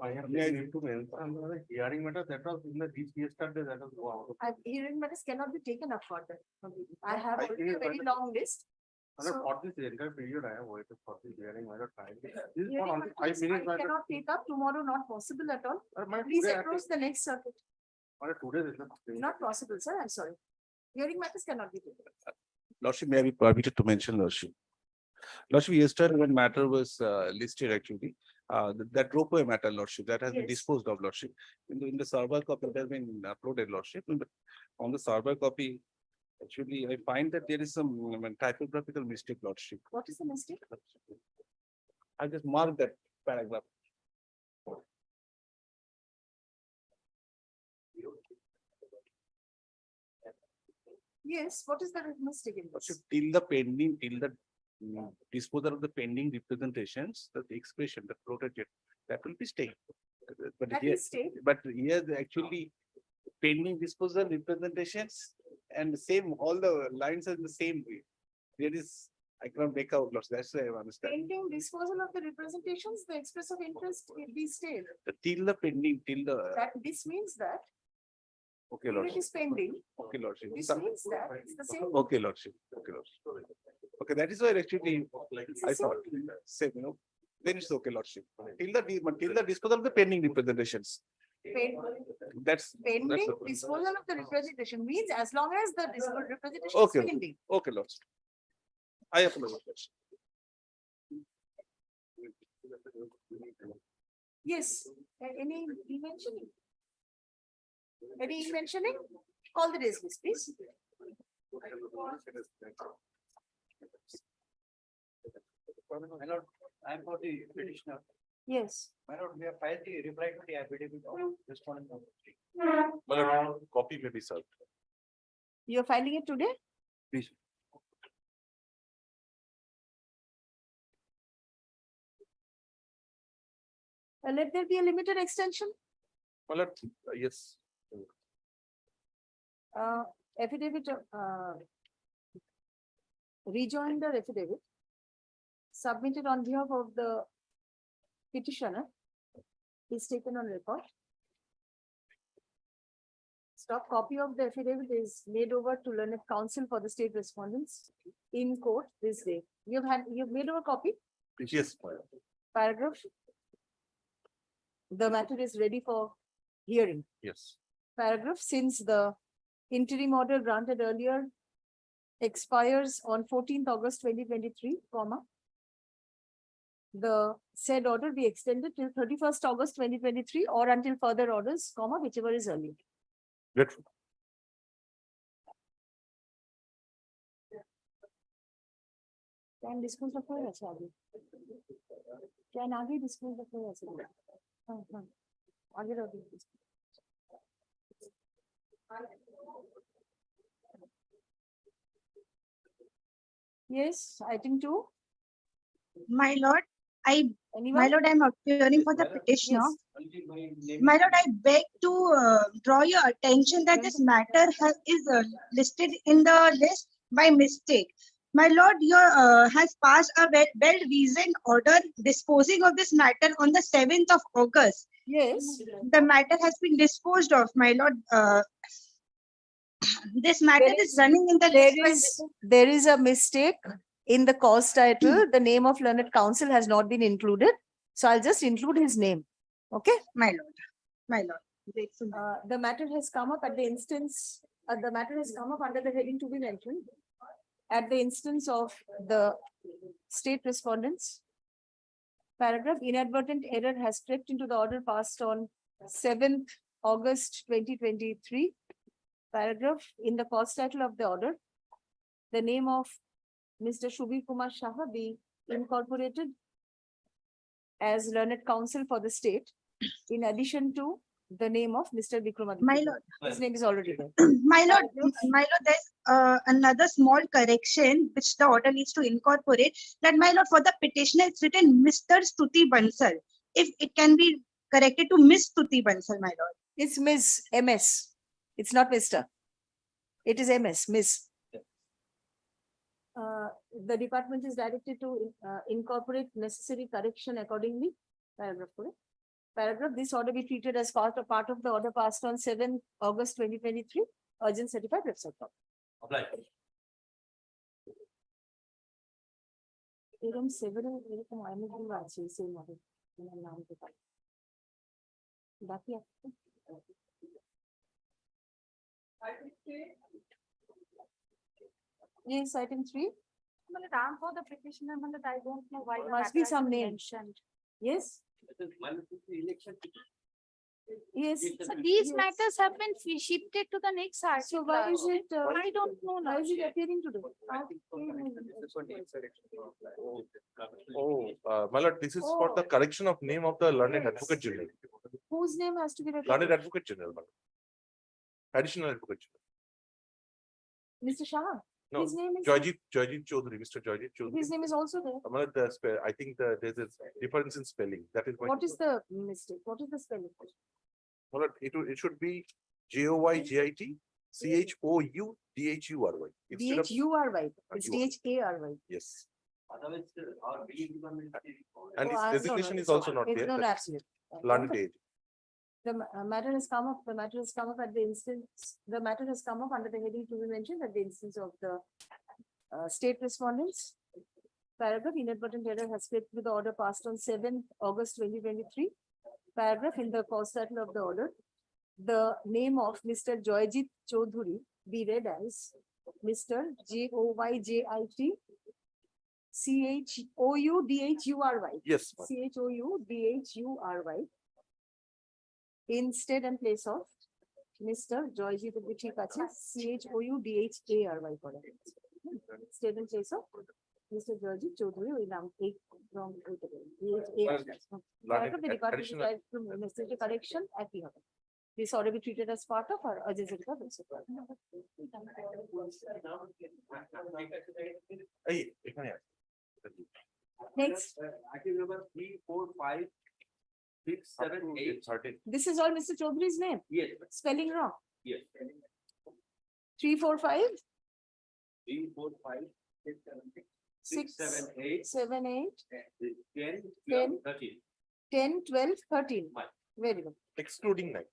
I have need to mention the hearing matter that was in the yesterday that was wow. Hearing matters cannot be taken up further. I have already a very long list. For this entire period, I have waited for this hearing matter time. This is Hearing for only matters 5 minutes. I cannot take up tomorrow, not possible at all. Please Today, approach the next circuit. today is Not possible, sir. I'm sorry. Hearing matters cannot be taken up. Lordship, may I be permitted to mention, Lordship? Lordship, yesterday when matter was listed actually, that ropeway matter, Lordship, that has been Yes. disposed of, Lordship. In the server copy, it has been uploaded, Lordship. But on the server copy, actually, I find that there is some typographical mistake, Lordship. What is the mistake? I just marked that paragraph. Yes, what is the mistake in Lordship, this? till the disposal of the pending representations, the expression, the floated, that will be stayed. But That here, is state. but here actually pending disposal representations and same, all the lines are the same way. There is, I cannot make out, Lordship, that's why I understand. Pending disposal of the representations, the express of interest will be stayed. Till the pending, till the, That this means that okay, if it Lordship, is pending, okay, Lordship. this Some- means that it's the same. Okay, Lordship, okay, Lordship. Okay, that is why actually I thought, same, then it's okay, Lordship. Till the disposal of the pending representations. That's Pending the- disposal of the representation means as long as the representation is Okay. pending. okay, Lordship. I apologize. Yes, any mentioning? Any mentioning? Call the days list, please. My lord, I am for the petitioner. Yes. My lord, we have filed the reply to the affidavit of respondent. Copy may be served. You're filing it today? Please. Let there be a limited extension. Yes. Affidavit, rejoinder affidavit submitted on behalf of the petitioner is taken on record. Stop copy of the affidavit is made over to learned counsel for the state respondents in court this day. You've made over copy, Yes. paragraph. The matter is ready for hearing. Yes. Paragraph, since the interim order granted earlier expires on 14th August 2023, comma, the said order be extended till 31st August 2023 or until further orders, comma, whichever is earlier. Grateful. Can disclose the file as well. Can आगे disclose the file as well. हाँ, आगे रहो please. Yes, item 2. My lord, Anyone? I am appearing for the petitioner. My lord, I beg to draw your attention that this matter is listed in the list by mistake. My lord, your has passed a well-reasoned order disposing of this matter on the 7th of August. Yes. The matter has been disposed of, my lord. This matter There is running in the list. There is a mistake in the cause title. The name of learned counsel has not been included. So I'll just include his name. Okay. My lord, my lord. The matter has come up at the instance, the matter has come up under the heading to be mentioned at the instance of the state respondents. Paragraph, inadvertent error has crept into the order passed on 7th August 2023. Paragraph, in the cause title of the order, the name of Mr. Shubir Kumar Shaha be incorporated as learned counsel for the state, in addition to the name of Mr. Vikramaditya. My lord. His name is already there. My lord, there's another small correction which the order needs to incorporate. That, my lord, for the petitioner, it's written Mr. Stuti Bansal. If it can be corrected to Miss Stuti Bansal, my lord. It's Ms. MS. It's not Mr. It is MS, Ms. the department is directed to incorporate necessary correction accordingly. Paragraph 4. Paragraph, this order be treated as part of the order passed on 7th August 2023, urgent certified website copy. Apply. এরকম several এরকম অনেকগুলো আছে same order আমার নাম তো পাই বাকি একটা yes item 3 For the petitioner, I don't know why. the Must be matter has some been name. mentioned. yes Election. yes So these yes. matters have been shifted to the next So article. why is it I don't know why now. is it appearing today Oh, my lord, this is for the correction of name of the learned advocate general. whose name has to be Learned recorded? advocate general, my lord. Additional advocate general. Mr. Shah, No, his name is Joyjit Chaudhary, Mr. Joyjit Chaudhary. his name is also there. My lord, I think there's a difference in spelling. That is why. What is the mistake? What is the spelling? My lord, it should be JOYGIT CHOUDHURY. Instead of, DHURY. It's you are- DHARY. yes. Otherwise, our bill department. And Oh, its no, no, designation is it's also not It's there. not That's absolute. learned age. The matter has come up, at the instance, the matter has come up under the heading to be mentioned at the instance of the state respondents. Paragraph, inadvertent error has slipped with the order passed on 7th August 2023. Paragraph, in the cause title of the order, the name of Mr. Joyjit Chaudhary be read as Mr. JOYJIT CHOUDHURY. Yes, ma'am. CHOUDHURY. Instead and place of Mr. Joyjit ঠিক আছে CHOUDHARY করে instead and place of Mr. Joyjit Chaudhary ওই নাম এই wrong হতে পারে Learned the department additional- decide to necessary correction একই হবে. This order be treated as part of our urgent certified website. এই, এখানে আছে। Next, Item number 3, 4, 5, 6, 7, 8. 13. this is all Mr. Chaudhary's name, Yes, spelling wrong. yes. 3, 4, 5, 3, 4, 5, 6, 7, 8. 6, 7, 8, 7, 8, 10, 10. 12, 13. 10, 12, 13. Fine. Very good. Excluding 9.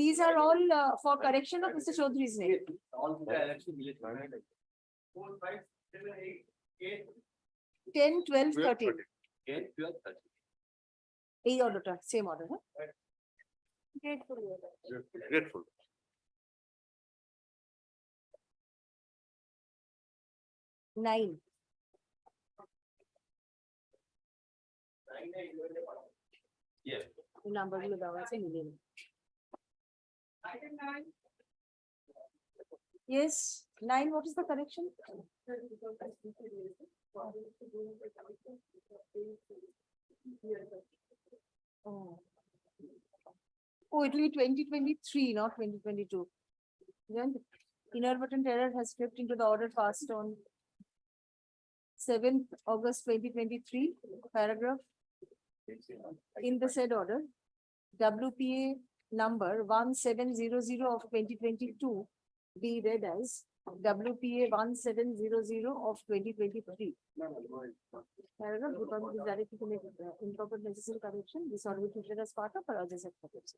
These are all for correction of Mr. Chaudhary's name. Yes, all the election related. 4, 5, 7, 8, 8, 10, 12, 13. 10, 12, 13. এই অর্ডারটা same order হ্যাঁ Grateful. Nine Yes. Number গুলো দেওয়া আছে মিলিয়ে নিন। Yes, 9, what is the correction? Oh. Oh, it will be 2023, not 2022. Then inadvertent error has crept into the order passed on 7th August 2023, paragraph. In the said order, WPA number 1700 of 2022 be read as WPA 1700 of 2023. Paragraph, department is directed to make improper necessary correction. This order will be treated as part of our urgent certificate.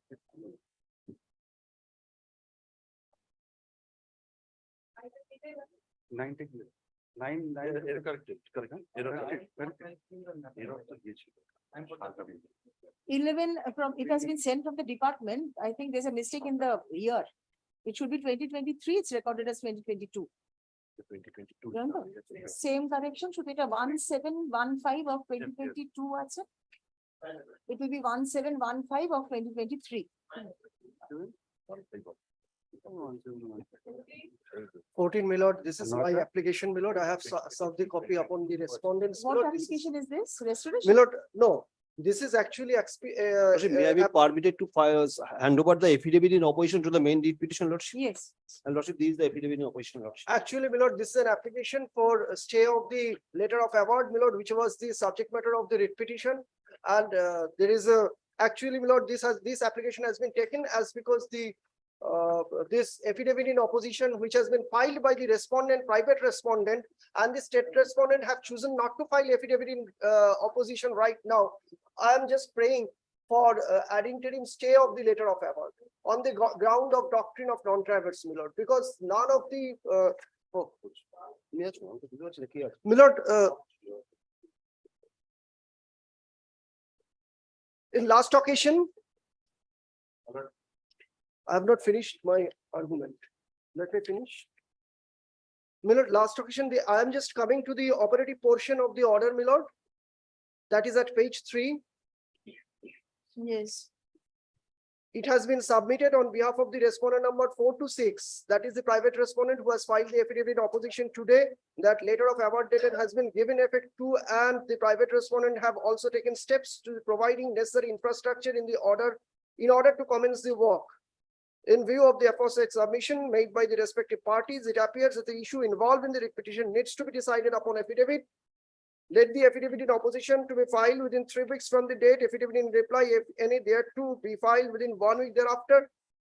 11 from, it has been sent from the department. I think there's a mistake in the year. It should be 2023, it's recorded as 2022. 2022. Remember? Same correction, should be a 1715 of 2022 also. It will be 1715 of 2023. 14, my lord, this is my application, my lord. I have served the copy upon the respondents. my What lord. This is- application is this? Restoration? My lord, no, this is actually. Lordship, may I be permitted to file, hand over the affidavit in opposition to the main lead petition, Lordship? Yes. And Lordship, this is the affidavit in opposition, Lordship. Actually, my lord, this is an application for a stay of the letter of award, my lord, which was the subject matter of the writ petition. And there is a, actually, my lord, this application has been taken as because the this affidavit in opposition, which has been filed by the respondent, private respondent, and the state respondent have chosen not to file affidavit in opposition right now. I am just praying for ad interim stay of the letter of award on the ground of doctrine of non-traverse, my lord, because none of the my lord, in last occasion, I have not finished my argument. Let me finish. My lord, last occasion, I am just coming to the operative portion of the order, my lord. That is at page 3. Yes. It has been submitted on behalf of the respondent number 4 to 6. That is the private respondent who has filed the affidavit in opposition today. That letter of award dated has been given effect to, and the private respondent have also taken steps to providing necessary infrastructure in the order in order to commence the work. In view of the aforesaid submission made by the respective parties, it appears that the issue involved in the writ petition needs to be decided upon affidavit. Let the affidavit in opposition to be filed within 3 weeks from the date, affidavit in reply, if any, thereto be filed within 1 week thereafter.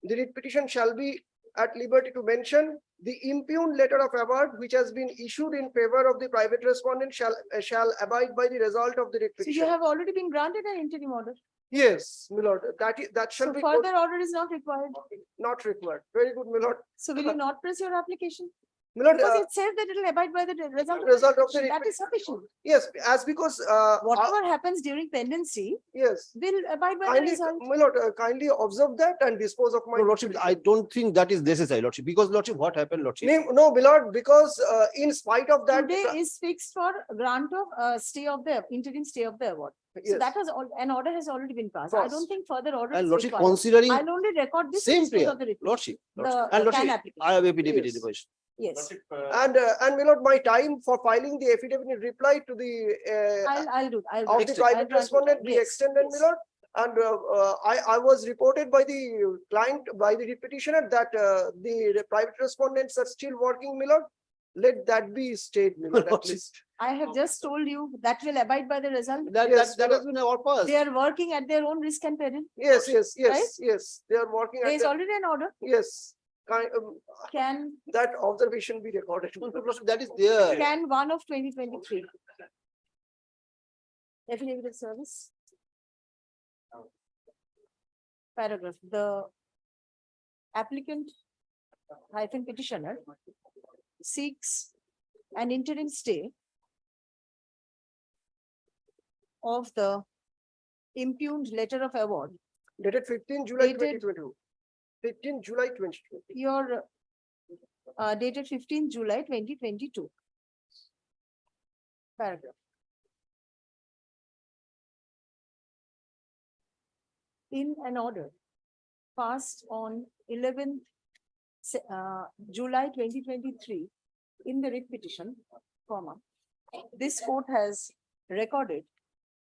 The writ petition shall be at liberty to mention the impugned letter of award which has been issued in favor of the private respondent shall abide by the result of the writ So petition. you have already been granted an interim order. Yes, my lord, that shall So be further order is not required. not required. Very good, my lord. So will you not press your application? My lord, Because it says that it will abide by the result. result of the writ That is sufficient. yes, as because Whatever happens during pendency yes, will abide by the kindly, result. my lord, kindly observe that and dispose of my. No, Lordship, I don't think that is necessary, Lordship, because Lordship, what happened, Lordship? No, my lord, because in spite of that. Today is fixed for grant of stay of the interim stay of the award. So Yes. that has an order has already been passed. I Passed. don't think further order is And Lordship, required. considering I'll only record this. same and dispose prayer, of the writ. Lordship, The and can Lordship, application. I have affidavit in Yes. the position. Yes, And my lord, my time for filing the affidavit in reply to the I'll do. I'll of do. the Extend. private I'll grant it. respondent be Yes, extended, my yes. lord. And I was reported by the client, by the petitioner, that the private respondents are still working, my lord. Let that be stayed, my lord, at Lordship. least. I have just told you that will abide by the result. Yes, That my has been our past. They are working at their own risk and peril. Yes, yes. They are working There at is the, already an order. yes. Can That observation be recorded. Lordship, that is there. Can 1 of 2023. Affidavit of service. Paragraph, the applicant hyphen petitioner seeks an interim stay of the impugned letter of award. Dated 15 July Dated- 2022. 15 July 2020. Your dated 15 July 2022. Paragraph. In an order passed on 11th July 2023 in the writ petition, comma, this court has recorded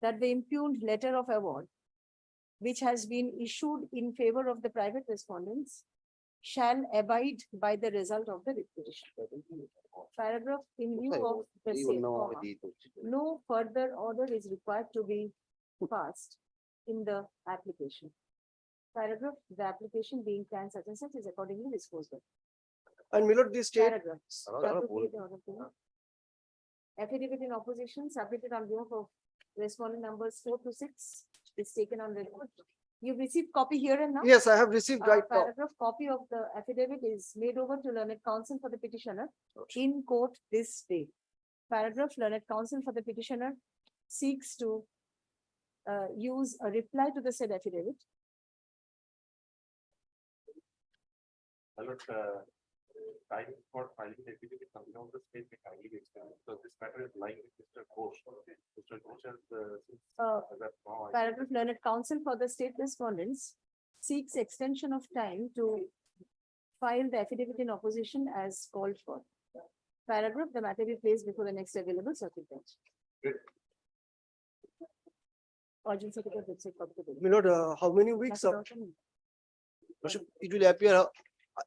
that the impugned letter of award which has been issued in favor of the private respondents shall abide by the result of the writ petition. Paragraph, in view of the same, comma, no further order is required to be passed in the application. Paragraph, the application being planned such and such is accordingly disposed of. And my lord, this state, Paragraphs. The appropriate order to- Affidavit in opposition submitted on behalf of respondent numbers 4 to 6 is taken on record. You've received copy here and now? yes, I have received right now. Paragraph, copy of the affidavit is made over to learned counsel for the petitioner in court this day. Paragraph, learned counsel for the petitioner seeks to use a reply to the said affidavit. Time for filing the affidavit coming out the state may kindly be extended, because this matter is lying with Mr. GHOSH. Mr. GHOSH has since Uh, as of now, I Paragraph, learned counsel for the state respondents seeks extension of time to file the affidavit in opposition as called for. Paragraph, the matter be placed before the next available circuit bench. Urgent circuit bench, say copy to the- My lord, how many weeks of Lordship, it will appear,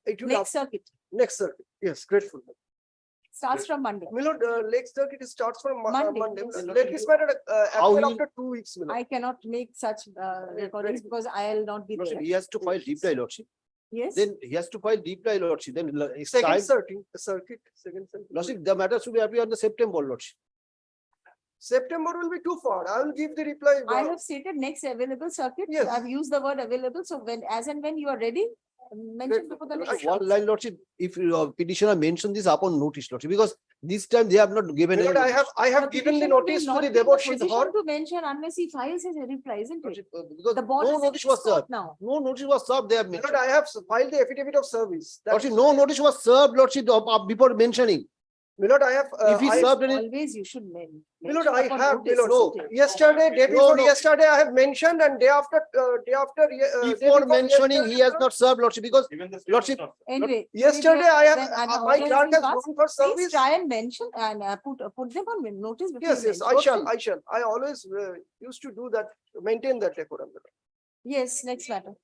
it will Next circuit next circuit? Yes, grateful. starts from Monday. My lord, next circuit starts from Monday, Monday. yes. Let this matter How appear he- after 2 weeks, my lord. I cannot make such recordings because I'll not be Lordship, there. he has to file reply, Lordship. Yes. then he has to file reply, lordship, then it's Second time. circuit, second circuit. Lordship, the matter should be appear on the September, lordship. September will be too far. I will give the reply. I have stated next available circuit. Yes. I've used the word available. So when, as and when you are ready, mention before the next. One line, lordship, if your petitioner mention this upon notice, lordship, because this time they have not given. My lord, any I have The given the petitioner will notice to not the be in Devotshid position Hor. To mention unless he files his reply, isn't it? Lordship, because The board no is notice in was court served. now. No notice was served, they have My mentioned. lord, I have filed the affidavit of service. That- Lordship, no notice was served, lordship, before mentioning. My lord, I have. If he I- served any, Always you should mention. My lord, I upon have, my notice, lord. isn't it? Yesterday, day No, before no. yesterday, I have mentioned, and day after, day before mentioning, he has yesterday, not served, lordship, because Even the. Lordship, Anyway. Yesterday, I have, when an my order clerk been has passed, gone for Please service. try and mention and put them on notice. before Yes, you yes, mention. I shall. I always used to do that, maintain that decorum. Yes, next matter.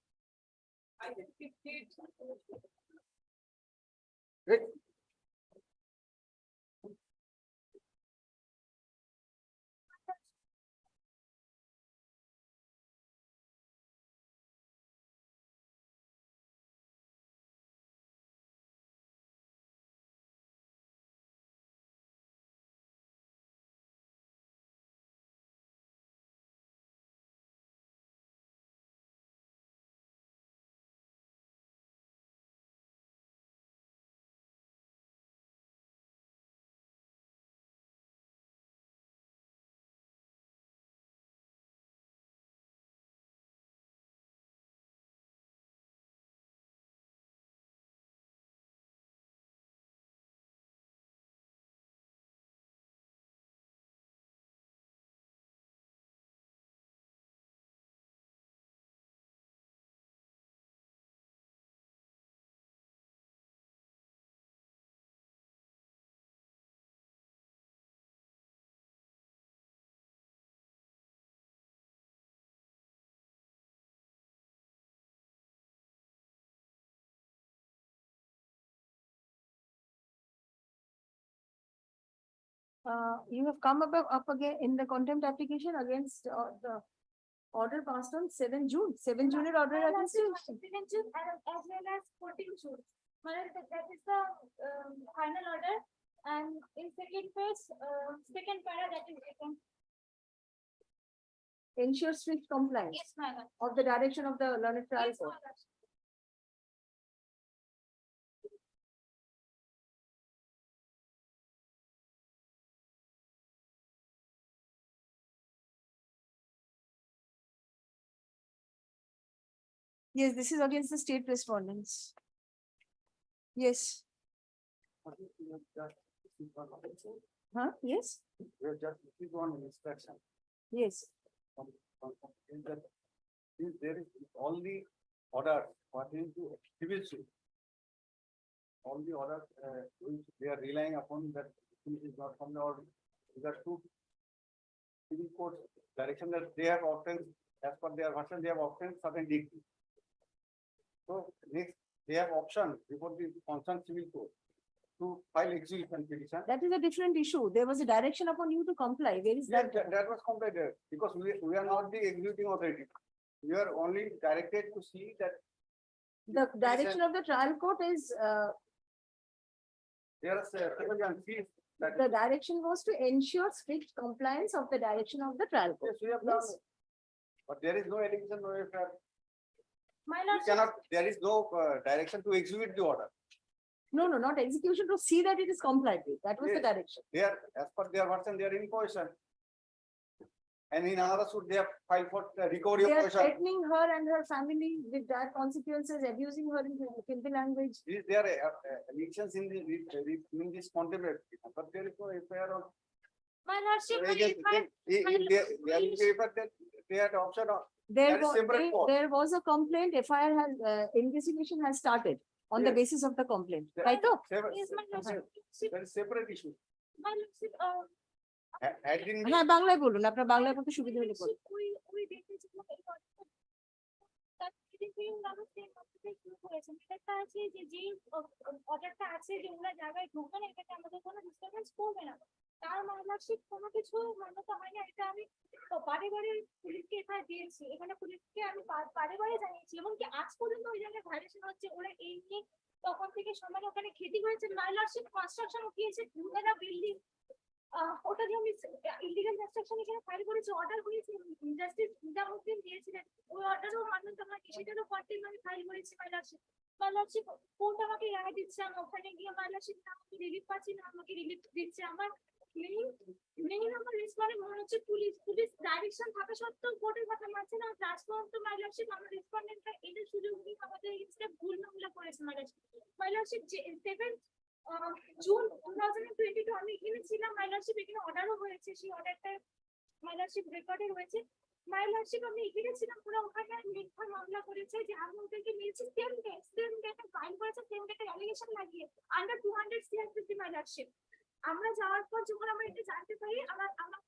You have come up again in the contempt application against the order passed on 7 June. 7 June order against you. June as well as 14 June. That is the final order, and in second phase, second para that is written. Ensure strict compliance Yes, madam. of the direction of the learned trial Yes, court. madam. Yes, this is against the state respondents. Yes. Huh? Yes, We have just received one instruction. yes. Is that if there is only order pertaining to civil suit. All the orders, which they are relying upon that which is not from the order. These are two civil court direction that they have obtained, as per their version, they have obtained certain degree. So next, they have option before the concerned civil court to file execution petition. That is a different issue. There was a direction upon you to comply. Where is Yes, that? that was complied there, because we are not the executing authority. We are only directed to see that The direction of the trial court is, there is a fees that. the direction was to ensure strict compliance of the direction of the trial court. Yes, we have done. Yes. But there is no allegation, no affair. My We lordship, cannot, there is no direction to execute the order. No, no, not execution, to see that it is complied with. That was the Yes. direction. They are, as per their version, they are in possession. And in another suit, they have filed for recovery They of are possession. threatening her and her family with dire consequences, abusing her in filthy language. These, there are elections in in this contempt application, but there is no affair on. my lordship, If they are in favor, then they had option of. There That is was, separate court. there was a complaint, FIR has, investigation has started on the Yes. basis of the complaint. That- Right? Oh, Yes, my lordship. That is separate issue. My lordship, Had been. হ্যাঁ বাংলায় বলুন, আপনার বাংলায় বলতে সুবিধা হলে বলুন। we দেখেছি তার কিছু মানুষ এই মধ্যে শুরু করেছেন। এটা আছে যে অর্ডারটা আছে যে ওরা জায়গায় ঢুকবেন, এটাতে আমাদের কোনো ডিস্টারবেন্স করবে না। তার মানসিক কোনো কিছু মান্যতা হয় না, এটা আমি বারে বারে পুলিশকে এফআইআর দিয়েছি, এখানে পুলিশকে আমি বারে বারে জানিয়েছি, এমনকি আজ পর্যন্ত ওই জায়গায় ভাইলেশন হচ্ছে, ওরা এই নিয়ে তখন থেকে সমান ওখানে খেতে হয়েছে, মাইলরশিপ কনস্ট্রাকশন উঠিয়েছে, দুতলা বিল্ডিং, ওটা যে আমি ইলিগাল কনস্ট্রাকশন এখানে ফাইল করেছি, অর্ডার করেছি, জাস্টিস নিজামুদ্দিন দিয়েছিলেন, ওই অর্ডারও মান্যতা হয়, সেটারও কন্টেন্ট আমি ফাইল করেছি মাইলরশিপ। মাইলরশিপ কোর্ট আমাকে রায় দিচ্ছে, আমি ওখানে গিয়ে মাইলরশিপ না আমাকে রিলিফ পাচ্ছি না, আমাকে রিলিফ দিচ্ছে, আমার মেইন আমার রেসপন্ডেন্ট মনে হচ্ছে পুলিশ ডাইরেকশন থাকা সত্ত্বেও কোর্টের কথা মানছে না, ট্রান্সফার তো মাইলরশিপ আমার রেসপন্ডেন্টরা এদের সুযোগ নিয়ে আমাদের এগেইনস্টে ভুল মামলা করেছে মাইলরশিপ 7 জুন 2022 আমি এখানে ছিলাম, মাইলরশিপ এখানে অর্ডারও হয়েছে, সেই অর্ডারটা মাইলরশিপ রেকর্ডে রয়েছে, মাইলরশিপ আমি এখানে ছিলাম, পুরো ওখানে মিথ্যা মামলা করেছে যে আমি ওদেরকে নিয়েছি, সেম ডেটে ফাইল করেছে, সেম ডেটে অ্যালিগেশন লাগিয়ে আন্ডার 200 সিআরপিসি মাইলরশিপ। আমরা যাওয়ার পর যখন আমরা এটা জানতে পারি,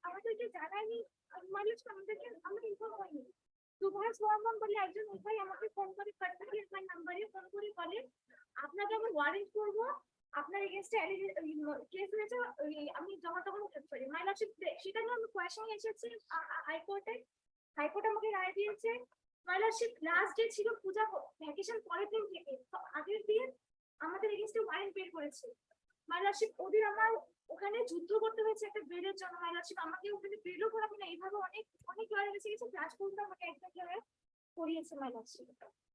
আমাদেরকে জানায়নি মাইলরশিপ, আমাদেরকে আমরা ইনফর্ম হয়নি। সুভাষ বর্মন বলে একজন ভাই আমাকে ফোন করে পার্সোনালি আমার নাম্বারে ফোন করে বলে, আপনাকে আমি ওয়ারেন্ট করবো, আপনার এগেইনস্টে কেস হয়েছে, আমি জমা তখন সরি মাইলরশিপ, সেটা নিয়ে আমি কোয়েশন এসেছি হাইকোর্টে, হাইকোর্ট আমাকে রায় দিয়েছে। মাইলরশিপ লাস্ট ডে ছিল পূজা ভ্যাকেশন পরের দিন থেকে, তো আগের দিন আমাদের এগেইনস্টে ওয়ারেন্ট বের করেছে মাইলরশিপ, ওদের আমার ওখানে যুদ্ধ করতে হয়েছে একটা বেলের জন্য, মাইলরশিপ আমাকে ওখানে বেলও করাবে না, এইভাবে অনেক লড়াই হয়েছে, কিছু ক্লাস করতে আমাকে একদম লড়াই করিয়েছে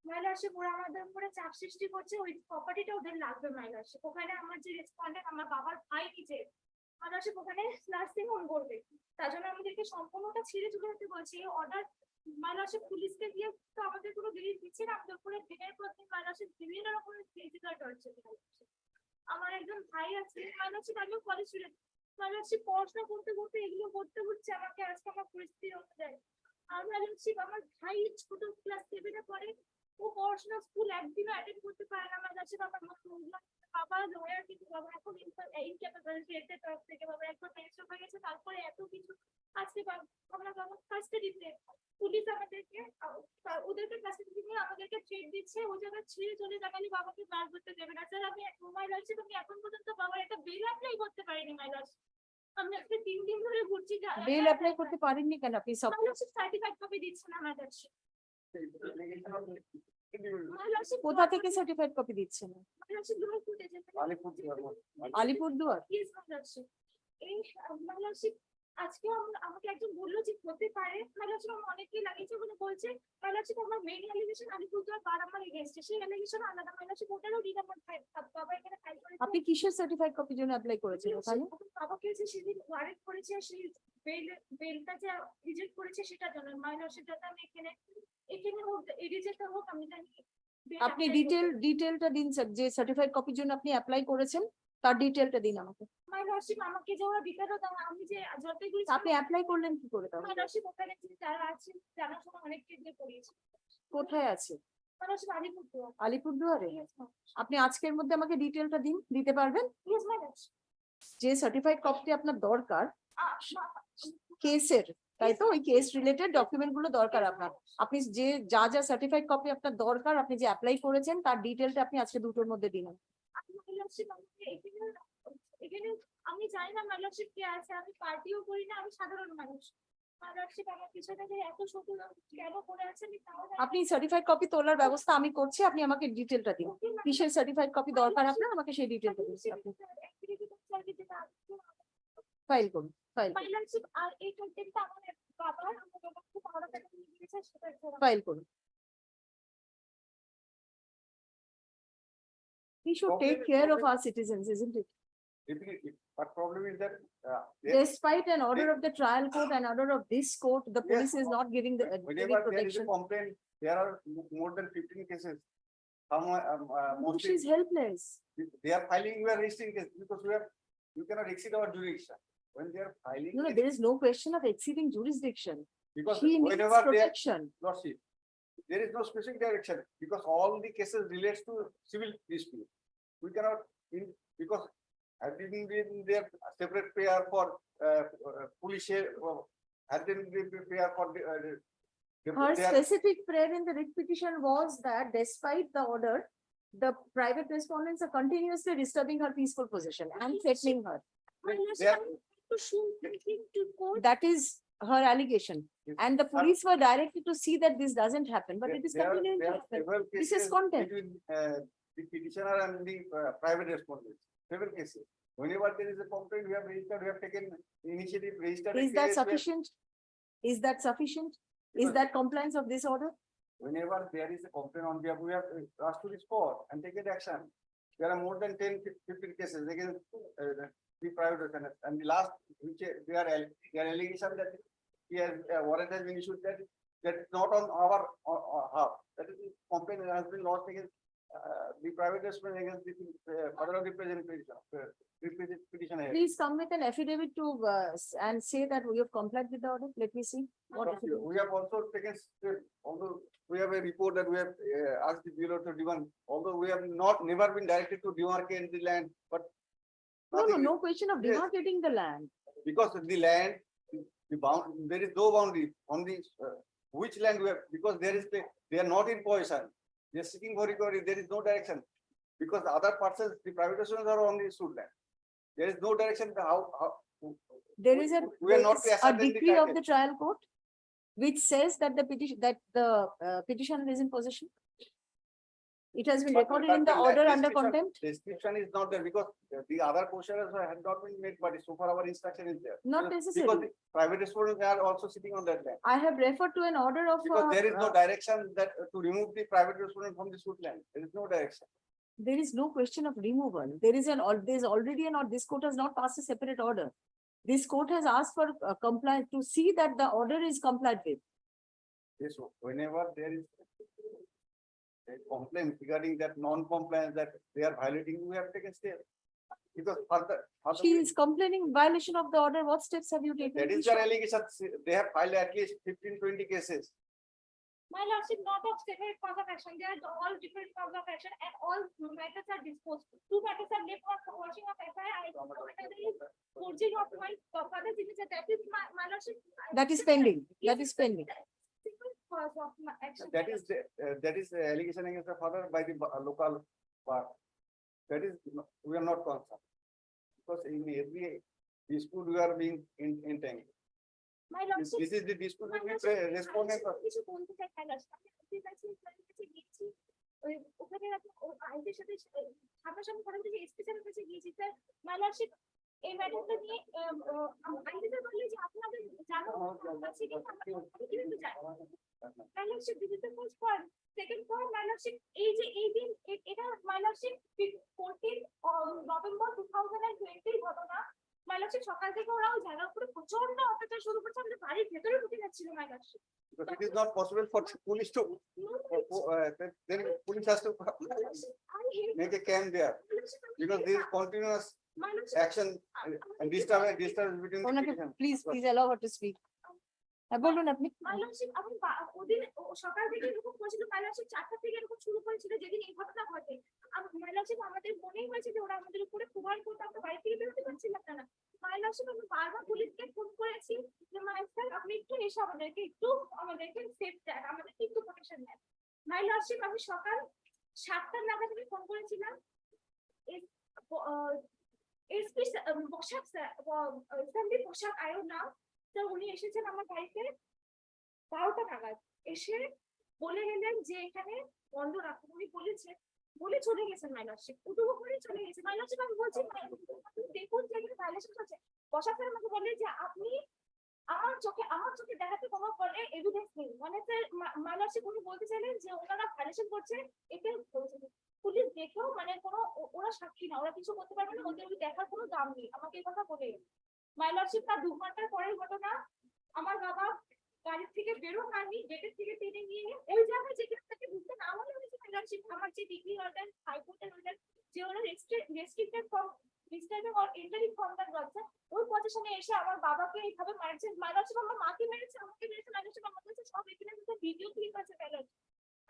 মাইলরশিপ ওরা আমাদের উপরে চাপ সৃষ্টি করছে, ওই প্রপার্টিটা ওদের লাগবে মাইলরশিপ, ওখানে আমার যে রেসপন্ডেন্ট আমার বাবার ভাই নিজে মাইলরশিপ ওখানে লাস্টিং অন করবে, তার জন্য আমাদেরকে সম্পূর্ণটা ছিঁড়ে চলে যেতে বলছে, এই অর্ডার মাইলরশিপ পুলিশকে দিয়ে তো আমাদের কোনো রিলিফ দিচ্ছে না, আমাদের উপরে দিনের পর দিন মাইলরশিপ বিভিন্ন রকমের ফিজিক্যাল টর্চার। আমার একজন ভাই আছে মাইলরশিপ, আমিও কলেজ স্টুডেন্ট, মাইলরশিপ পড়াশোনা করতে করতে এগুলো করতে হচ্ছে আমাকে, আজকে আমার পরিস্থিতি অনুযায়ী। আর মাইলরশিপ আমার ভাই ছোট ক্লাস 7 এ পড়ে, ও পড়াশোনা স্কুল একদিনও অ্যাটেন্ড করতে পারে না, মাইলরশিপ আমার বাবা লয়ার, কিন্তু বাবা এখন ইনক্যাপেবল হেলথের তরফ থেকে, বাবা একবার পেনশন হয়ে গেছে, তারপরে এত কিছু, আজকে আমরা বাবা কাস্টাডিতে, পুলিশ আমাদেরকে ওদেরকে কাস্টাডি নিয়ে আমাদেরকে থ্রেট দিচ্ছে, ও জায়গায় ছিঁড়ে চলে যাকালে বাবাকে বার করতে দেবে না। স্যার আমি মাইলরশিপ আমি এখন পর্যন্ত বাবার একটা বিল অ্যাপ্লাই করতে পারিনি মাইলরশিপ, আমি আজকে 3 দিন ধরে ঘুরছি, বেল অ্যাপ্লাই করতে পারেননি কেন আপনি? সব মাইলরশিপ সার্টিফাইড কপি দিচ্ছে না মাইলরশিপ, মাইলরশিপ কোথা থেকে সার্টিফাইড কপি দিচ্ছেন? মাইলরশিপ দূরে ফুটে যেতে আলিপুরদুয়ার। Yes, মাইলরশিপ এই মাইলরশিপ আজকে আমাকে একজন বললো যে হতে পারে, মাইলরশিপ আমার অনেকেই লাগিয়েছে, ওখানে বলছে মাইলরশিপ আমার মেইন অ্যালিগেশন আলিপুরদুয়ার বার আমার এগেইনস্টে, সেই অ্যালিগেশন আলাদা, মাইলরশিপ ওটারও রিড আমার বাবা এখানে ফাইল করেছে। আপনি কিসের সার্টিফাইড কপির জন্য অ্যাপ্লাই করেছেন ওখানে? বাবাকে যে সেদিন ওয়ারেন্ট করেছে, সেই বেলটা যে রিজেক্ট করেছে সেটার জন্য, মাইলরশিপ যাতে আমি এখানে রিজেক্ট হোক আমি জানি। আপনি ডিটেলটা দিন স্যার, যে সার্টিফাইড কপির জন্য আপনি অ্যাপ্লাই করেছেন তার ডিটেলটা দিন আমাকে। মাইলরশিপ আমাকে যে ওরা বিকারও দাও, আমি যে জলপাইগুড়ি আপনি অ্যাপ্লাই করলেন কি করে? তাহলে মাইলরশিপ ওখানে যারা আছে জানাশোনা অনেককে দিয়ে করিয়েছি। কোথায় আছে? মাইলরশিপ আলিপুরদুয়ার। আলিপুরদুয়ারে? আপনি আজকের মধ্যে আমাকে ডিটেলটা দিতে পারবেন? Yes, মাইলরশিপ। যে সার্টিফাইড কপি আপনার দরকার কেসের, তাই তো? ওই কেস রিলেটেড ডকুমেন্ট গুলো দরকার আপনার। আপনি যে যা সার্টিফাইড কপি আপনার দরকার, আপনি যে অ্যাপ্লাই করেছেন তার ডিটেলটা আপনি আজকে দুটোর মধ্যে দিন। এখানে আমি জানি না মাইলরশিপ কে আছে, আমি পার্টিও করি না, আমি সাধারণ মানুষ। মাইলরশিপ আমার পিছনে যে এত শত কেন করে আছে আমি তাও জানি না। আপনি সার্টিফাইড কপি তোলার ব্যবস্থা আমি করছি, আপনি আমাকে ডিটেলটা দিন। কিসের সার্টিফাইড কপি দরকার আপনার, আমাকে সেই ডিটেলটা দিন। আপনি ফাইল করুন, মাইলরশিপ আর এই কন্টেন্টটা আমার বাবার খুব বড় টাকা নিয়ে গিয়েছে, সেটা ফাইল করুন। We should take care of our citizens, isn't it? But problem is that Despite an order of the trial court and order of this court, the police is not giving the whenever giving there is a protection. complaint, there are more than 15 cases. Some mostly She's helpless. they are filing, we are registering case because we cannot exceed our jurisdiction. When they are filing. No, case, there is no question of exceeding jurisdiction. because She needs whenever they are, protection. Lordship, there is no specific direction because all the cases relates to civil dispute. We cannot, because having been their separate prayer for police, having been prayer for Her specific prayer in the writ petition was that despite the order, the private respondents are continuously disturbing her peaceful possession and threatening her. they are to show something to court. That is her allegation. And the police were directed to see that this doesn't happen, but it is continuing to happen. This is content. Between the petitioner and the private respondent, several cases. Whenever there is a complaint, we have registered, we have taken initiative, registered. a Is that case, we have- sufficient? Is that sufficient? Is Because- that compliance of this order? Whenever there is a complaint on behalf, we have asked to the spot and taken action. There are more than 10, 15 cases against the private respondent. And the last, which their allegation that warrant has been issued, that is not on our half. That is the complaint that has been lodged against the private respondent against the father of the present petitioner. Please come with an affidavit to and say that we have complied with the order. Let me see. What affidavit? We have also taken, although we have a report that we have asked the bureau to demand, although we have never been directed to demarcate the land, but. No, nothing- no question of Yes. demarcating the land. Because the land, there is no boundary on the, which land we have, because they are not in possession. They are seeking for recovery, there is no direction. Because the other persons, the private persons are on the suit land. There is no direction how. There is We are not there is a ascertain the decree of title. the trial court which says that the petitioner is in possession. It has been But- recorded but in the the order under description- contempt. Description is not there because the other questions had not been made, but so far our instruction is there. Not Because necessarily. the private respondents are also sitting on that land. I have referred to an order of. Because there is no direction that to remove the private respondent from the suit land. There is no direction. There is no question of removal. There is there's already this court has not passed a separate order. This court has asked for compliance to see that the order is complied with. Yes, so whenever there is a complaint regarding that non-compliance that they are violating, we have taken steps. Because further. She is complaining violation of the order. What steps have you taken? That is their allegation. They have filed at least 15, 20 cases. My lordship, not of separate cause of action, they are all different cause of action and all matters are disposed. Two matters are left for washing of FIR. Another is forging of my father's signature. That is my lordship. That is pending. That is pending. Single cause of my action. That is the allegation against the father by the local bar. That is, we are not concerned. Because in every dispute we are being entangled. My This lordship. is the dispute My with lordship, the respondent. কিছু বলতে চাই my lordship, আমি আপনাদের কাছে গিয়েছি, ওখানে আইনদের সাথে সামনাসামনি কথা বলে এসপি স্যারের কাছে গিয়েছি স্যার my lordship, এই ম্যাটারটা নিয়ে আইনদের বললে যে আপনাদের জানো আছে কি আমি কিন্তু জানি my lordship, this is the first point. Second point, my lordship, এই দিন এটা my lordship 14 নভেম্বর 2020 ঘটনা। My lordship, সকাল থেকে ওরা ওই জায়গার উপরে প্রচন্ড অত্যাচার শুরু করছে, আমাদের বাড়ির ভেতরে ঢুকে যাচ্ছিল my lordship. Because it is not possible for police to, then police has to I hate make a camp there. Because there is continuous my lordship, action and disturbance between the ওনাকে citizens. please allow her to speak. হ্যাঁ বলুন আপনি। my lordship, আমি ওদিন সকাল থেকে এরকম করেছিল my lordship, 4টা থেকে এরকম শুরু করেছিল যেদিন এই ঘটনা ঘটে। my lordship, আমাদের মনেই হয়েছে যে ওরা আমাদের উপরে প্রহার করতে, আমরা বাড়ি থেকে বেরোতে পারছিলাম না। my lordship, আমি বারবার পুলিশকে ফোন করেছি যে স্যার আপনি একটু এসে আমাদেরকে সেফ দেন, আমাদেরকে একটু প্রোটেকশন দেন। my lordship, আমি সকাল 7টা নাগাদ আমি ফোন করেছিলাম এসপি পোশাক পোশাক আয়োগ নাম, তো উনি এসেছেন আমার বাড়িতে 12টা নাগাদ, এসে বলে গেলেন যে এখানে বন্ধ রাখুন। উনি বলে চলে গেছেন my lordship, উঠবো করে চলে গেছেন my lordship। আমি বলছি দেখুন যে এখানে ভায়োলেশন হচ্ছে। পোশাক স্যার আমাকে বলে যে আপনি আমার চোখে দেখাতে কোনো বলে এভিডেন্স নেই, মানে স্যার my lordship, উনি বলতে চাইলেন যে ওনারা ভায়োলেশন করছে, এতে পুলিশ দেখেও মানে কোনো ওরা সাক্ষী না, ওরা কিছু করতে পারবে না, ওদের দেখার কোনো দাম নেই, আমাকে এই কথা বলে। my lordship, তার 2 ঘন্টার পরের ঘটনা, আমার বাবা গাড়ি থেকে বেরো হয়নি, গেটের থেকে টেনে নিয়ে ওই জায়গায় যেখানে তাকে ঢুকতে না বলে হয়েছে my lordship, আমার যে ডিগ্রি অর্ডার হাইকোর্টের অর্ডার যে ওরা restricted from disturbing or entering from the government, ওই পজিশনে এসে আমার বাবাকে এইভাবে মারছে my lordship। আমার মাকে মেরেছে, আমাকে মেরেছে my lordship, আমার কাছে সব এখানে ভিডিও ক্লিপ আছে my lordship।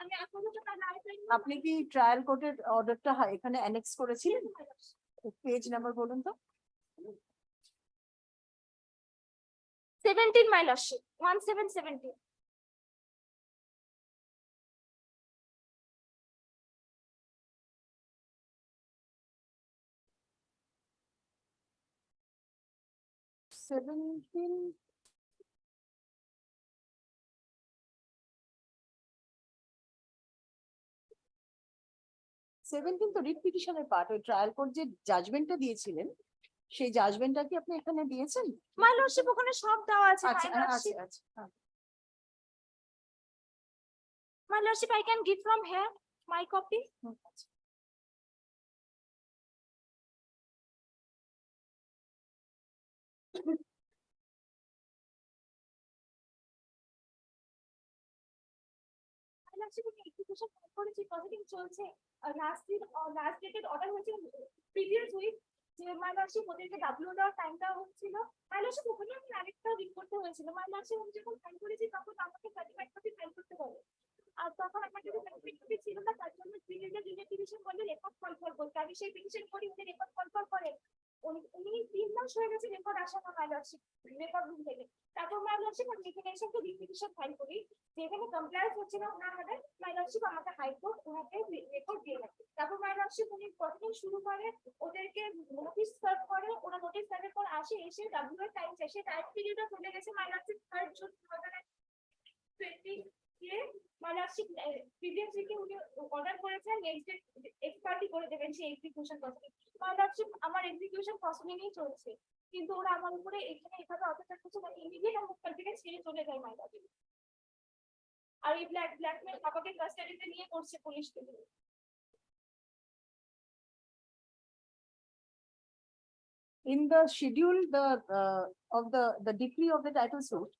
আমি এখনো তো তার লাইফ আপনি কি ট্রায়াল কোর্টের অর্ডারটা এখানে অ্যানেক্স করেছিলেন? পেজ নাম্বার বলুন তো। 17 my lordship, 1717। 17. সেভেন্টিন তো রিট পিটিশনের পার্ট, ওই ট্রায়াল কোর্ট যে জাজমেন্টটা দিয়েছিলেন সেই জাজমেন্টটা কি আপনি এখানে দিয়েছেন? মাই লর্ডশিপ ওখানে সব দেওয়া আছে। আচ্ছা আচ্ছা আচ্ছা। My lordship I can give from here my copy. Execution করেছি, প্রসিডিং চলছে। লাস্ট ডেটেড অর্ডার হয়েছে প্রিভিয়াস উইক, যে মাই লর্ডশিপ ওদেরকে ডাব্লিউ দেওয়ার টাইম দেওয়া হচ্ছিল। মাই লর্ডশিপ ওখানে আমি আরেকটা রিড করতে হয়েছিল। মাই লর্ডশিপ আমি যখন ফাইল করেছি তখন আমাকে সার্টিফাইড কপি ফাইল করতে বলে, আর তখন আমার কাছে সার্টিফাইড কপি ছিল না, তার জন্য প্রিভিয়াস রিলেটিভেশন বলে রেকর্ড কল করতে। আমি সেই পিটিশন করি, উনি রেকর্ড কল করেন। উনি 3 মাস হয়ে গেছে রেকর্ড আসা না মাই লর্ডশিপ রেকর্ড রুম থেকে। তারপর মাই লর্ডশিপ আমি এখানে এসে একটা রিপিটিশন ফাইল করি, যেখানে কমপ্লায়েন্স হচ্ছে না ওনার হাতে। মাই লর্ডশিপ আমাকে হাইকোর্ট ওনাকে রেকর্ড দিয়ে দেয়। তারপর মাই লর্ডশিপ উনি প্রসিডিং শুরু করে, ওদেরকে নোটিশ সার্ভ করে। ওরা নোটিশ সার্ভের পর আসে, এসে ডাব্লিউ এর টাইম চাই, সেই টাইম পিরিয়ডটা চলে গেছে। My lordship 3rd June 2020 K my lordship previous উইকে উনি অর্ডার করেছেন নেক্সট ডে এক্সপার্টি করে দেবেন সেই এক্সিকিউশন প্রসিডিং। মাই লর্ডশিপ আমার এক্সিকিউশন প্রসিডিংই চলছে, কিন্তু ওরা আমার উপরে এখানে এভাবে অত্যাচার করছে না, ইমিডিয়েট আমার কাছ থেকে ছেড়ে চলে যায় মাই লর্ডশিপ। আর এই ব্ল্যাকমেল আমাকে কাস্টাডিতে নিয়ে করছে পুলিশকে। In the schedule, of the decree of the title suit,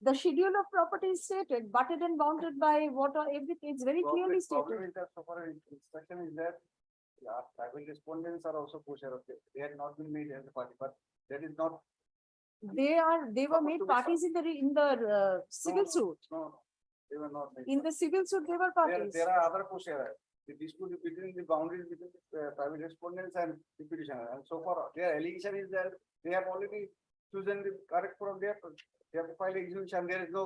the schedule of property is stated, butted and bounded by what or everything, it's very clearly Problem stated. is that so far instruction is that private respondents are also kosher of it. They had not been made as a party, but that is not. They were made Supposed to be parties in the civil No, suit. No, they were not made. In the civil suit, they were parties. There are other kosher. The dispute between the boundaries between the private respondents and the petitioner. And so far, their allegation is that they have already chosen the correct from their, they have filed execution. There is no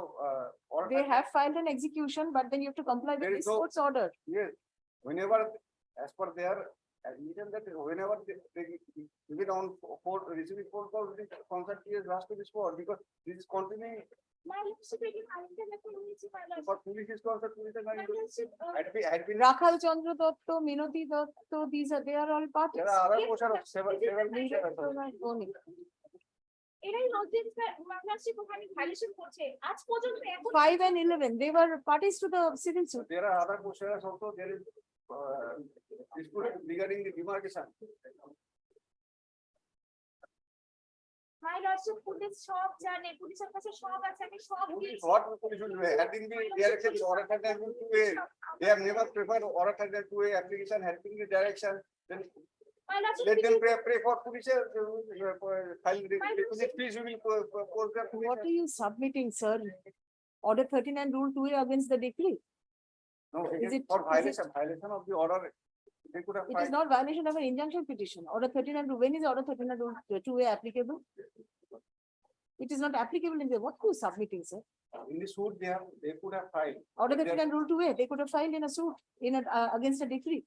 order. They have filed an execution, but then you have to comply with There is this no- court's order. Yes, whenever, as per their admission that whenever they even on for receiving phone calls, the consent is last to this court because this is continuing. My lordship এটি আইনটা লেখা হয়েছে। মাই For police is concerned, police are going to, lordship had been, Rakhal Chandra Dotto, Minoti Dotto, they are all parties. there are other kosher of several kosher also. এরাই নজির my lordship ওখানে violation করছে আজ পর্যন্ত। এখন 5 and 11, they were parties to the civil suit. There are other kosher also, there is dispute regarding the demarcation. My lordship police সব জানে, পুলিশের কাছে সব আছে, আমি সব Police, দিয়েছি। what police will do, having the direction, order tender to a, they have never preferred order tender to a application, helping the direction, then my lordship let them pray for police, file the requisite fees, we will post their. What are you submitting, sir? Order 39 rule 2A against the decree? No, it Is is it- for is violation of the order. They could have It is filed. not violation of an injunction petition. Order 39, when is order 39 rule 2A applicable? It is not applicable in the, what are you submitting, sir? In the suit, they could have filed, Order But they are 39 rule 2A, they could have filed in a suit, against a decree.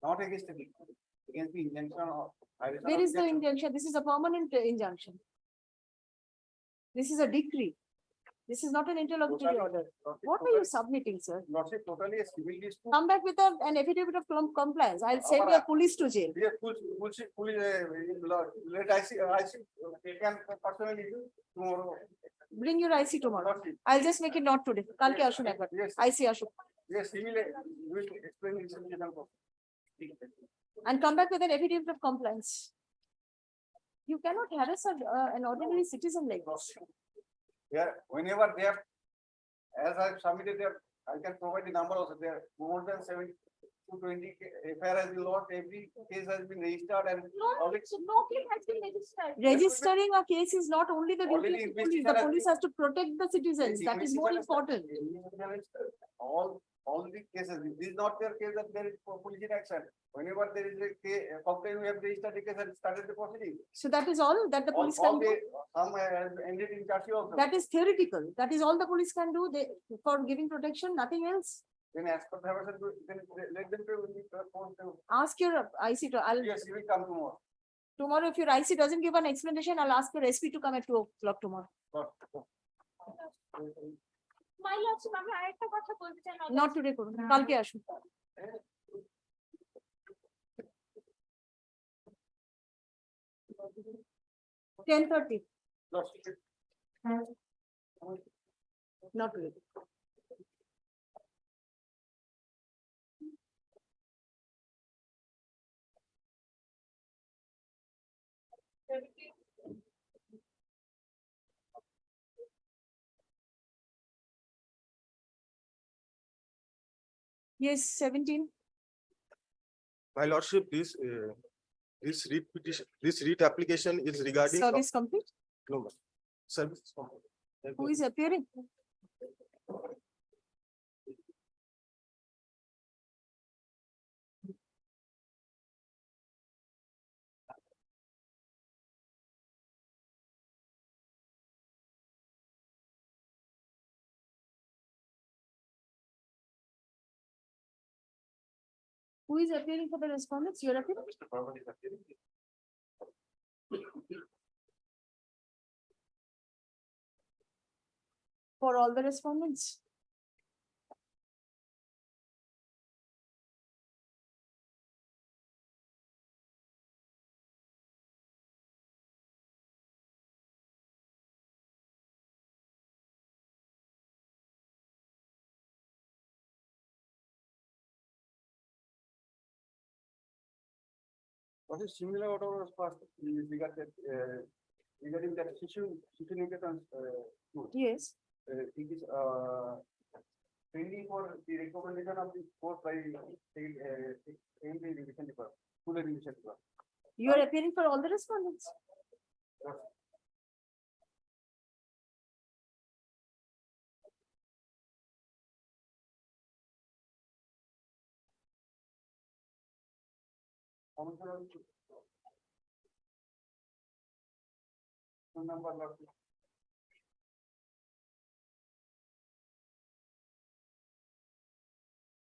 not against the, against the injunction of. violation Where of is the injunction. injunction? This is a permanent injunction. This is a decree. This is not an interlocutory Totally- order. totally- What are you submitting, sir? Not say totally a civil dispute. Come back with an affidavit of compliance. I'll send Our- your police to jail. Yes, police, let I see, they can personally do tomorrow. Bring your IC tomorrow. Not it. I'll just make it not today. কালকে আসুন একবার। Yes, IC আসুন। yes, civil, we will explain this in the example. And come back with an affidavit of compliance. You cannot harass an ordinary citizen like this. Yeah, whenever they have, as I have submitted there, I can provide the number also there, more than 720 FIR has been lost, every case has been registered and No, already. no case has been registered. Registering a case is not only the duty Already of the police. investigator The has police been- has to protect the citizens. That is more important. All the cases, this is not their case that there is police in action. Whenever there is a case, complaint, we have registered the case and started the proceeding. So that is all that the police All can do. they, some has ended in charge also. That is theoretical. That is all the police can do. They, for giving protection, nothing else. Then as per the, then let them pay when we post them. Ask your IC to, Yes, he will come tomorrow. Tomorrow, if your IC doesn't give an explanation, I'll ask your SP to come at 2 o'clock tomorrow. My lordship, আমি আরেকটা কথা বলতে চাই। Not today, করুন, কালকে আসুন। 10:30. Not today. Yes, 17. My lordship, this writ petition, this writ application is regarding. Service complete. No, ma'am. Service. is complete. Who is appearing? Who is appearing for the respondents? You're appearing? Mr. Burman is appearing. For all the respondents? What is similar whatever was passed regarding that Shishuniketan school. Yes. It is pending for the recommendation of the court by division department, school education department. You are appearing for all the respondents? Phone number last.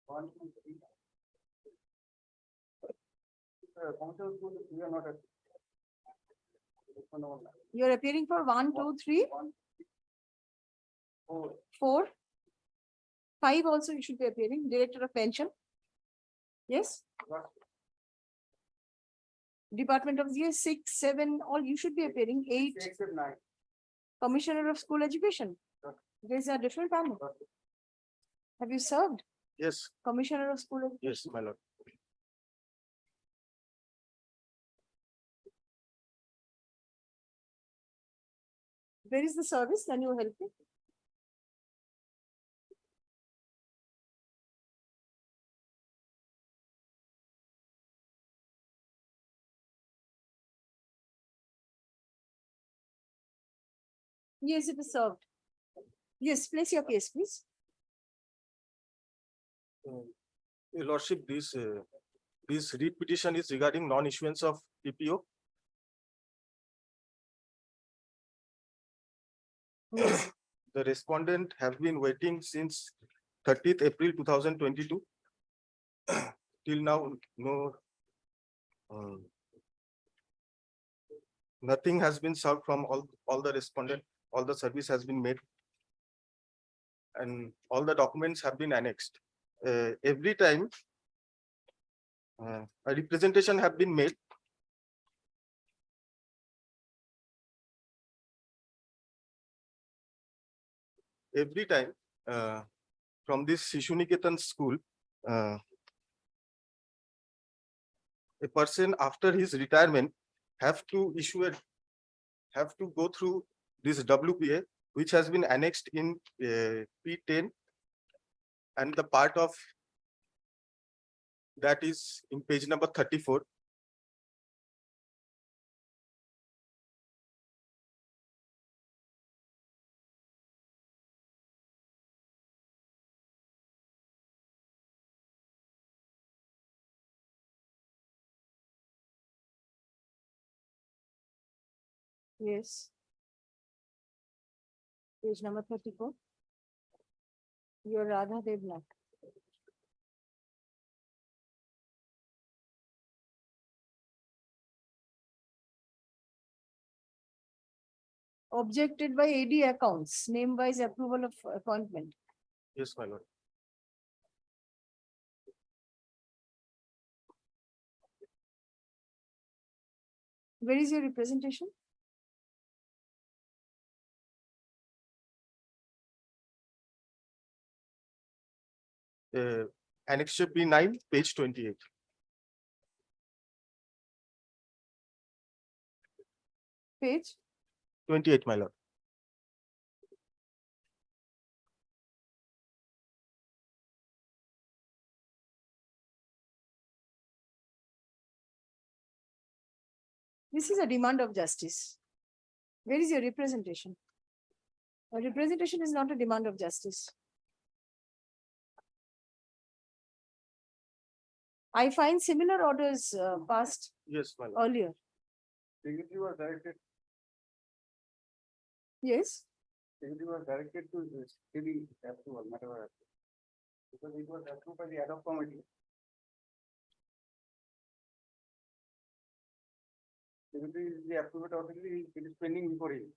One, two, three. Functional school, we are not at. You are appearing for 1, 2, 3, 4. 5 also you should be appearing, Director of Pension. Yes? Department of yes, 6, 7, all you should be appearing, 8. Except 9. Commissioner of School Education. These are different panel. Have you served? Yes, Commissioner of School Education? yes, my lord. Where is the service? Can you help me? Yes, it is served. Yes, place your case, please. Your lordship, this writ petition is regarding non-issuance of PPO. Yes. The respondent have been waiting since 30th April 2022. Till now, no. Nothing has been served from all the respondent, all the service has been made. And all the documents have been annexed. Every time a representation have been made. Every time from this Shishuniketan school, a person after his retirement have to go through this WPA, which has been annexed in P10, and the part of that is in page number 34. Yes. Page number 34. Your Radha Devnak. Objected by AD accounts, name-wise approval of appointment. Yes, my lord. Where is your representation? Annexure B9, page 28. Page? 28, my lord. This is a demand of justice. Where is your representation? A representation is not a demand of justice. I find similar orders passed Yes, my lord. earlier. Secretary was directed, Yes, secretary was directed to study approval, matter of approval. Because it was approved by the ad hoc committee. Secretary is the approved authority, it is pending before him.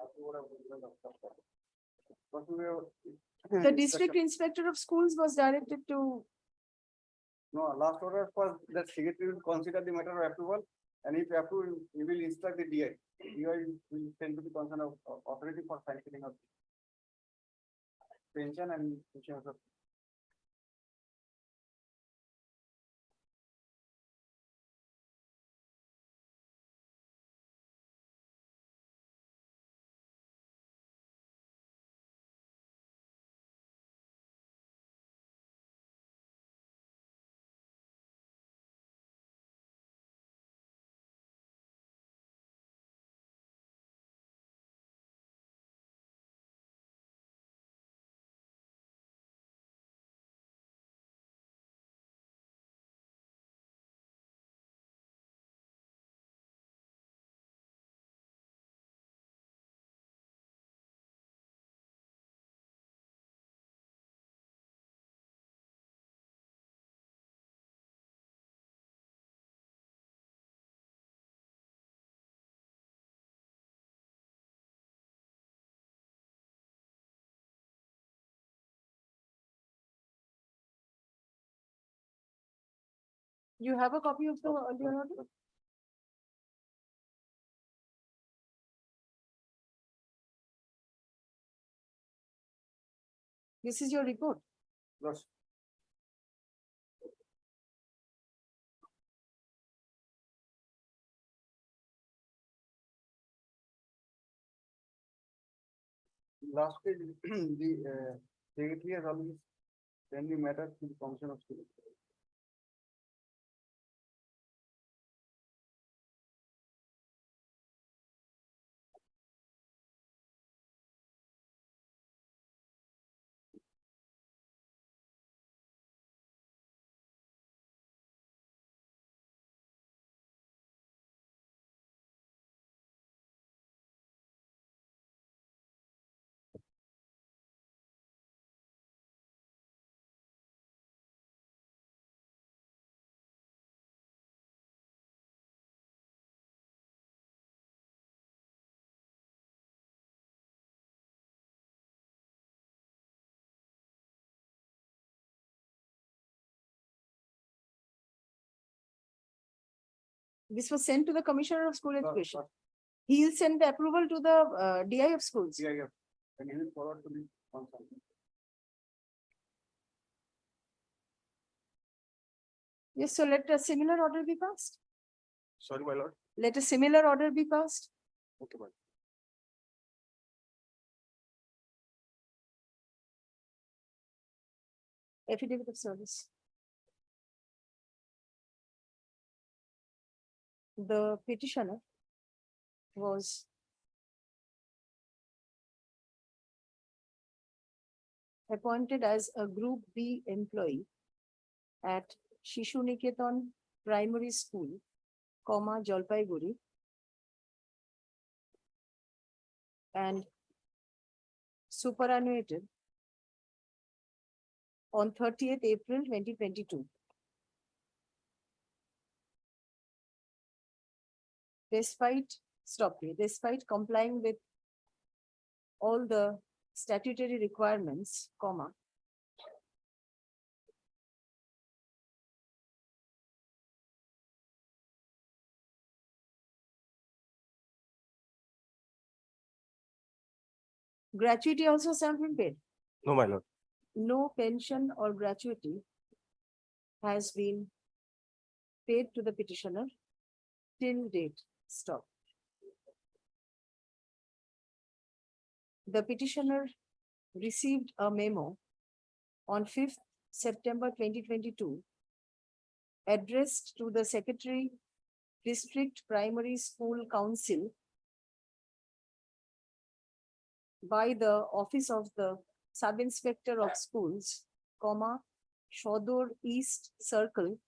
Approval of. But we have- the district inspector of schools was directed to, No, last order was that secretary will consider the matter of approval, and if approved, he will instruct the DI. DI will send to the concern of authority for sanctioning of pension and insurance of. you have a copy of the earlier order? This is your report. Yes. Last page, the secretary has already sent the matter to the commission of schools. This was sent to the Commissioner of School But- Education. but He'll send the approval to the DI of schools. CIF, and he will forward to the concern. Yes, so let a similar order be passed. Sorry, my lord. Let a similar order be passed. Okay, my lord. Affidavit of service. The petitioner was appointed as a Group B employee at Shishu Niketan Primary School, Jalpaiguri, and superannuated on 30th April 2022. despite complying with all the statutory requirements, comma, gratuity also has not been paid. No, my lord. No pension or gratuity has been paid to the petitioner till date. Stop. The petitioner received a memo on 5th September 2022 addressed to the Secretary, District Primary School Council by the Office of the Sub-Inspector of Schools, comma, Shodor East Circle,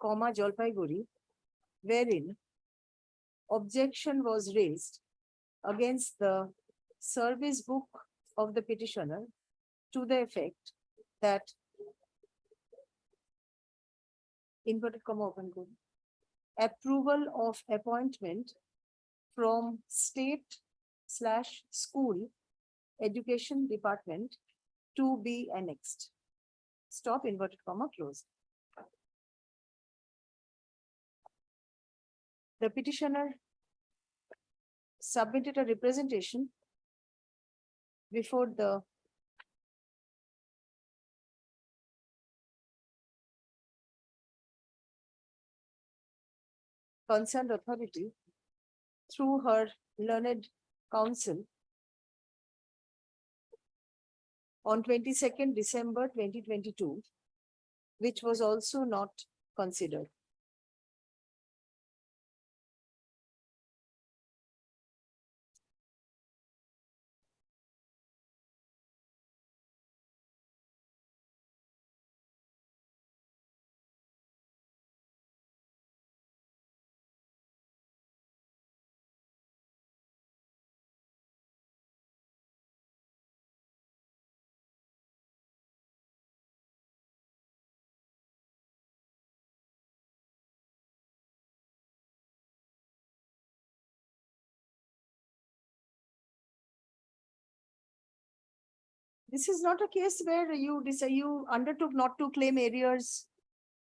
comma, Jalpaiguri, wherein objection was raised against the service book of the petitioner to the effect that inverted comma open good approval of appointment from state/school education department to be annexed. Stop, inverted comma close. The petitioner submitted a representation before the concerned authority through her learned counsel on 22nd December 2022, which was also not considered. This is not a case where you undertook not to claim arrears.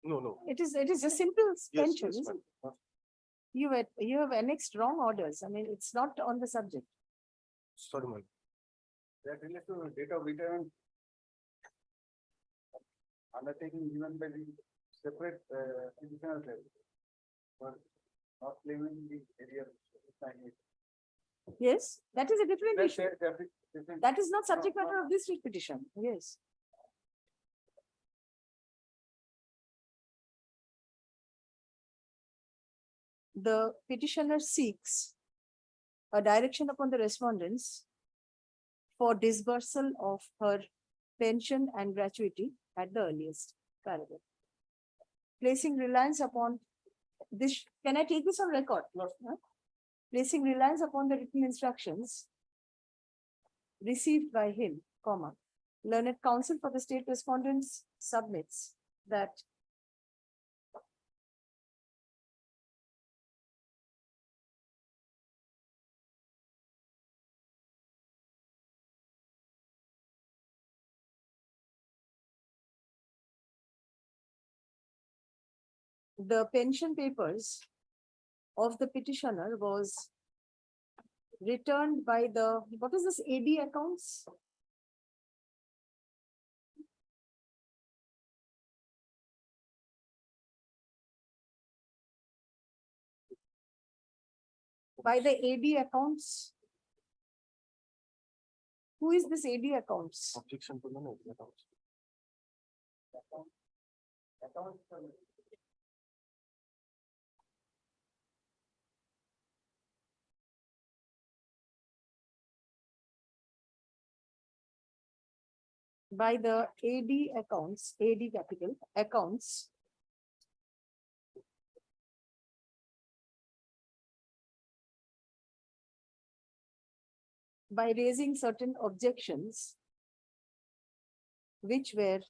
No. It is a simple Yes, pension, yes, isn't it? ma'am. You have annexed wrong orders. I mean, it's not on the subject. Sorry, my lord. That relates to date of retirement. Undertaking given by the separate petitioner for not claiming the area. Yes, that is a different issue. Different. That is not subject matter of this writ petition. Yes. The petitioner seeks a direction upon the respondents for disbursal of her pension and gratuity at the earliest paragraph. Placing reliance upon this, can I take this on record? Huh? Placing reliance upon the written instructions received by him, comma, learned counsel for the state respondents submits that the pension papers of the petitioner was returned by the, what is this, AD accounts? By the AD accounts. Who is this AD accounts? Objection to none. By the AD accounts, AD capital accounts. By raising certain objections which were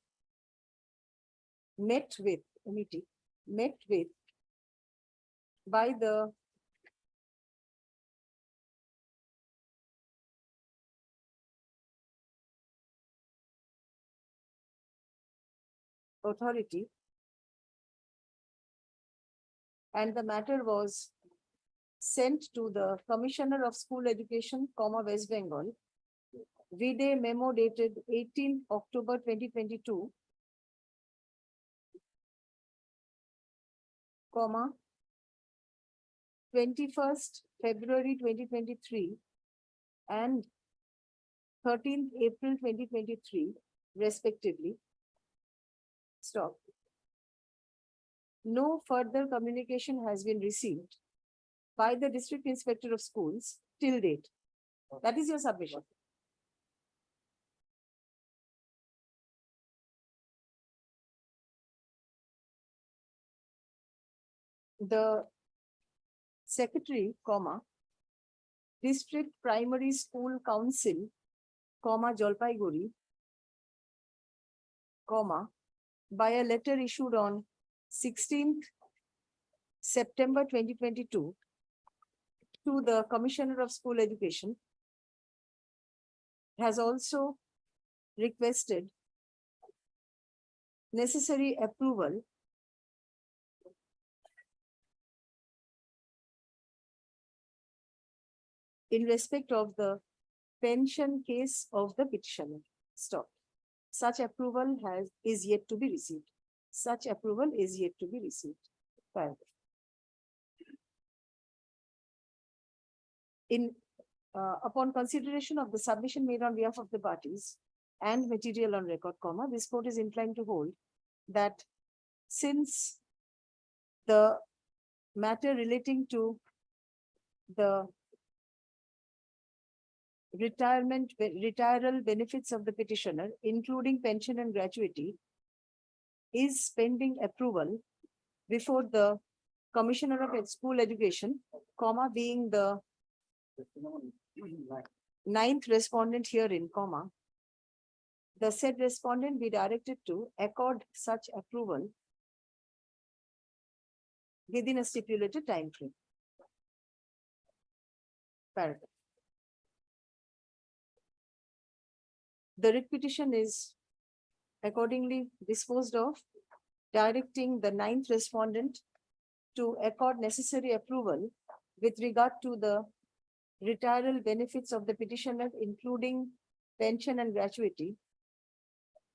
met with by the Authority. And the matter was sent to the Commissioner of School Education, West Bengal. Vide memo dated 18th October 2022, 21st February 2023, and 13th April 2023, respectively. Stop. No further communication has been received by the District Inspector of Schools till date. That is your submission. The Secretary, District Primary School Council, Jalpaiguri, by a letter issued on 16th September 2022 to the Commissioner of School Education, has also requested necessary approval in respect of the pension case of the petitioner. Stop. Such approval is yet to be received. Such approval is yet to be received. Fine. Upon consideration of the submission made on behalf of the parties and material on record, this court is inclined to hold that since the matter relating to the retiral benefits of the petitioner, including pension and gratuity, is pending approval before the Commissioner of School Education, being the ninth respondent herein, the said respondent be directed to accord such approval within a stipulated time frame. Paragraph. The writ petition is accordingly disposed of, directing the ninth respondent to accord necessary approval with regard to the retiral benefits of the petitioner, including pension and gratuity,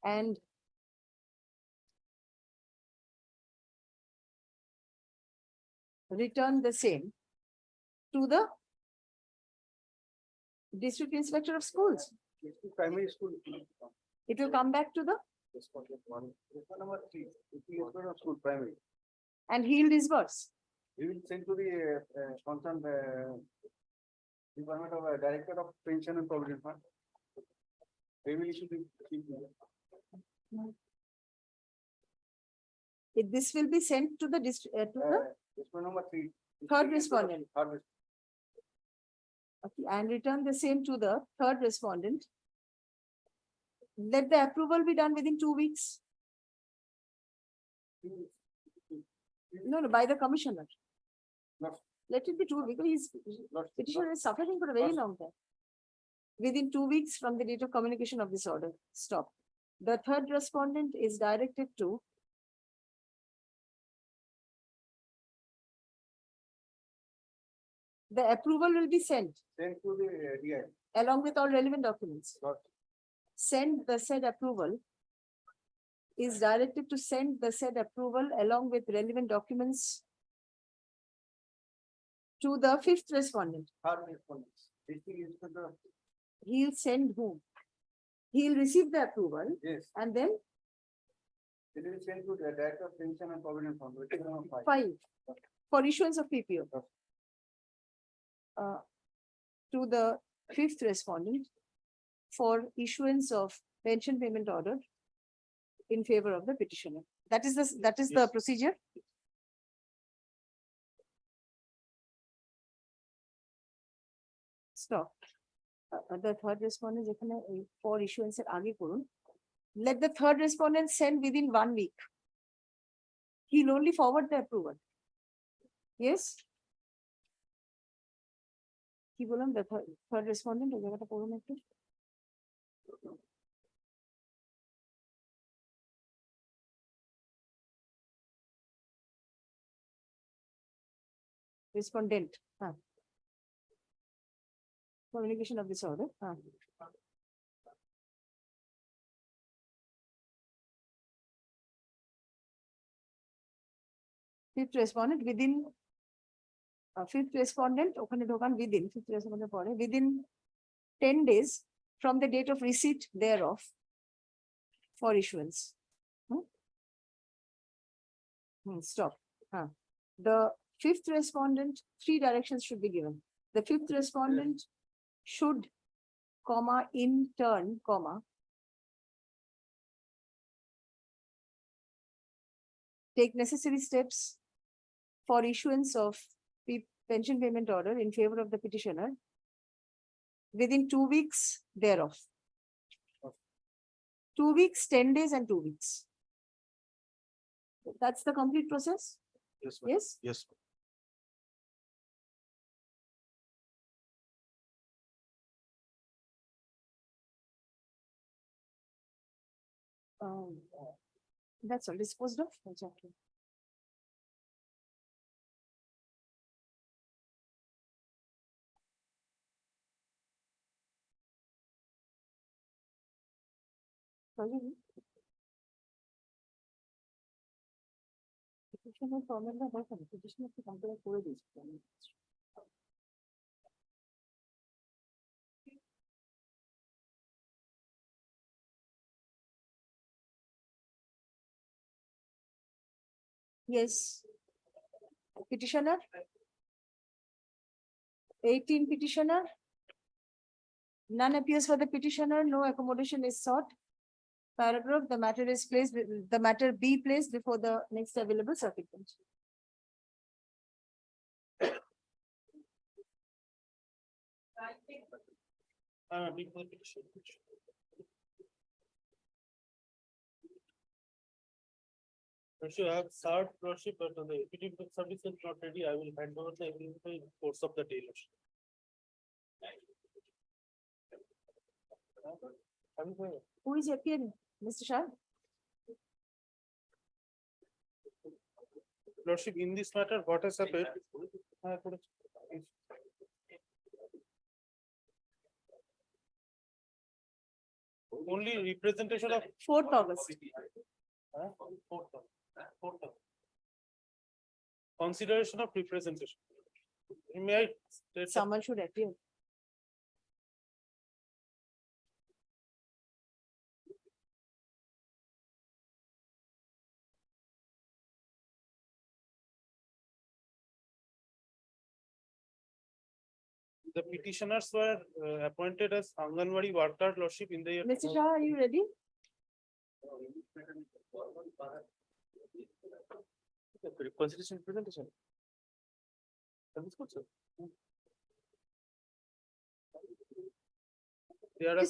and return the same to the District Inspector of Schools. Primary school. It will come back to the, Number 3, school primary. and he'll disburse. We will send to the concerned Department of Director of Pension and Provident Fund. They will issue the. This will be sent to the Number 3. Third respondent. Third Okay, and return the same to the third respondent. Let the approval be done within 2 weeks. No, by the commissioner. No. Let it be 2 weeks, because petitioner is suffering for a very long time. Within 2 weeks from the date of communication of this order. Stop. The third respondent is directed to the approval will be sent Send to the DI. along with all relevant documents. Got Send the said approval is directed to send the said approval along with relevant documents to the fifth respondent. Third respondents. District Inspector. He'll send whom? He'll receive the approval Yes. and then It will send to the Director of Pension and Provident Fund, which is number 5. file for issuance of PPO. To the fifth respondent for issuance of pension payment order in favor of the petitioner. That is the procedure. Stop. The third respondent for issuance let the third respondent send within 1 week. He'll only forward the approval. Yes. কি বললাম, the third respondent ওই জায়গাটা পড়ুন একটু। respondent. Communication of this order. Fifth respondent within fifth respondent ওখানে ঢোকান within fifth respondent পরে within 10 days from the date of receipt thereof for issuance. Stop. The fifth respondent, 3 directions should be given. The fifth respondent should, comma, in turn, comma, take necessary steps for issuance of the pension payment order in favor of the petitioner within 2 weeks thereof. 2 weeks, 10 days and 2 weeks. That's the complete process? Yes, ma'am. Yes? Yes. That's all disposed of. Exactly. Petitioner problem না হয় না, petitioner কে complain করে দিয়েছে। Yes. Petitioner. 18 petitioner. None appears for the petitioner, no accommodation is sought. Paragraph, the matter is placed, the matter be placed before the next available circuit bench. You have served lordship, but the affidavit of service is not ready. I will hand over the evidence in course of the day, lordship. Who is appearing? Mr. Shah? Lordship, in this matter, what has happened? Only representation of 4th August. Consideration of representation. May I state Someone should appear. the petitioners were appointed as Anganwadi worker lordship in the year. Mr. Shah, are you ready? Constitution presentation.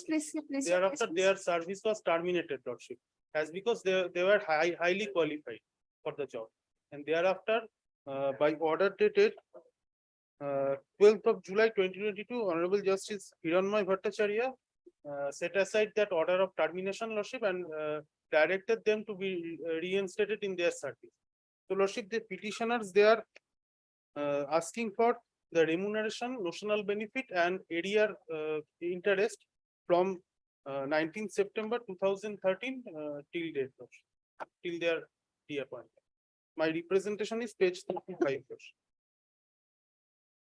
Please. Thereafter, their service was terminated, lordship, as because they were highly qualified for the job. And thereafter, by order dated 12th of July 2022, Honorable Justice Hiranmoy Bhattacharya set aside that order of termination, lordship, and directed them to be reinstated in their service. So, lordship, the petitioners, they are asking for the remuneration, notional benefit, and area interest from 19th September 2013 till date, lordship, till their reappointment. My representation is page 35. Lordship.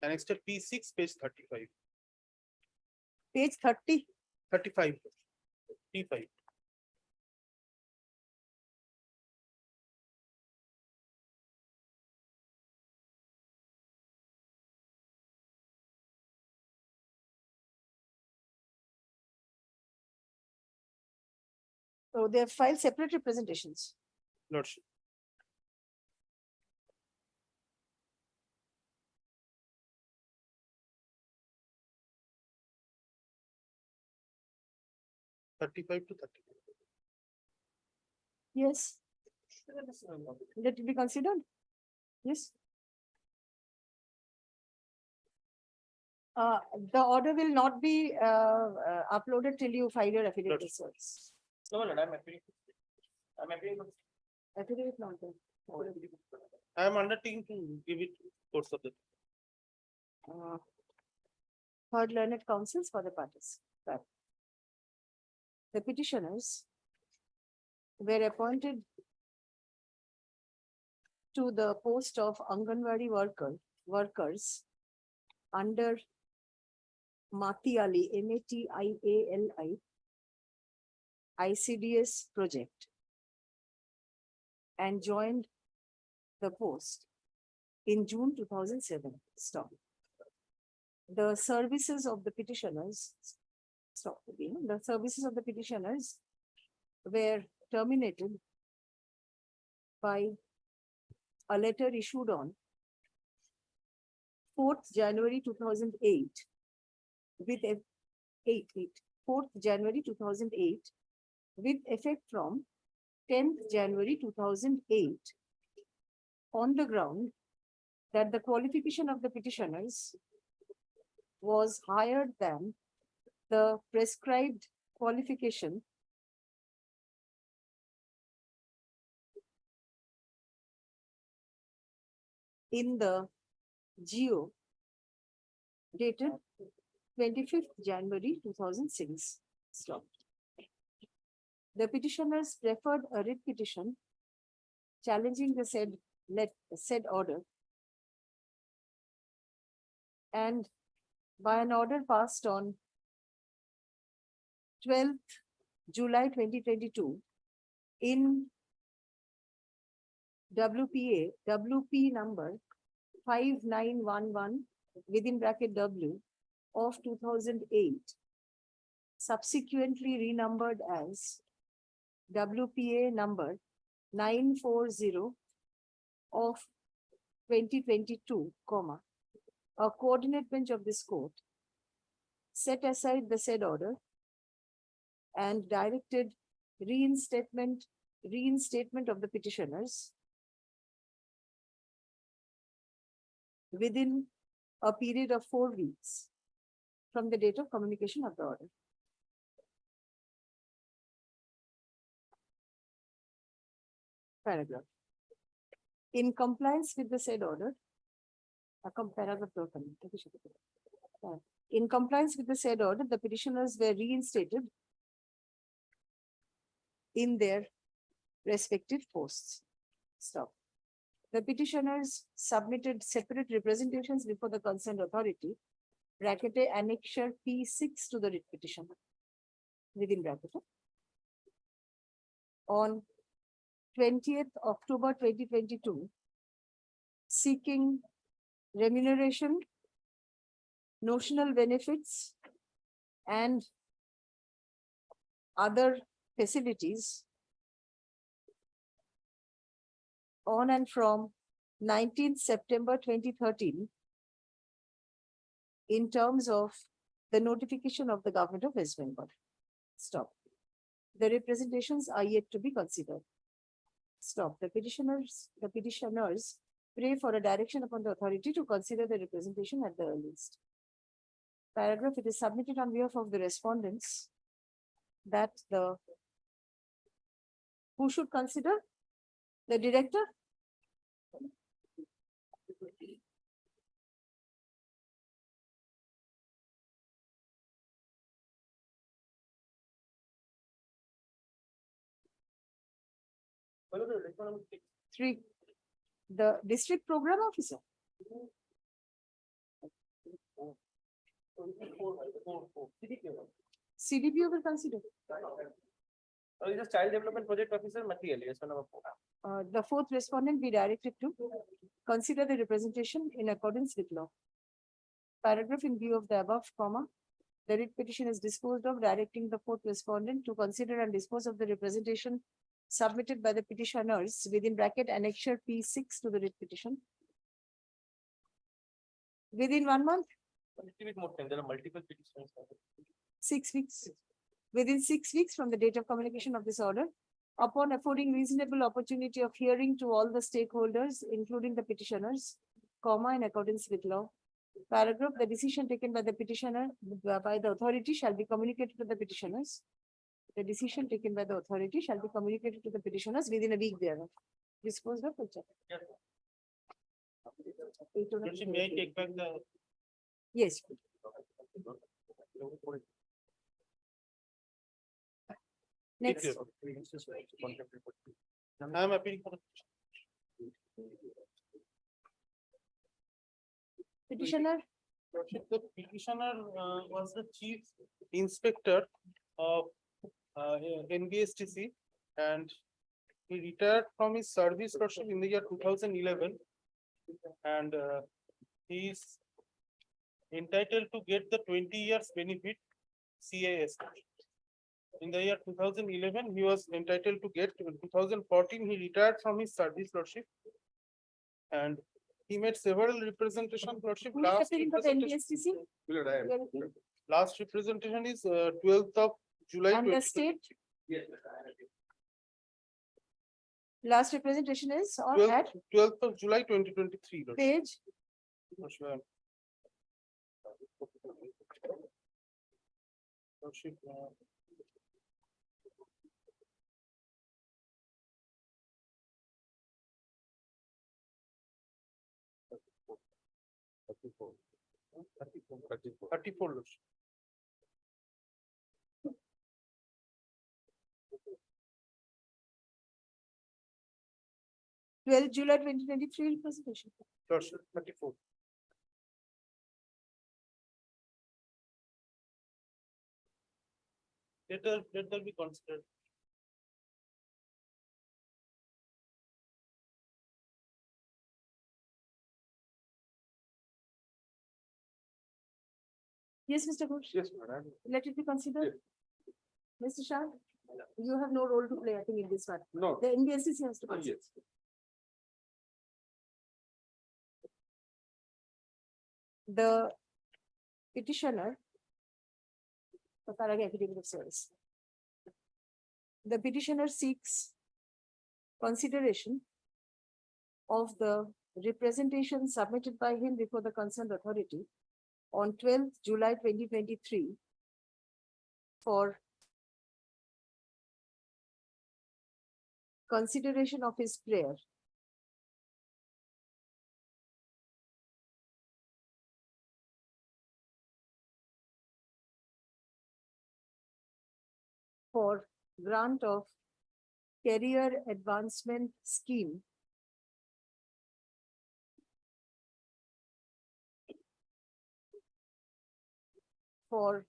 Annexed P6, page 35. Page 30. 35. P5. So they have filed separate representations. Lordship. (35 to 30). Yes. Let it be considered. Yes. The order will not be uploaded till you file your affidavit. No, I'm appealing. Affidavit not there. I am undertaking to give it course of the. Third learned counsels for the parties. But the petitioners were appointed to the post of Anganwadi workers under Matiali, MATIALI, ICDS project and joined the post in June 2007. Stop. The services of the petitioners, stop again, the services of the petitioners were terminated by a letter issued on 4th January 2008 with 4th January 2008 with effect from 10th January 2008 on the ground that the qualification of the petitioners was higher than the prescribed qualification in the GO dated 25th January 2006. Stop. The petitioners preferred a writ petition challenging the said order, and by an order passed on 12th July 2022 in WP number 5911 within bracket W of 2008, subsequently renumbered as WPA number 940 of 2022, a coordinate bench of this court set aside the said order and directed reinstatement of the petitioners within a period of 4 weeks from the date of communication of the order. Paragraph. In compliance with the said order, in compliance with the said order, the petitioners were reinstated in their respective posts. Stop. The petitioners submitted separate representations before the concerned authority, bracketed annexure P6 to the writ petition, within bracket, on 20th October 2022, seeking remuneration, notional benefits, and other facilities on and from 19th September 2013 in terms of the notification of the government of West Bengal. Stop. The representations are yet to be considered. Stop. The petitioners pray for a direction upon the authority to consider the representation at the earliest. Paragraph. It is submitted on behalf of the respondents that who should consider? The director? Three, the district program officer. CDPO will consider. Just child development project officer material. Yes, number 4. The fourth respondent be directed to consider the representation in accordance with law. Paragraph. In view of the above, the writ petition is disposed of, directing the fourth respondent to consider and dispose of the representation submitted by the petitioners within bracket annexure P6 to the writ petition within 1 month. A little bit more time. There are multiple petitions. 6 weeks. Within 6 weeks from the date of communication of this order, upon affording reasonable opportunity of hearing to all the stakeholders, including the petitioners, in accordance with law. Paragraph. The decision taken by the petitioner by the authority shall be communicated to the petitioners. The decision taken by the authority shall be communicated to the petitioners within a week thereof. Disposed of. May I take back the Yes. Next, I am appealing for the petitioner, The petitioner was the chief inspector of NBSTC, and he retired from his service lordship in the year 2011. And he is entitled to get the 20 years benefit CAS. In the year 2011, he was entitled to get. In 2014, he retired from his service lordship. And he made several representations, lordship. who is appealing for the NBSTC? Last representation is 12th of July. And the state? Last representation is on at 12th of July 2023. lordship. page, Lordship, Lordship, Thirty-four. Lordship. July 2023 representation. Lordship, 34. Let that be considered. Yes, Mr. Ghosh, Yes, madam. let it be considered. Mr. Shah, you have no role to play, I think, in this one. No. The NBSCC has to consider. Yes. The petitioner. Affidavit of service. The petitioner seeks consideration of the representation submitted by him before the concerned authority on 12th July 2023 for consideration of his prayer. For grant of career advancement scheme for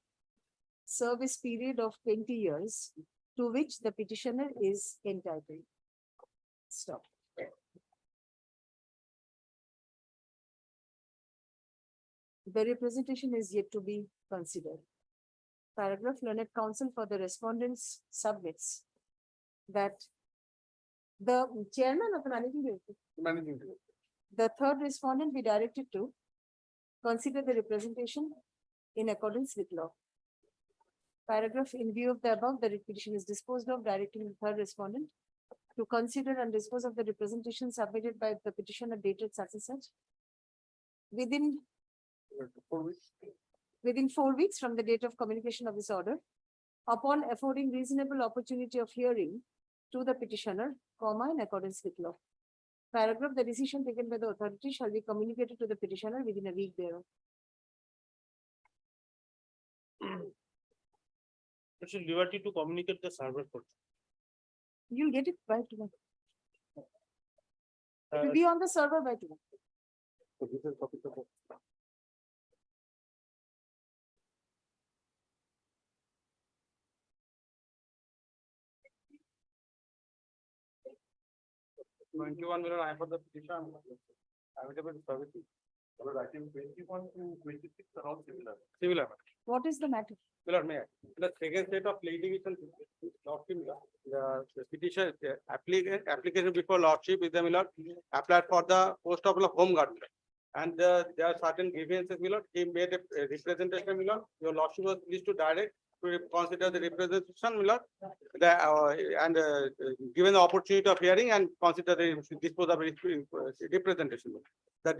service period of 20 years to which the petitioner is entitled. Stop. The representation is yet to be considered. Paragraph, learned counsel for the respondents submits that the chairman of the managing director, the third respondent be directed to consider the representation in accordance with law. Paragraph, in view of the above, the petition is disposed of, directing the third respondent to consider and dispose of the representation submitted by the petitioner dated such and such within 4 weeks from the date of communication of this order, upon affording reasonable opportunity of hearing to the petitioner, in accordance with law. Paragraph, the decision taken by the authority shall be communicated to the petitioner within a week thereof. It's a liberty to communicate the server code. You'll get it by tomorrow. It will be on the server by tomorrow. I for the petition. Available services. I think 21 to 26 are all similar. Similar. What is the matter? Well, may I? The second set of litigation, the petition, application before lordship is the Millard applied for the post of home guard. And there are certain grievances, Millard. He made a representation, Millard. Your lordship was pleased to direct to consider the representation, Millard. Given the opportunity of hearing and consider the dispose of representation. The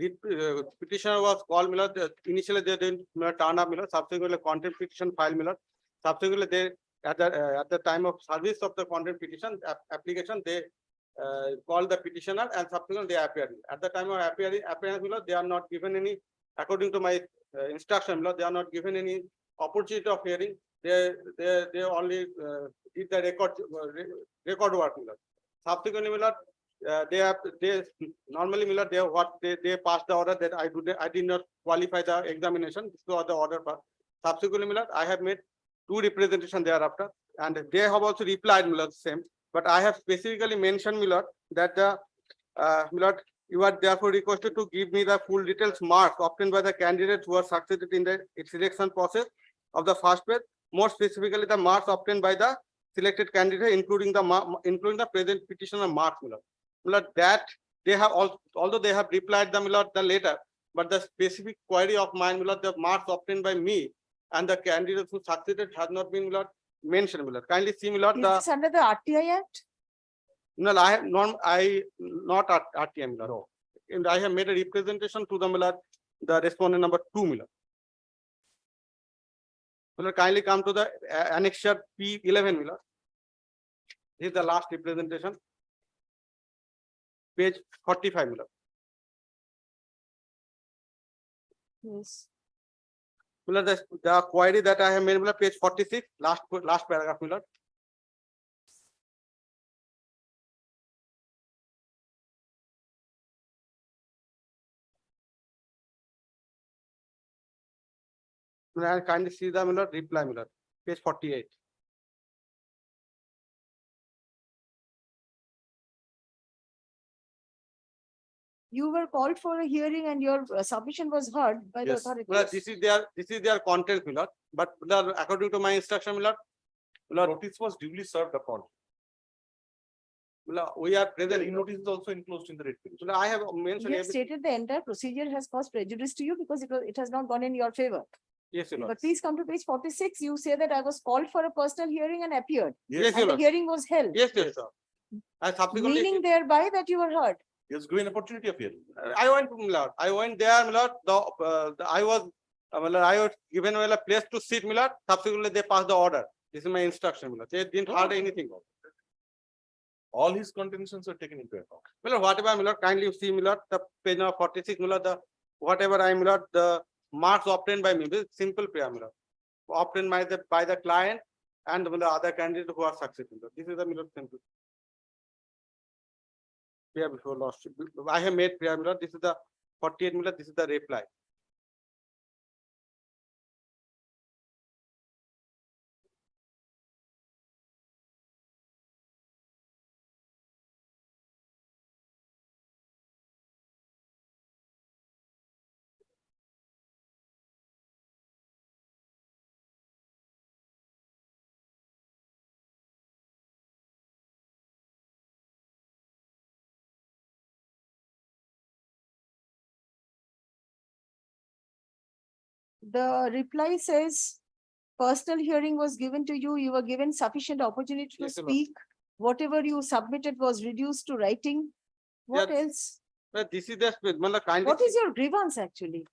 petitioner was called, Millard. Initially they didn't turn up, Millard. Subsequently contempt petition filed, Millard. Subsequently they at the time of service of the contempt petition application, they called the petitioner and subsequently they appeared. At the time of appearance, Millard, they are not given any, according to my instruction, they are not given any opportunity of hearing. They only did the record work. Subsequently, they normally they passed the order that I did not qualify the examination. This was the order. Subsequently, I have made 2 representations thereafter, and they have also replied same. But I have specifically mentioned that the you are therefore requested to give me the full details marks obtained by the candidates who are succeeded in the selection process of the first phase. More specifically, the marks obtained by the selected candidate, including the present petitioner marks. That they have although they have replied the letter, but the specific query of mine, the marks obtained by me and the candidates who succeeded has not been mentioned. Kindly see Is this under the RTI Act? No, I have not RTM. No. And I have made a representation to the respondent number 2. Kindly come to the annexure P11. This is the last representation. Page 45. Yes. The query that I have made, page 46, last paragraph. I kindly see the reply, page 48. You were called for a hearing and your submission was heard by the Yes, authorities. this is their content, but according to my instruction, Notice was duly served upon. we are The present. notice is also enclosed in the writ petition. I have You mentioned have stated the entire procedure has caused prejudice to you because it has not gone in your favor. yes, Your Lord. But please come to page 46. You say that I was called for a personal hearing and appeared. Yes, Your And the Lord. hearing was held. Yes, sir. I subsequently Meaning thereby that you were heard. He was given opportunity of hearing. I went there, I was given a place to sit, subsequently they passed the order. This is my instruction, they didn't heard anything. All his contentions were taken into account. Whatever, kindly see, the page number 46, whatever the marks obtained by me, simple prayer, obtained by the client and the other candidates who are successful. This is the simple. Prayer before lordship. I have made prayer, this is the 48, this is the reply. The reply says, personal hearing was given to you. You were given sufficient opportunity to Yes, Your Lord. speak. Whatever you submitted was reduced to writing. What Yeah. else? This is the kindly. What is your grievance actually?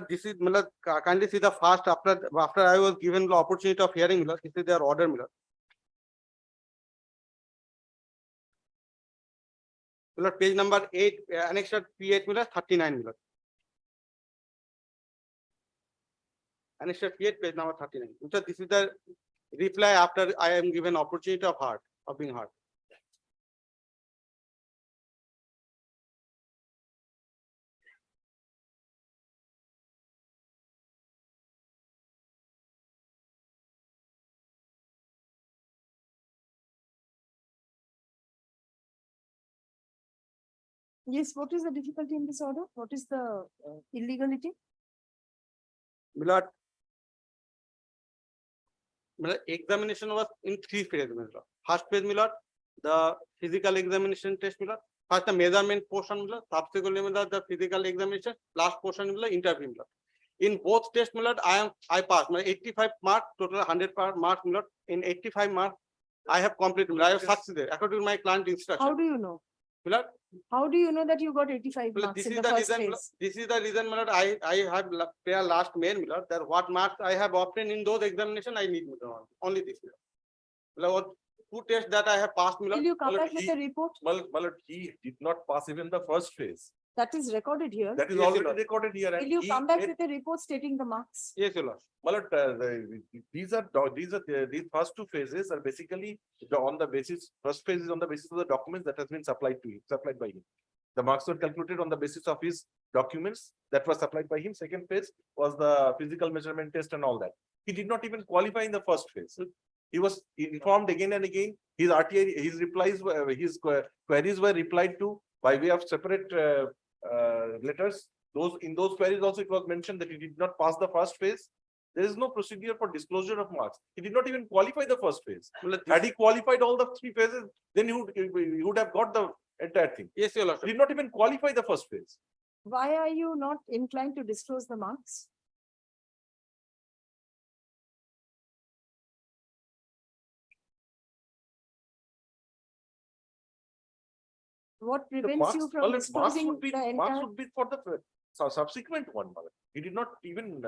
This is kindly see the first after I was given the opportunity of hearing, this is their order, page number 8, annexure P8, 39, annexure P8, page number 39. This is the reply after I am given opportunity of being heard. Yes, what is the difficulty in this order? What is the illegality? Examination was in 3 phases. First phase, the physical examination test, first the measurement portion, subsequently the physical examination, last portion interview. In both tests, I passed 85 marks, total 100 marks. In 85 marks, I have completed. I have succeeded according to my client instruction. How do you know? How do you know that you got 85 marks This in is the the first reason. phase? This is the reason. I have prayer last mail. That what marks I have obtained in those examinations I need. Only this. 2 tests that I have passed. Will you come back with a report? He did not pass even the first phase. That is recorded here. That is Yes, Your already Lord. recorded here. and Will you he come back made- with a report stating the marks? Yes, Your Lord. My lord, these first two phases are basically on the basis, first phase is on the basis of the documents that has been supplied to him, supplied by him. The marks were calculated on the basis of his documents that were supplied by him. Second phase was the physical measurement test and all that. He did not even qualify in the first phase. He was informed again and again. His RTI, his replies were, his queries were replied to by way of separate letters. In those queries also it was mentioned that he did not pass the first phase. There is no procedure for disclosure of marks. He did not even qualify the first phase. Had he qualified all the three phases, then he would have got the entire thing. Yes, Your Lord. He did not even qualify the first phase. Why are you not inclined to disclose the marks? What The prevents marks, you well, from the marks disclosing would be, the marks entire? would be for the subsequent one. Mother. He did not even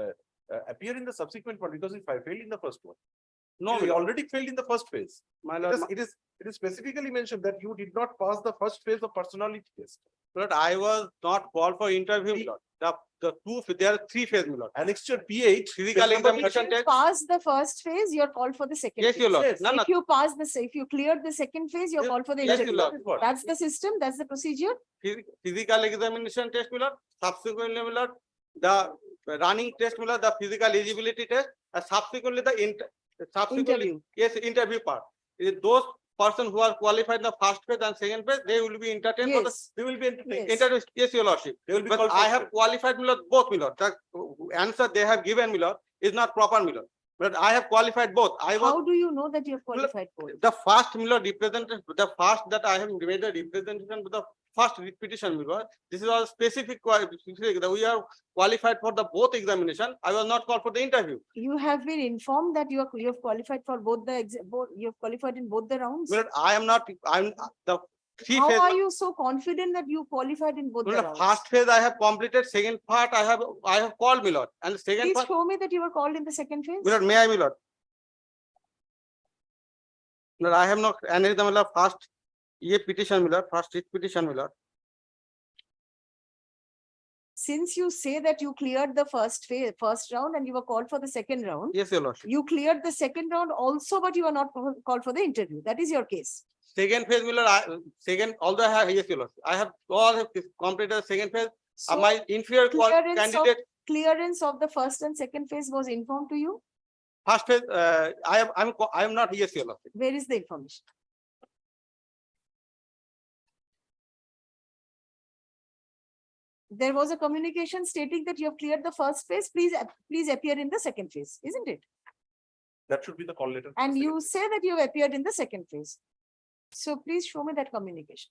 appear in the subsequent one because he failed in the first one. No, He Your Lord. already failed in the first phase. My Lord, It is specifically mentioned that you did not pass the first phase of personality test. But I was not called for interview, my Lord. There are three phases, my Lord. Annexure PH. Physical phase number examination If you test. pass the first phase, you're called for the second. Yes, Your phase. Lord. Yes. No, no. If you pass if you cleared the second phase, you're Yes, called for the yes, interview. Your Lord. That is what. That's the system, that's the procedure. Physical examination test, my Lord. Subsequently, my Lord, the running test, my Lord, the physical eligibility test, and subsequently Interview. yes, interview part. Those persons who are qualified in the first phase and second phase, they will be entertained for the Yes. They will be entertained. Yes. interview. Yes, Your Lordship. They will be But called I for have qualified, my Lord, both, my Lord. The answer they have given, my Lord, is not proper, my Lord. But I have qualified both. I was How do you know that you have qualified for it? the first, my Lord, representation, the first that I have made a representation with the first petition, my Lord. This is all specific, that we are qualified for the both examination. I was not called for the interview. You have been informed that you have qualified for both you have qualified in both the rounds? My Lord, I'm the three How phase. are you so confident that you qualified in both the Well, rounds? first phase I have completed, second part I have called, my Lord, and the second Please part, show me that you were called in the second phase. my Lord, may I, my Lord? My Lord, I have not, and the my Lord, first petition, my Lord, first petition, my Lord. Since you say that you cleared the first phase, first round, and you were called for the second round, Yes, Your Lord. you cleared the second round also, but you were not called for the interview. That is your case. Second phase, my Lord, although I have, yes, Your Lord, I have all have completed the second phase. So My inferior candidate, clearance of the first and second phase was informed to you. first phase, I am not, yes, Your Lord. Where is the information? There was a communication stating that you have cleared the first phase. Please appear in the second phase, isn't it? That should be the call letter. And you say that you have appeared in the second phase. So please show me that communication.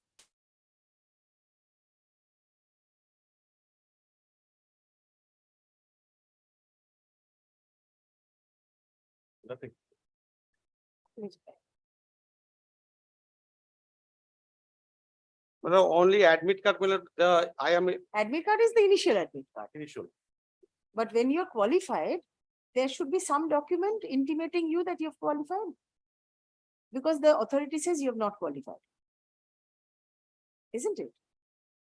Nothing. Please. My Lord, only admit card, my Lord, I am, Admit card is the initial admit card. Initial. But when you're qualified, there should be some document intimating you that you've qualified. Because the authority says you have not qualified. Isn't it?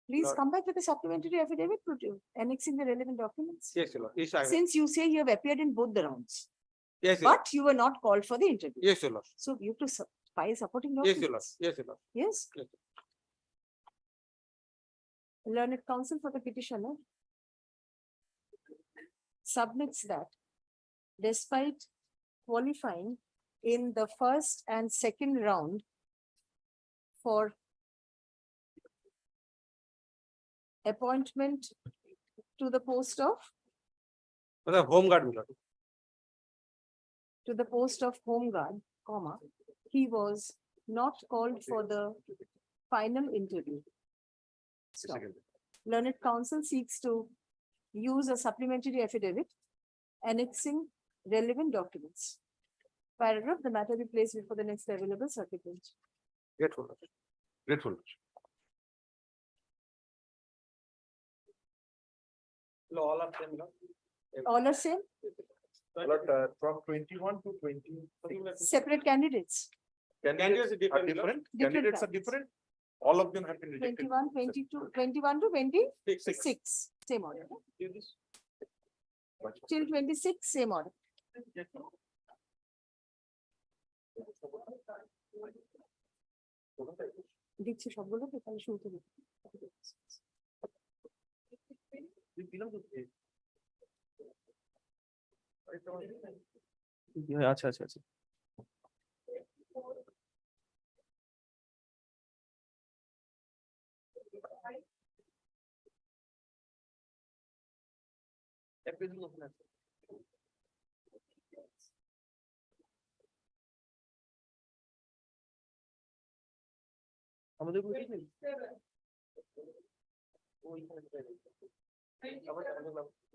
Please Lord. come back with a supplementary affidavit annexing the relevant documents. yes, Your Lord, yes, I have. Since you say you have appeared in both the rounds, Yes, Your Lord. but you were not called for the interview. Yes, Your Lord. So you have to file supporting Yes, Your Lord. documents. Yes, Your Lord. Yes. Yes. Learned counsel for the petitioner submits that despite qualifying in the first and second round for appointment to the post of My Lord, home guard, my Lord. home guard, comma, he was not called for the final interview. Stop. Learned counsel seeks to use a supplementary affidavit annexing relevant documents. Paragraph, the matter be placed before the next available circuit bench. Grateful. Grateful. All of them, Lord. All are same, But from 21 to 20. separate candidates. Candidates different, are different. Different Candidates are kinds. different. All of them have been rejected. 21, 22, 21 to 26, same order. Till 26, same order. দিচ্ছি সবগুলো তো তাহলে শুরু থেকে। আচ্ছা আচ্ছা আচ্ছা। আমাদের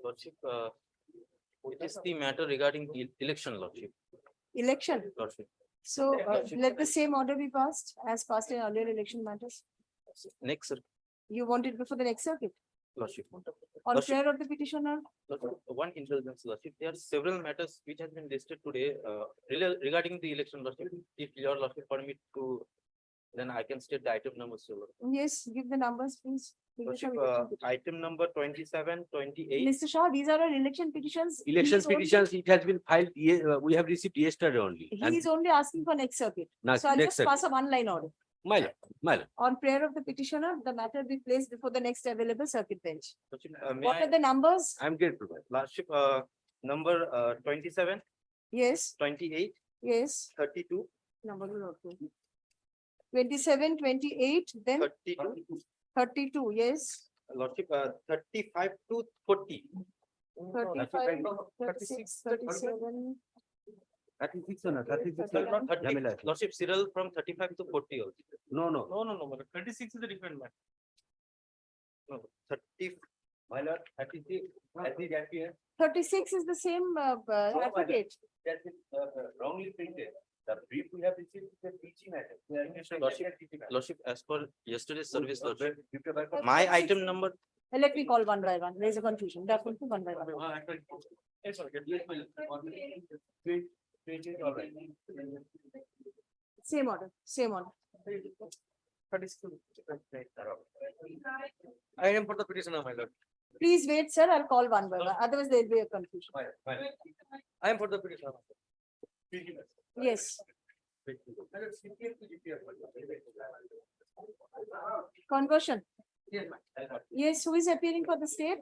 Lordship, it is the matter regarding the election, Lordship. Election. Lordship. So let the same order be passed as passed in earlier election matters. Next, sir, You want it before the next circuit? Lordship. On Lordship. prayer of the petitioner, Lordship, one indulgence, Lordship. There are several matters which has been listed today regarding the election, Lordship. If your Lordship permit to, then I can state the item numbers. Sir. yes, give the numbers, please. Lordship, item number 27, 28. Mr. Shah, these are our election petitions. Election He is only- petitions, it has been filed, we have received yesterday only. He is only asking for next circuit. Next- So I'll next just pass a one-line order. My lord, my lord. On prayer of the petitioner, the matter be placed before the next available circuit bench. Lordship, may What I, are the numbers? I'm grateful. my lord. Lordship, number 27, Yes, 28, yes. 32, Number will not go. 27, 28, then 32, 32, yes. Lordship, 35 to 40. 35, 36, 37. 36 or not, 36 Sir, not 30. Jamila. Lordship, serial from 35 to 40 also. No, no. No, 36 is a different matter. No, 30. My lord, 36, as is appear, 36 is the same advocate. that is wrongly printed. The brief we have received is a teaching matter. Lordship, as per yesterday's service, Lordship, That's my 36. item number, Let me call one by one. There is a confusion. Definitely one by one. Same order, same order. I am for the petitioner, my lord. Please wait, sir. I'll call one by one. Otherwise there will be a confusion. I am for the petitioner. Yes. Conversion. Yes, who is appearing for the state?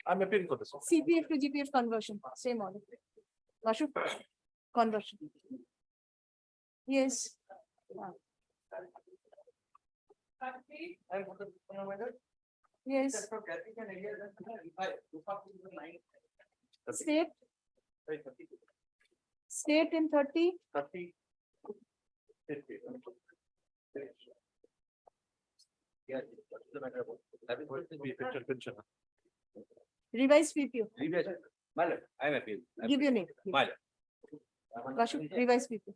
I'm appearing for this one. CPF to GPF conversion, same order. Vashu, conversion. Yes. I am for the petitioner, my lord. Yes, state. State in 30, 30. Yeah, what's the matter about? That is what is the effectual pensioner. revised PPO. My lord, I am appeal. Give your name. My lord. Vashu, revised PPO.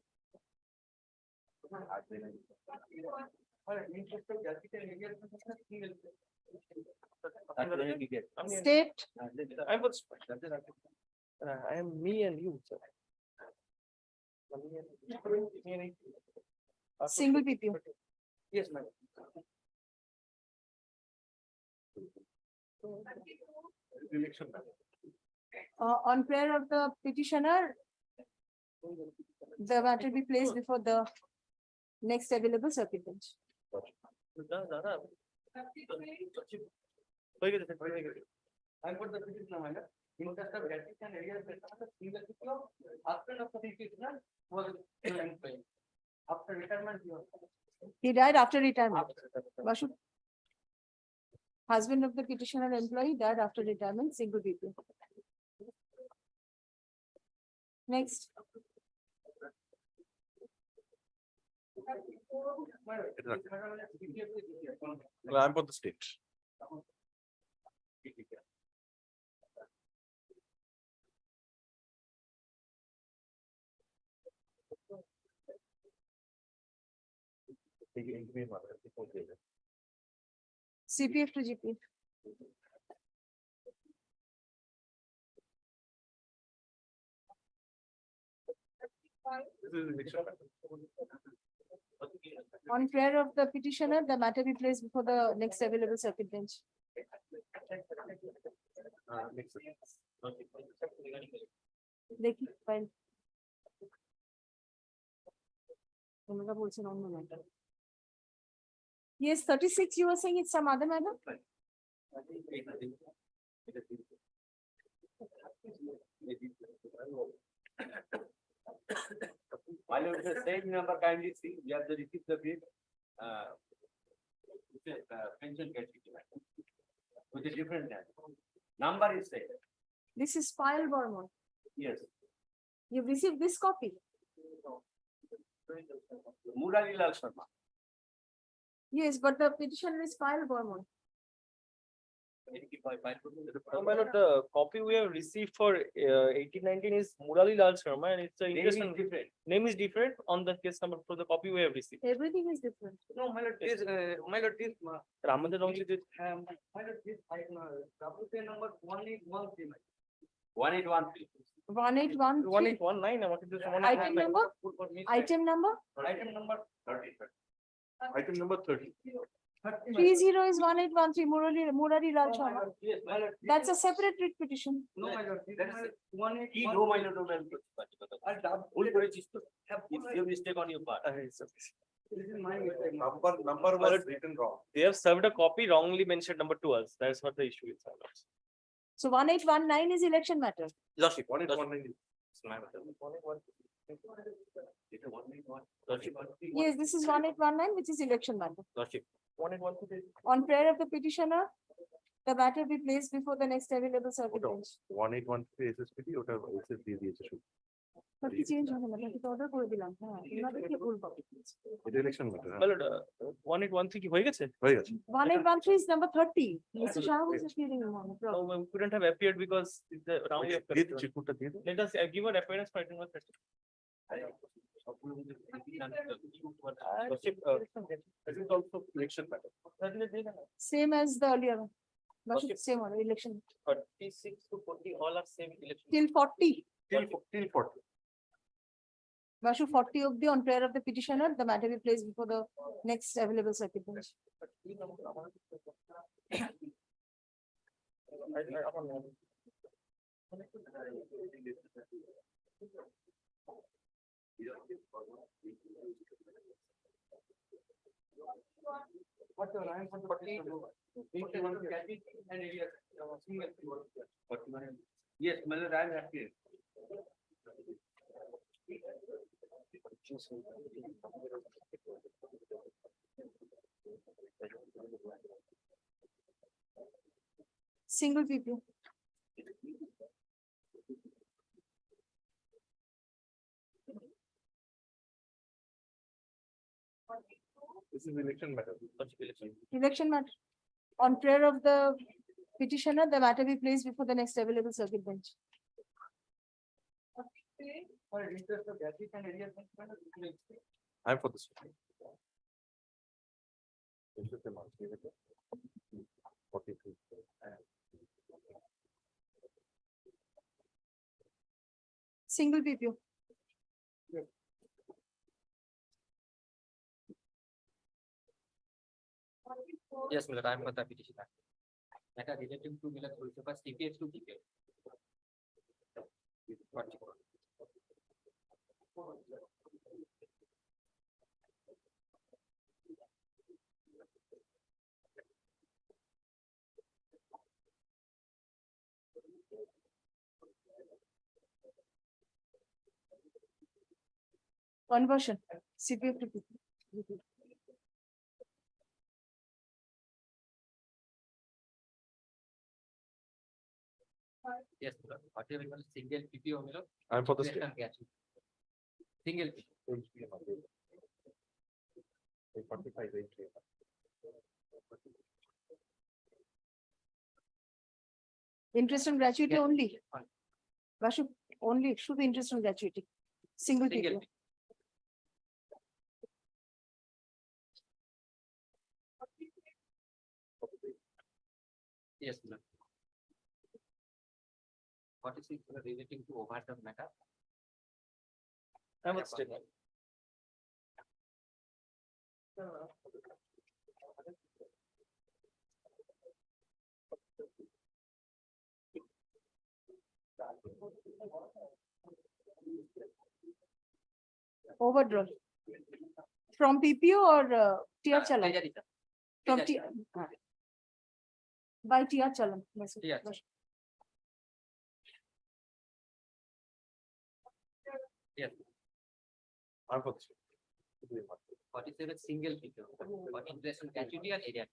State, I am me and you, sir. single PPO. Yes, madam. Election. On prayer of the petitioner, the matter be placed before the next available circuit bench. I put the petitioner, my lord. In interest of justice and area of single PPO, husband of the petitioner was employed. After retirement, he was. He died after retirement. Vashu. Husband of the petitioner employee died after retirement, single PPO. Next, I'm for the state. CPF to GPF. This is election. On prayer of the petitioner, the matter be placed before the next available circuit bench. দেখি file. তোমরা বলছো অন্য matter. Yes, 36, you were saying it's some other matter? While it is the same number, kindly see, we have to receive the bid. Pension gratuity with a different name. Number is same. This is file Bormon. Yes. You've received this copy. Murali Lal Sharma. Yes, but the petitioner is file Bormon. The copy we have received for 1819 is Murali Lal Sharma and it's a Name is investment. different. Name is different on the case number for the copy we have received. Everything is different. No, my lord, this, my lord, this, Ramadan only did. my lord, this, WK number 1813. 1813. 1813. 1819 আমাকে তো someone has Item typed. number? Item number? Item number 30. Item number 30. 30 is 1813, Murari Lal No, my Sharma. lord, yes, my lord. That's a separate writ petition. No, my lord, this is my lord, He 1813. no, my lord, no, my lord. R double- ভুল করেছিস তো। have It's full- your mistake on your part. This is my mistake. Number was written wrong. They have served a copy wrongly mentioned number to us. That's what the issue is. my lords. So 1819 is election matter. Lordship, 1819. it's my matter. It's a 191. Yes, this is 1819, which is election matter. Lordship. 1813. On prayer of the petitioner, the matter be placed before the next available circuit bench. 1813 SSPT ওটা SSD দিয়েছে শুধু। But কি change হবে না, নাকি তো order করে দিলাম, হ্যাঁ, এনাদের কি ভুল পাবে? এটা ইলেকশন ম্যাটার My lord, 1813 কি হয়ে গেছে? হয়ে গেছে। 1813 is number 30. Mr. Shah was just reading one. No, we couldn't have appeared because it's the round. দিয়ে দিচ্ছি কোডটা দিয়ে দাও। Let us give an appearance for item number 30. Lordship, This is also election matter. Same as the earlier one. But Okay. same one, election, 36 to 40, all are same election. till 40. Till 40. Bashu 40 of the on prayer of the petitioner, the matter be placed before the next available circuit bench. What's your rank for 40? 41 catching and area. Single. 41. Yes, my lord, I am happy. Single PP. This is election matter. Election matter. On prayer of the petitioner, the matter be placed before the next available circuit bench. For interest of catching and area. I'm for this. Interest amount, give it. 43. Single PP. Yes, my lord, I am for the petitioner. Matter relating to Milan Purifier, CPF to DPF. Conversion, CPF to PP. Yes, my lord. Whatever you want, single PP or Milan. I'm for the state. Single PP. 45, 83. Interest and gratuity only. Bashu, only should be interest and gratuity. Single Single PP. Yes, ma'am. What is it relating to overtime matter? I'm with state. Overdraw. From PPO or TR Chalan? Treasury, sir. From Treasury. by TR Chalan. Yes, sir. Yes. Yes. What is the single figure? What interest on gratuity and area?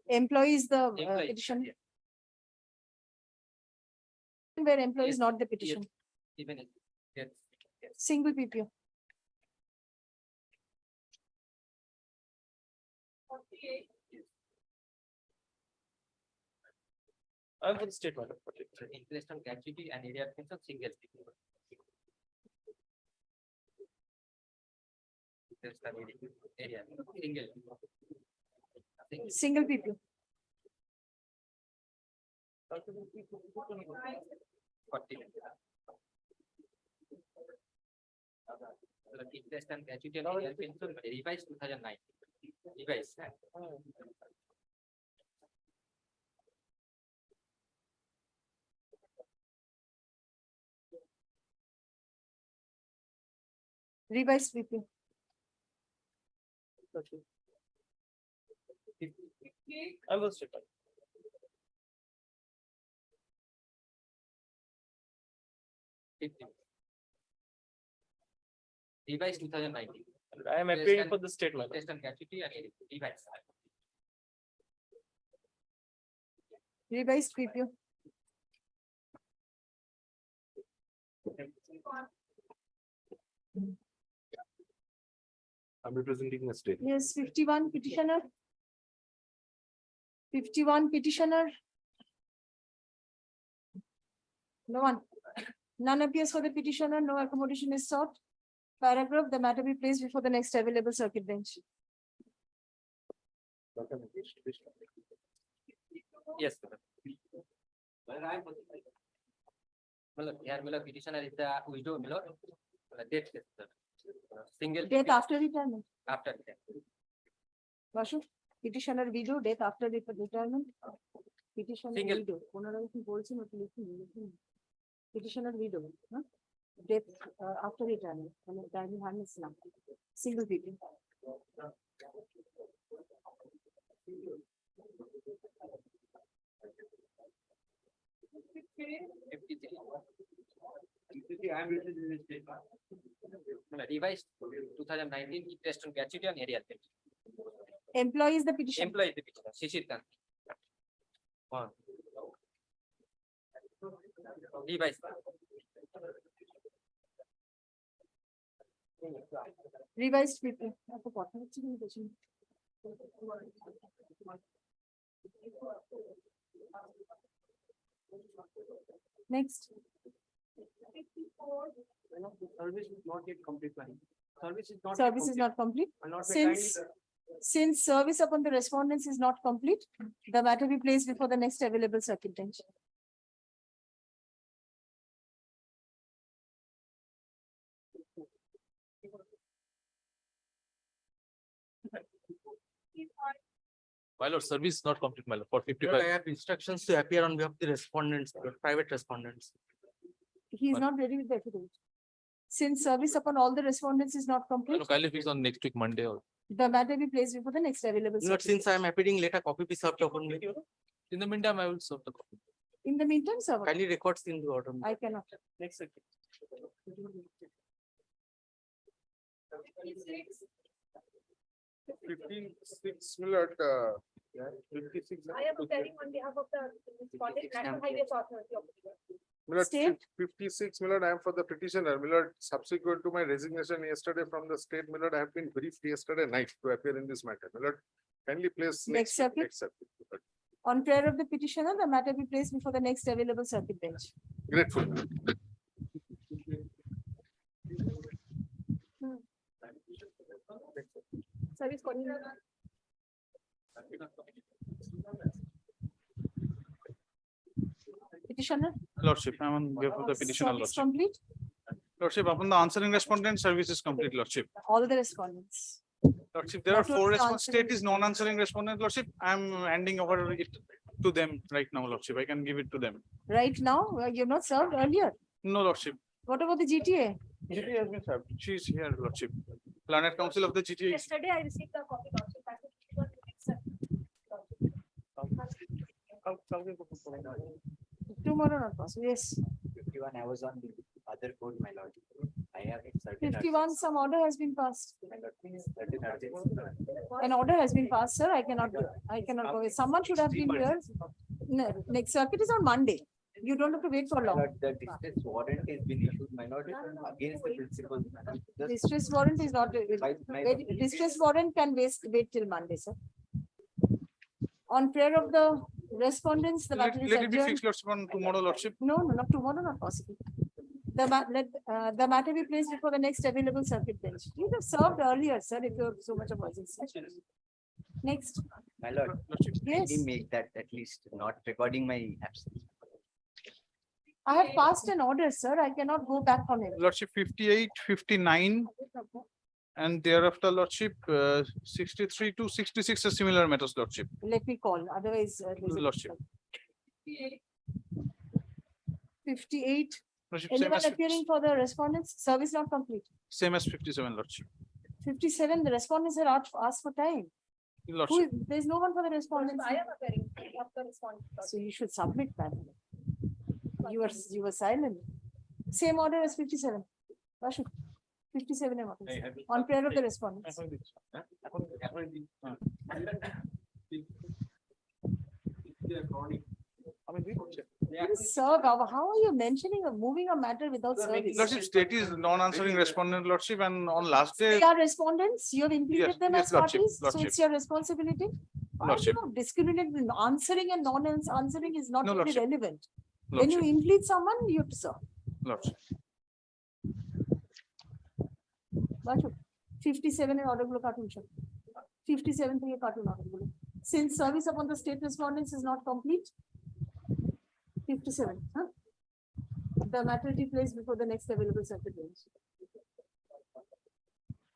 Employee is the Employee, petition. yes. Where employee is Yes, not the petition. Even if, yes. Single PPO. I'm for the state matter. Interest on gratuity and area expense on single figure. Interest on area, single. Single PPO. Interest and gratuity and area expense on revised 2009. Revised. Revised PPO. I'm for the state matter. Revised 2019. I am appearing for the state matter. Interest on gratuity and area, revised. Revised PPO. I'm representing the state. Yes, 51 petitioner. 51 petitioner. No one. None appears for the petitioner, no accommodation is sought. Paragraph, the matter be placed before the next available circuit bench. Yes. Here petitioner is the widow, death, single. Death after retirement. After death. Vashu, petitioner widow, death after retirement. Petitioner Single. widow. ওনারা কি বলছেন ওটা লিখুন, লিখুন। Petitioner widow, huh? Death after retirement. মানে time harness না। Single PPO. Revised 2019 interest on gratuity and area. Employee is the petitioner. Employee the petitioner, Shishir Khan. One. Revised. Revised PPO. এত কথা হচ্ছে কিন্তু পেছনে। Next. Service is not yet complete. Service is not. Service is not complete. Not Since service upon the respondents is not complete, the matter be placed before the next available circuit bench. My lord, service is not complete, my lord, for I 55. have instructions to appear on behalf of the respondents, private respondents. He is not ready with the affidavit. Since service upon all the respondents is not My complete, lord, kindly fix on next week, Monday or. the matter be placed before the next available. Not circuit since I am appearing, let a copy be served upon me. In the meantime, I will serve the copy. bench. In the meantime, sir, Kindly records in the order. I cannot. Next circuit. 56 Millard, 56. I am appearing on behalf of the respondent, National Highways Authority of India. Millard, State. 56 Millard, I am for the petitioner. Millard, subsequent to my resignation yesterday from the state, Millard, I have been briefed yesterday night to appear in this matter. Millard, kindly place Next circuit. next circuit. Millard. On prayer of the petitioner, the matter be placed before the next available circuit bench. Grateful. Service coordinator. Petitioner. Lordship, I am on behalf of the petitioner, Service Lordship. complete, Lordship, upon the answering respondent, service is complete, Lordship. all the respondents. Lordship, there are That was four the response, answering state is non-answering respondent, Lordship. I'm handing over it to them right now, Lordship. I can give it to them. Right now, you've not served earlier. No, Lordship. What about the GTA? GTA has been served. She's here, Lordship. Planet Council of the GTA. is- Yesterday I received the copy also. That was Tomorrow not possible, yes. 51, I was on the other code, my lord. I have it certain. 51, some order has been passed. Certain urgency. An order has been passed, sir. I cannot go. Someone should have been here. No, next circuit is on Monday. You don't have to wait for long. But the distress warrant has been issued, my lord, against the principles. Just Distress warrant is not, my- distress warrant can wait till Monday, sir. On prayer of the respondents, the Let matter is let it be adjourned. fixed, Lordship, on tomorrow, Lordship. No, not tomorrow, not possible. The matter be placed before the next available circuit bench. You have served earlier, sir, if you have so much of urgency. Next, My lord, Lordship. let me yes, make that at least not recording my absence. I have passed an order, sir. I cannot go back on it. Lordship 58, 59, and thereafter, Lordship, 63 to 66 are similar matters, Lordship. Let me call, otherwise. There's a- Lordship. 58, Lordship, same anyone as, appearing for the respondents? Service not complete. same as 57, Lordship. 57, the respondents are asked for time. Lordship. There's no one for the respondents. I am appearing after responding. So you should submit that. You were silent. Same order as 57. Rashid, 57 on prayer of the respondents. Sir, how are you mentioning or moving a matter without service? Lordship, state is non-answering respondent, Lordship, and on last day, They are respondents, you have Yes, included them yes, as Lordship, parties, so Lordship. it's your responsibility. Why do Lordship. you discriminate between answering and non-answering is not No, really Lordship. relevant. When you Lordship, include someone, you have to serve. Lordship. Rashid, 57 এর order গুলো কাটুন সব। 57 থেকে কাটুন order গুলো। Since service upon the state respondents is not complete. 57, huh? The matter be placed before the next available circuit bench.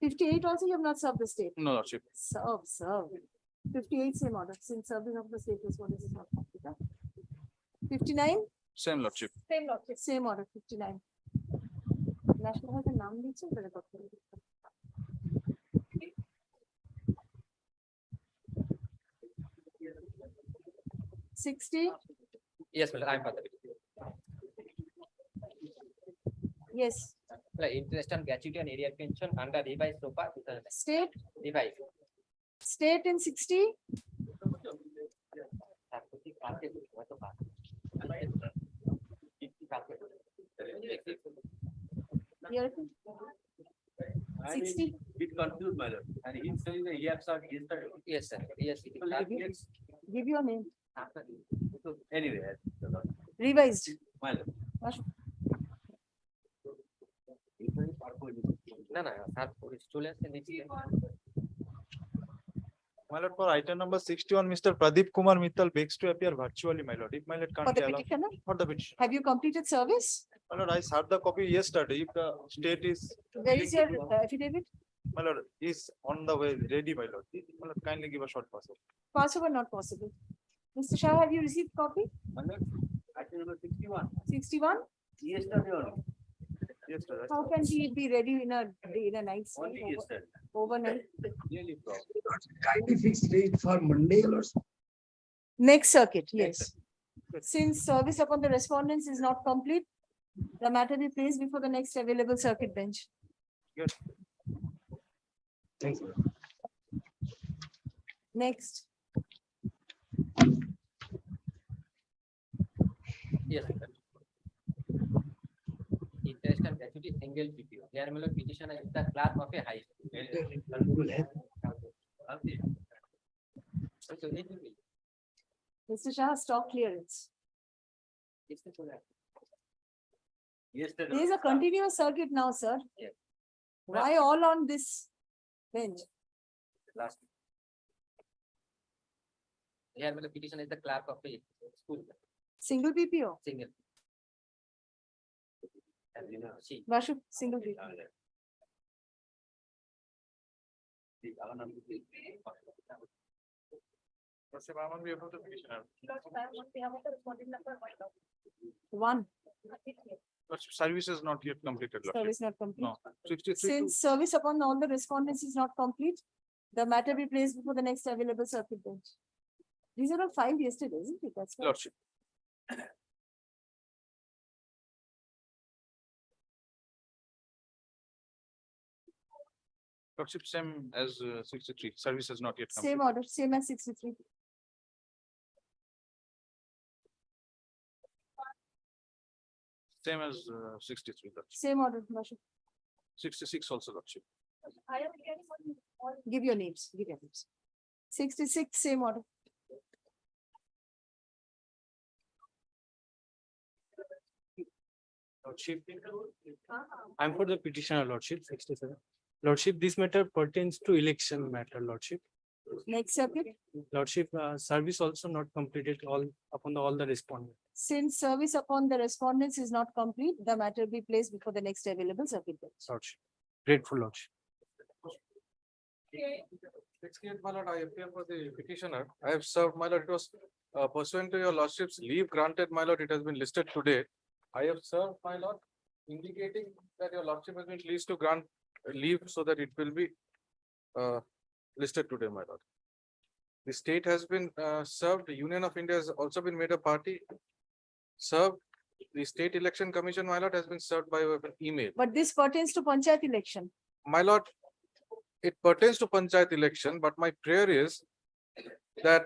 58 also you have not served the state. No, Lordship. Serve. 58 same order, since serving of the state respondents is not complete. Huh? 59, Same, Lordship. Same lordship. same order, 59. National Health and নাম দিচ্ছে ওটা record করে দিতে হবে। 60, Yes, madam, I'm for that. yes, Interest on gratuity and area pension under revised SOPA 2009. state, Revised. state in 60, here, 60, Bit confused, my lord. And he's saying that he has not, Yes, sir. Yes. give your name, anyway, revised. my lord. না না sir চলে আসছে নিচে My lord, for item number 61, Mr. Pradeep Kumar Mittal begs to appear virtually, my lord. If my lord For can't the allow petitioner, for the petition. have you completed service? My lord, I served the copy yesterday. If the state is, Where is your affidavit? my lord, is on the way, ready, my lord. My lord, kindly give a short passage. Passover not possible. Mr. Shah, have you received copy? Item number 61, 61? yesterday only, Yesterday. How can he be ready in a day, in a night? only yesterday. Overnight? Really problem. Kindly fix date for Monday, Lord. Next circuit, yes. Since service upon the respondents is not complete, the matter be placed before the next available circuit bench. Good. Thank you. Next, Yes. Interest and gratuity single PPO. Here my lord petitioner is the clerk of a high school. Will have So it will be. Mr. Shah, stock clearance. Yesterday. There is a continuous circuit now, sir. Yes. Why all on this bench? Last. Here my lord petitioner is the clerk of a school. Single PPO, Single. As you know, she. Vashu, single PPO. Lordship, I'm on behalf of the petitioner. One, Lordship, service is not yet completed, Lordship. service not complete. No, 63 to Since service upon all the respondents is not complete, the matter be placed before the next available circuit bench. These are all filed yesterday, isn't it? That's why. Lordship. Lordship, same as 63, service is not yet complete. Same order, same as 63. Same as 63, Lordship. Same order, Lordship. 66 also, Lordship. I am getting one. Give your names, give your names. 66, same order. Lordship. I'm for the petitioner, Lordship, 67. Lordship, this matter pertains to election matter, Lordship. Next circuit, Lordship, service also not completed all upon all the respondents. since service upon the respondents is not complete, the matter be placed before the next available circuit bench. Lordship. Grateful, Lordship. 68, my lord, I appear for the petitioner. I have served, my lord, it was pursuant to your lordship's leave granted, my lord, it has been listed today. I have served, my lord, indicating that your lordship has been pleased to grant leave so that it will be listed today, my lord. The state has been served, the Union of India has also been made a party. Served, the State Election Commission, my lord, has been served by email. But this pertains to Panchayat election. My lord, it pertains to Panchayat election, but my prayer is that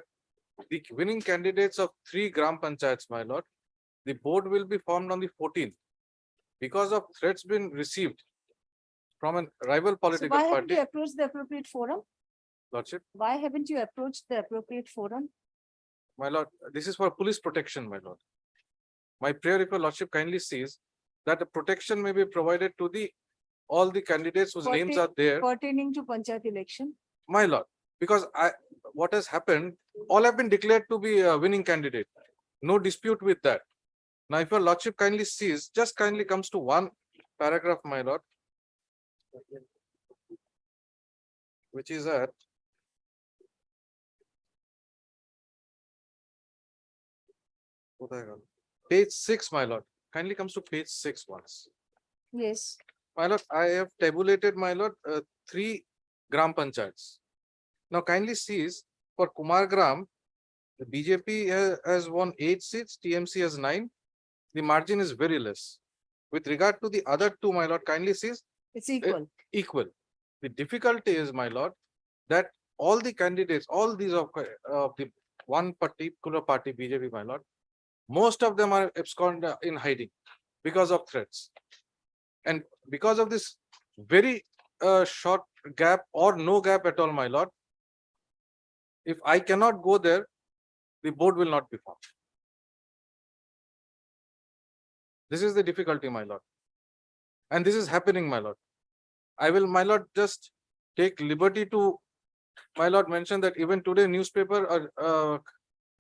the winning candidates of 3 Gram Panchayats, my lord, the board will be formed on the 14th. Because of threats been received from a rival So political why haven't party, you approached the appropriate forum? lordship, Why haven't you approached the appropriate forum? my lord, this is for police protection, my lord. My prayer, if your lordship kindly sees, that the protection may be provided to all the candidates whose names are there. Pertaining to Panchayat election. My lord, because what has happened, all have been declared to be a winning candidate. No dispute with that. Now, if your lordship kindly sees, just kindly comes to one paragraph, my lord, which is at page 6, my lord. Kindly comes to page 6 once. Yes. My lord, I have tabulated, my lord, 3 Gram Panchayats. Now kindly sees for Kumar Gram, the BJP has won 8 seats, TMC has 9. The margin is very less. With regard to the other 2, my lord, kindly sees It's equal. equal. The difficulty is, my lord, that all the candidates, all these of the one particular party, BJP, my lord, most of them are absconded in hiding because of threats. And because of this very short gap or no gap at all, my lord, if I cannot go there, the board will not be formed. This is the difficulty, my lord. And this is happening, my lord. I will, my lord, just take liberty to, my lord, mention that even today newspaper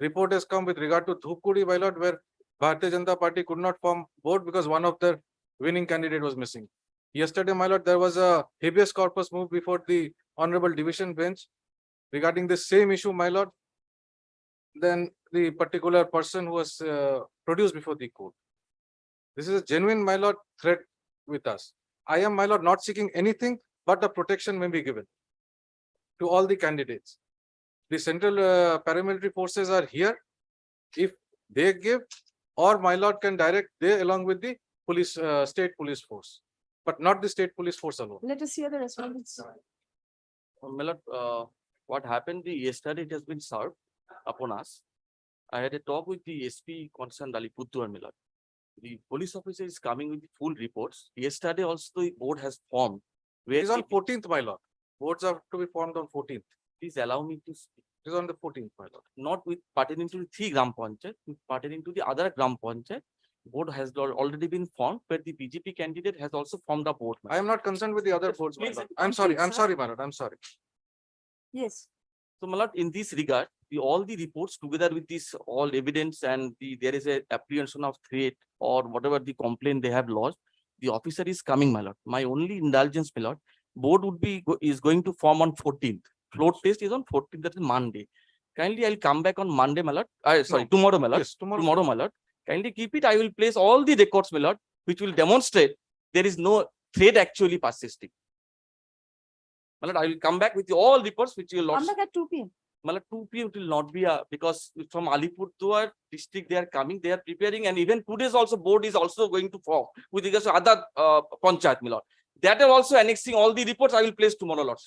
report has come with regard to Jalpaiguri, my lord, where Bharatiya Janata Party could not form board because one of their winning candidate was missing. Yesterday, my lord, there was a habeas corpus moved before the Honorable Division Bench regarding the same issue, my lord. Then the particular person who was produced before the court. This is a genuine, my lord, threat with us. I am, my lord, not seeking anything but the protection may be given to all the candidates. The central paramilitary forces are here. If they give, or my lord can direct, they along with the police, state police force, but not the state police force alone. Let us hear the respondents. My lord, what happened yesterday, it has been served upon us. I had a talk with the SP concerned Alipurduar, my lord. The police officer is coming with the full reports. Yesterday also the board has formed. It is on 14th, my lord. Boards are to be formed on 14th. Please allow me to speak. It is on the 14th, my lord. Not with pertaining to the 3 Gram Panchayat, with pertaining to the other Gram Panchayat. Board has already been formed, but the BJP candidate has also formed a board. I am not concerned with the other Just boards, my please lord. complete, I'm sir. sorry, my lord. I'm sorry. Yes. So, my lord, in this regard, all the reports together with this all evidence and there is a apprehension of threat or whatever the complaint they have lodged, the officer is coming, my lord. My only indulgence, my lord, board would be, is going to form on 14th. Float test is on 14th, that is Monday. Kindly, I'll come back on Monday, my lord. Sorry, No. tomorrow, my lord. Yes, tomorrow. Tomorrow, my lord. Kindly keep it. I will place all the records, my lord, which will demonstrate there is no threat actually persisting. My lord, I will come back with all reports which you will Come back at 2 p.m. Mala 2 p.m. it will not be because from Alipurduar district they are coming, they are preparing, and even today's also board is also going to form with regards to other panchayat, my lord. That are also annexing all the reports I will place tomorrow, lord.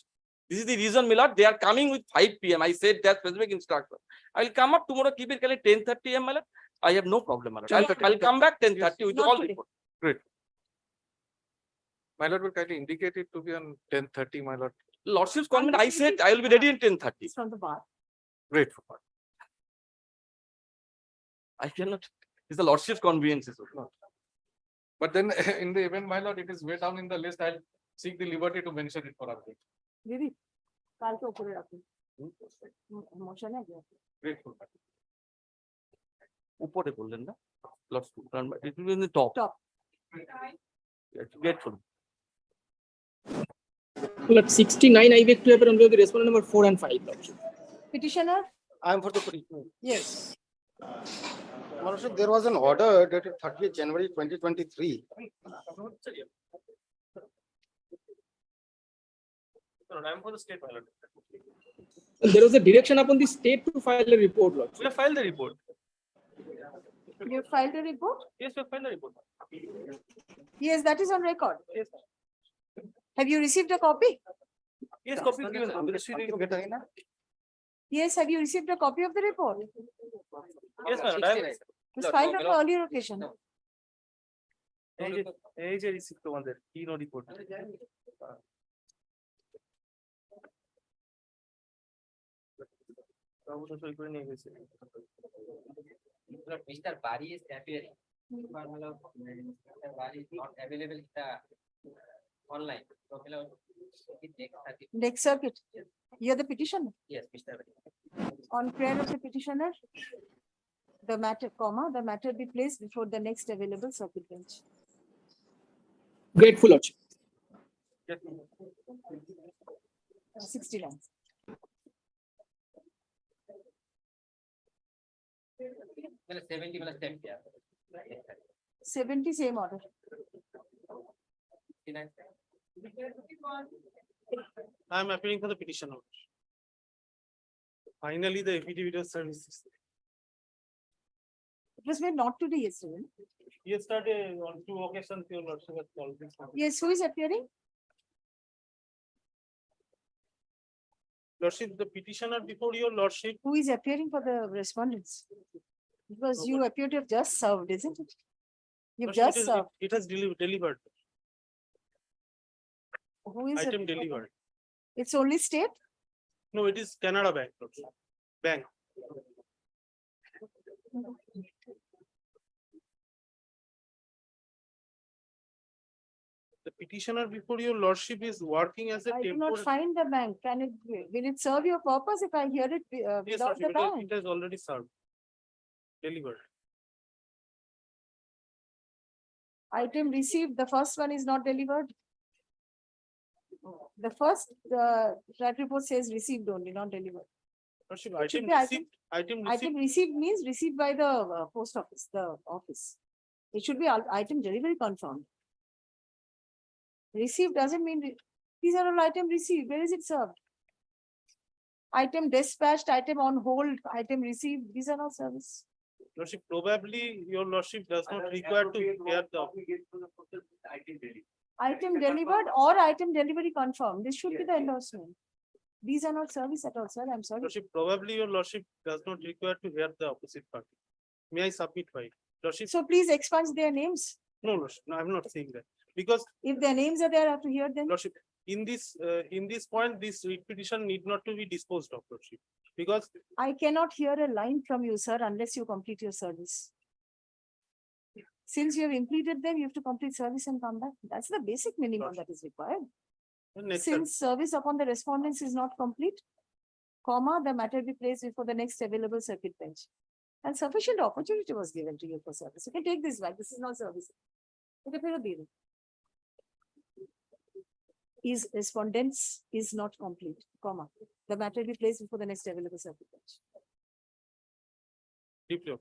This is the reason, my lord, they are coming with 5 p.m. I said that specific instruction. I will come up tomorrow, keep it 10:30 a.m., my lord. I have no problem, my lord. I'll come back 10:30 with Not all today. reports. My lord will kindly indicate it to be on 10:30, my lord. Lordship's comment, I said I will be ready in 10:30. It's from the bar. Great. I cannot. It's the lordship's conveniences. But then in the event, my lord, it is way down in the list, I'll seek the liberty to mention it for update. দিদি কালকে উপরে রাখুন motion আছে Grateful. উপরে বললেন না? Lordship, it will be in the top. Top. Grateful. At 69, I beg to appear on the respondent number 4 and 5. Lordship. petitioner. I am for the petition. Yes. Lordship, there was an order dated 30th January 2023. I'm for the state, my lord. There was a direction upon the state to file a report, Lordship. We have filed the report. You have filed a report. Yes, we have filed the report. Yes, that is on record. Yes, Have you received a copy? yes, copy is given. Yes, have you received a copy of the report? Yes, my lord. It was filed on the earlier occasion. এই যে receipt তোমাদের কি no report সই করে নিয়ে গেছে Mr. Bari is appearing. But Mr. Bari is not available in the online. So, Next circuit. You're the petitioner. yes, Mr. Bari. On prayer of the petitioner, the matter be placed before the next available circuit bench. Grateful, Lordship. 69. Well, 70 plus 10. 70 same order. I am appealing for the petition order. Finally, the affidavit of services. It was made not today, yesterday. Yesterday, on 2 occasions, your lordship has called this. Yes, who is appearing? Lordship, the petitioner before your lordship, Who is appearing for the respondents? Because you appear to have just served, isn't it? You've lordship, just served. it has delivered, Who is? item delivered. It's only state? No, it is Canara Bank, lordship. Bank. The petitioner before your lordship is working as a I do not temporary. find the bank. Can it, will it serve your purpose if I hear it Yes, without the lordship, bank? it has already served. Delivered. Item received, the first one is not delivered. The first, that report says received only, not delivered. Lordship, should item be item- received, item Item received, received means received by the post office, the office. It should be item delivery confirmed. Received doesn't mean, these are all item received. Where is it served? Item dispatched, item on hold, item received, these are all service. lordship, probably your lordship does not require to hear the. Item delivered or item delivery confirmed. This should be the endorsement. These are not service at all, sir. I'm sorry. Lordship, probably your lordship does not require to hear the opposite party. May I submit my lordship? So please expunge their names. No, lordship, no, I'm not saying that. Because If their names are there, I have to hear them. lordship, in this point, this writ petition need not to be disposed of, lordship. Because I cannot hear a line from you, sir, unless you complete your service. Since you have completed them, you have to complete service and come back. That's the basic minimum that is required. next, Since service upon the respondents is not complete, the matter be placed before the next available circuit bench. And sufficient opportunity was given to you for service. You can take this back. This is not service. Okay, फिर वो दे दो। is respondents is not complete, comma. The matter be placed before the next available circuit bench. Deeply.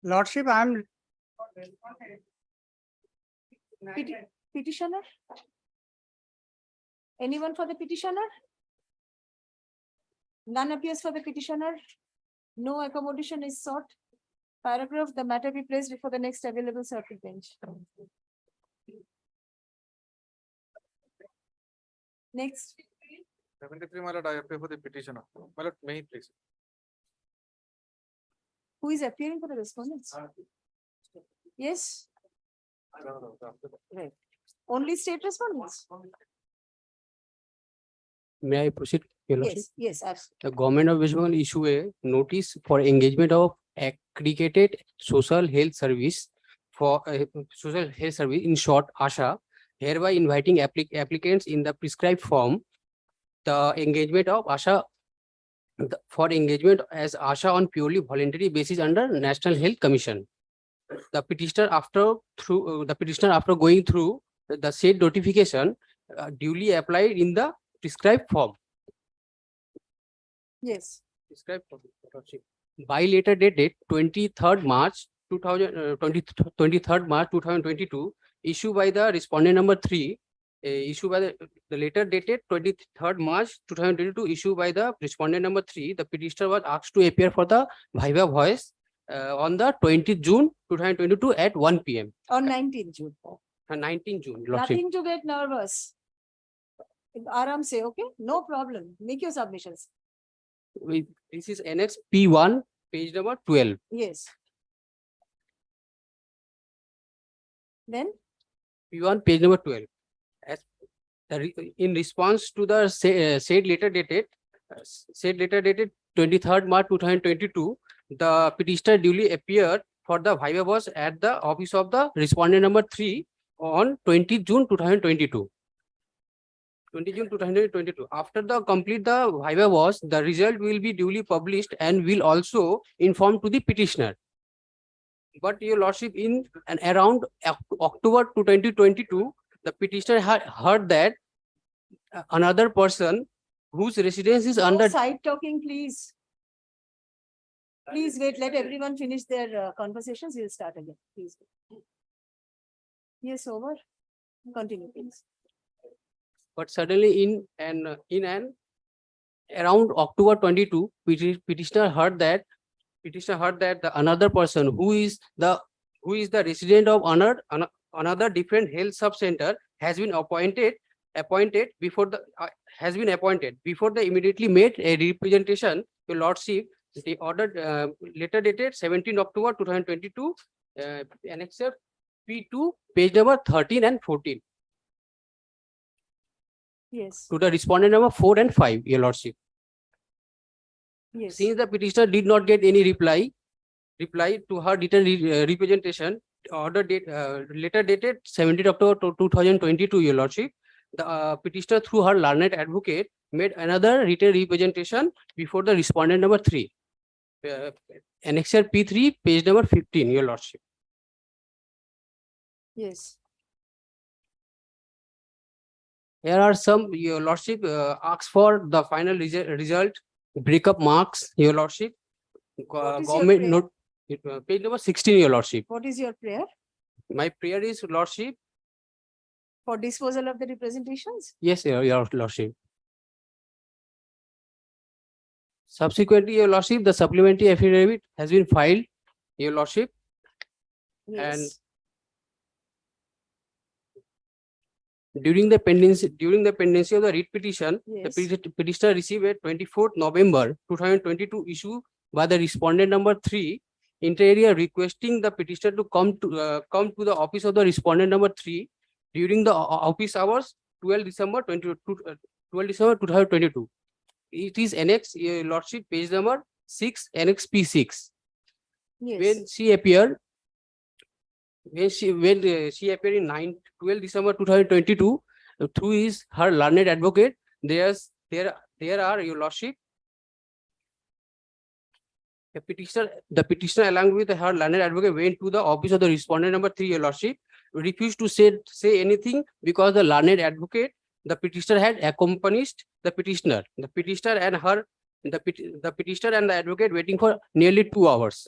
Lordship, I am Petitioner? Anyone for the petitioner? None appears for the petitioner. No accommodation is sought. Paragraph, the matter be placed before the next available circuit bench. Next, 73, my lord, I appear for the petitioner. My lord, may he please. who is appearing for the respondents? Yes, right. Only state respondents? May I proceed? Your Lordship? Yes, absolutely. The government of West Bengal issue a notice for engagement of accredited social health service for social health service, in short, ASHA, hereby inviting applicants in the prescribed form, the engagement of ASHA for engagement as ASHA on purely voluntary basis under National Health Commission. The petitioner after going through the said notification duly applied in the prescribed form. Yes, Prescribed form, Lordship. By letter dated 23rd March 2022, issued by the respondent number 3, issued by the letter dated 23rd March 2022, issued by the respondent number 3. The petitioner was asked to appear for the viva voice on the 20th June 2022 at 1 p.m. on 19th June. 19th June. Lordship. Nothing to get nervous. Aram say, okay, no problem. Make your submissions. This is Annex P1, page number 12. Yes. Then, P1, page number 12. As in response to the said letter dated 23rd March 2022, the petitioner duly appeared for the viva voce at the office of the respondent number 3 on 20 June 2022. 20 June 2022. After the complete the viva voce, the result will be duly published and will also inform to the petitioner. But your Lordship, in and around October 2022, the petitioner had heard that another person whose residence is no under. side talking, please. Please wait, let everyone finish their conversations. We'll start again, please. Yes, over. Continue, please. But suddenly in an around October 22, petitioner heard that the another person who is the resident of another different health sub-center has been appointed before the immediately made a representation. Your Lordship, the order letter dated 17 October 2022, Annex P2, page number 13 and 14. Yes, To the respondent number 4 and 5, your Lordship. yes. Since the petitioner did not get any reply to her detailed representation, order date letter dated 17 October 2022, your Lordship, the petitioner through her learned advocate made another written representation before the respondent number 3. Annexure P3, page number 15, your Lordship. Yes, Here are some, your Lordship, asks for the final result, breakup marks, your Lordship. What is your Government prayer? note, page number 16, your Lordship. what is your prayer? My prayer is, Lordship, For disposal of the representations? yes, your Lordship. Subsequently, your Lordship, the supplementary affidavit has been filed, your Lordship. Yes, During the pendency of the writ petition, the yes. petitioner received a 24th November 2022 issue by the respondent number 3, inter alia requesting the petitioner to come to the office of the respondent number 3 during the office hours 12 December 2022. It is annex, your Lordship, page number 6, annex P6. When Yes, she appeared in 12 December 2022 through her learned advocate, there are, your Lordship, The petitioner along with her learned advocate went to the office of the respondent number 3, your lordship, refused to say anything because the learned advocate, the petitioner had accompanied the petitioner. The petitioner and the petitioner and the advocate waiting for nearly 2 hours.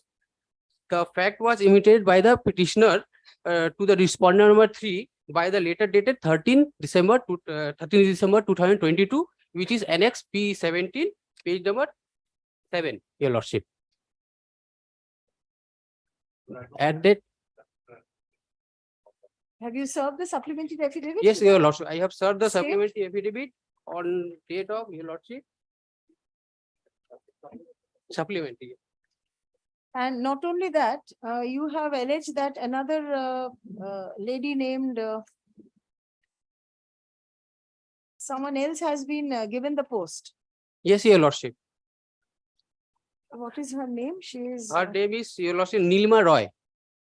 The fact was imitated by the petitioner to the respondent number 3 by the letter dated 13 December 2022, which is annex P17, page number 7, your lordship. At that, Have you served the supplementary affidavit? yes, your lordship, I have served the State? supplementary affidavit on date of your lordship. Supplementary. And not only that, you have alleged that another lady named someone else has been given the post. Yes, your lordship. What is her name? She is. Her name is your lordship Nilima Roy.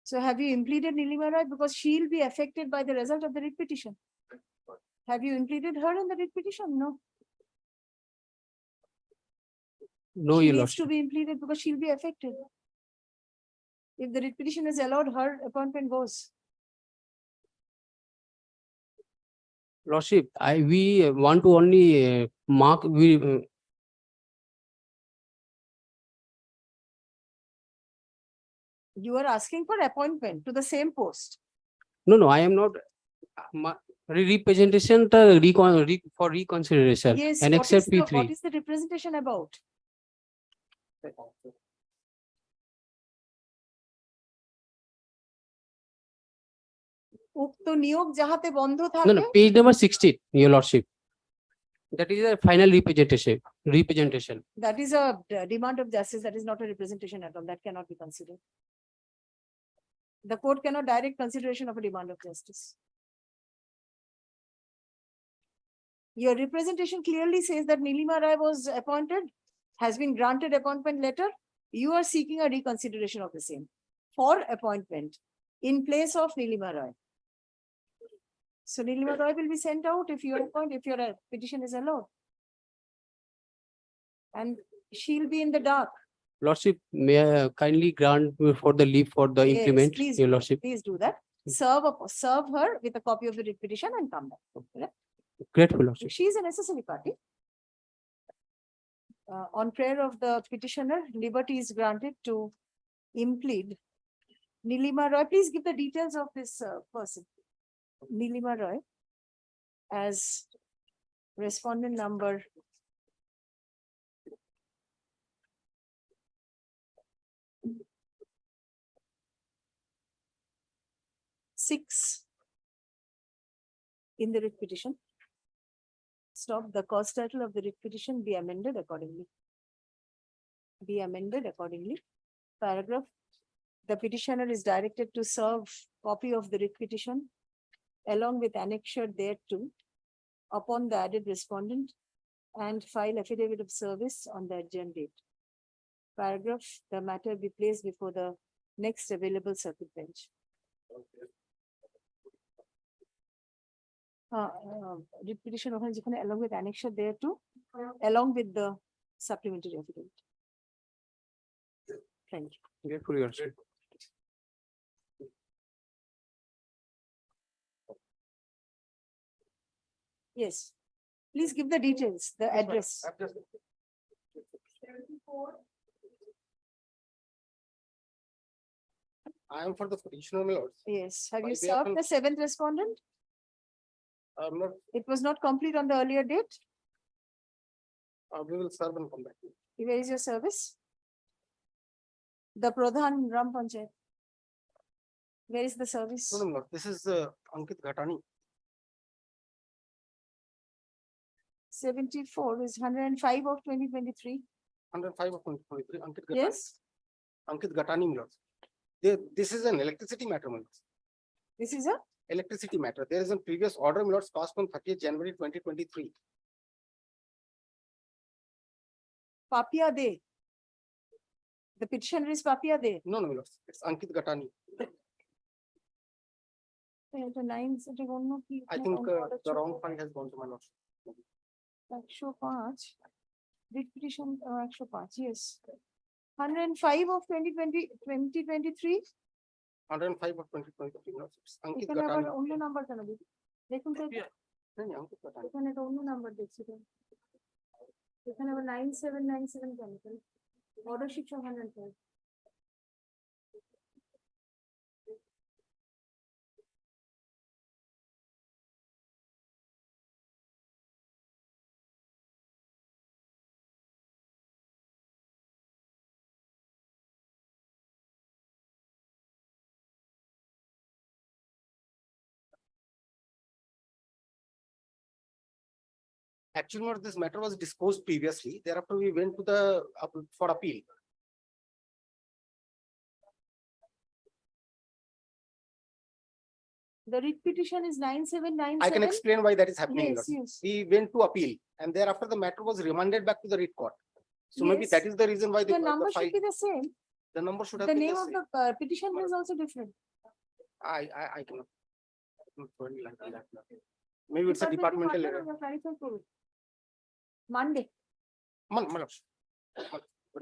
So have you impleaded Nilima Roy because she'll be affected by the result of the writ petition? Have you impleaded her in the writ petition? No. No, She your needs to lordship. be impleaded because she'll be affected. If the writ petition is allowed, her appointment goes. Lordship, we want to only mark, You are asking for appointment to the same post. no, I am not. Representation for reconsideration. Yes, And what is except the, P3. what is the representation about? উক্ত নিয়োগ যাহাতে বন্ধ No, থাকে page number 16, your lordship. That is a final representation. that is a demand of justice, that is not a representation at all, that cannot be considered. The court cannot direct consideration of a demand of justice. Your representation clearly says that Nilima Rai was appointed, has been granted appointment letter. You are seeking a reconsideration of the same for appointment in place of Nilima Rai. So Nilima Rai will be sent out if you appoint, if your petition is allowed. And she'll be in the dark. Lordship, may I kindly grant me for the leave for the Yes, implement, please your do that. lordship. Please do that. Serve her with a copy of the writ petition and come back. Okay? Grateful, lordship. She is a necessary party. On prayer of the petitioner, liberty is granted to implead Nilima Roy. Please give the details of this person. Nilima Roy as respondent number 6 in the writ petition. Stop. The cause title of the writ petition be amended accordingly. Be amended accordingly. Paragraph. The petitioner is directed to serve copy of the writ petition along with annexure thereto upon the added respondent and file affidavit of service on the adjourned date. Paragraph. The matter be placed before the next available circuit bench. Writ petition along with annexure thereto, along with the supplementary affidavit. Thank you. Grateful, your lordship. Yes. Please give the details, the address. I am for the petitioner, my lords. Yes. Have By you way of served the 7th respondent? I'm not, It was not complete on the earlier date. we will serve and come back. Where is your service? The Pradhan Ram Panchayat. Where is the service? No, Lord, this is Ankit Ghatani. 74 is 105 of 2023. 105 of 2023, Ankit Ghatani. Yes, Ankit Ghatani, my lords. This is an electricity matter, my lords. this is a Electricity matter. There is a previous order, my lords, passed on 30th January 2023. Papia De. The petitioner is Papia De. No, my lords, it's Ankit Ghatani. The lines, I think the wrong file has gone to my lords. 105. Writ petition 105, yes. 105 of 2023 105 of 2020. Ankit এখানে আবার Gatani. অন্য number কেন দেখি দেখুন তো এটা। Ankit Gatani. এখানে একটা অন্য নাম্বার দেখছি তো এখানে আবার 9797 কেন order sheet 105 Actually, what this matter was disposed previously. Thereafter, we went to the for appeal. The writ petition is 9797. I can explain why that is happening. Yes, yes. We went to appeal, and thereafter the matter was remanded back to the writ court. So maybe Yes. that is the reason why The number file, should be the same. the number should have The been name the of same. the petition is also different. I cannot. Maybe it's a departmental error. Clarify করুন। Monday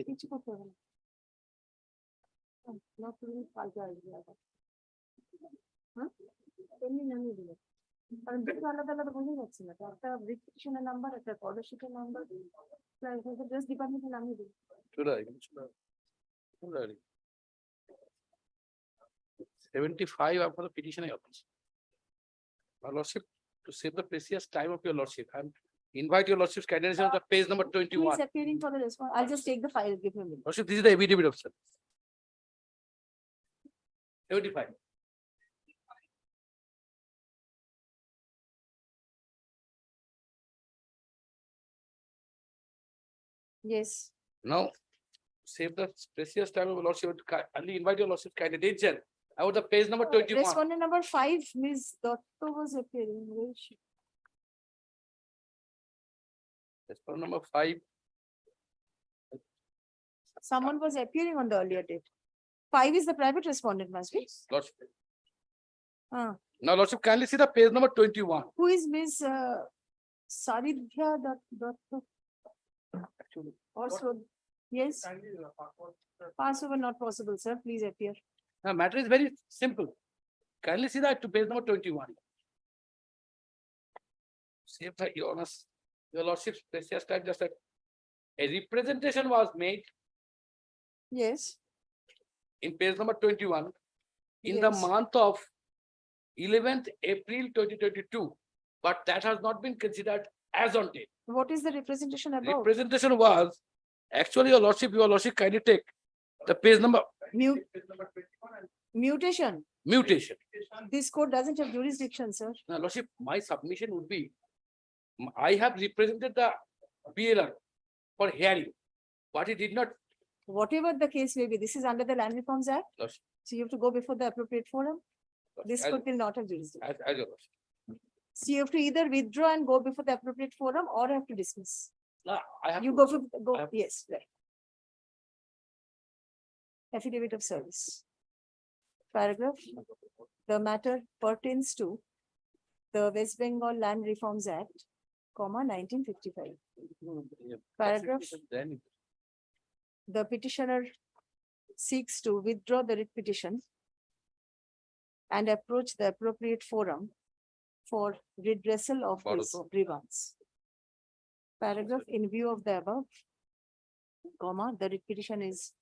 কিছু করতে হবে না। না তুমি কালকে আসবে আবার। হ্যাঁ? এমনি নামিয়ে দিলে। কারণ দুটো আলাদা আলাদা বোঝা যাচ্ছে না। তো একটা writ petition এর নাম্বার একটা order sheet এর নাম্বার জাস্ট ডিপার্টমেন্টে নামিয়ে দিন। Should I? 75 are for the petition office. My lordship, to save the precious time of your lordship, and invite your lordship's candidacy on the page number Who is 21. appearing for the response? I'll just take the file, give him. Lordship, this is the affidavit of sir. 75. Yes. Now, save the precious time of your lordship, only invite your lordship's candidate about the page number 21. Respondent number 5, Ms. Dotto was appearing. Where is she? Respondent number 5. Someone was appearing on the earlier date. 5 is the private respondent, must be. Lordship. Ah, Now, lordship, kindly see the page number 21. who is Ms. Saridhya Dotto? Actually, Also, yes, Passover not possible, sir. Please appear. the matter is very simple. Kindly see that to page number 21. Save the honors, your lordship's precious time, just that a representation was made Yes, in page number 21 in the Yes. month of 11th April 2022, but that has not been considered as on date. what is the representation about? Representation was, actually, your lordship kindly take the page number Mutation. mutation. This court doesn't have jurisdiction, sir. Now, lordship, my submission would be, I have represented the BLR for hearing, but he did not. Whatever the case may be, this is under the Land Reforms Act. Lordship, So you have to go before the appropriate forum. This as- court will not have jurisdiction. as your lordship. So you have to either withdraw and go before the appropriate forum or have to dismiss. No, I have. You to- go for, I go, have- yes, right. Affidavit of service. Paragraph, the matter pertains to the West Bengal Land Reforms Act, 1955. Paragraph. Then The petitioner seeks to withdraw the writ petition and approach the appropriate forum for redressal of his grievance. Paragraph, in view of the above, the writ petition is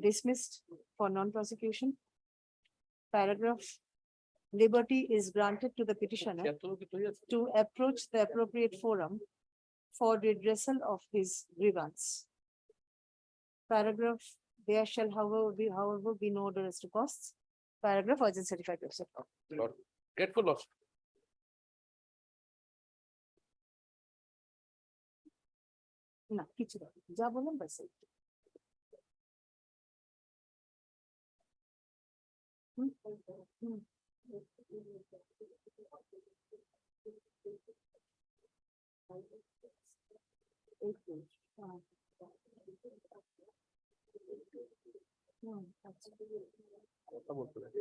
dismissed for non-prosecution. Paragraph, liberty is granted to the petitioner to approach the appropriate forum for redressal of his grievance. Paragraph, there shall however be no order as to costs. Paragraph, urgent certified website. Lord, grateful lordship. না কিছু না, যা বললাম ব্যাস এই। হুম, হুম। এই তো, হ্যাঁ। হুম, আচ্ছা। কথা বলতে হবে।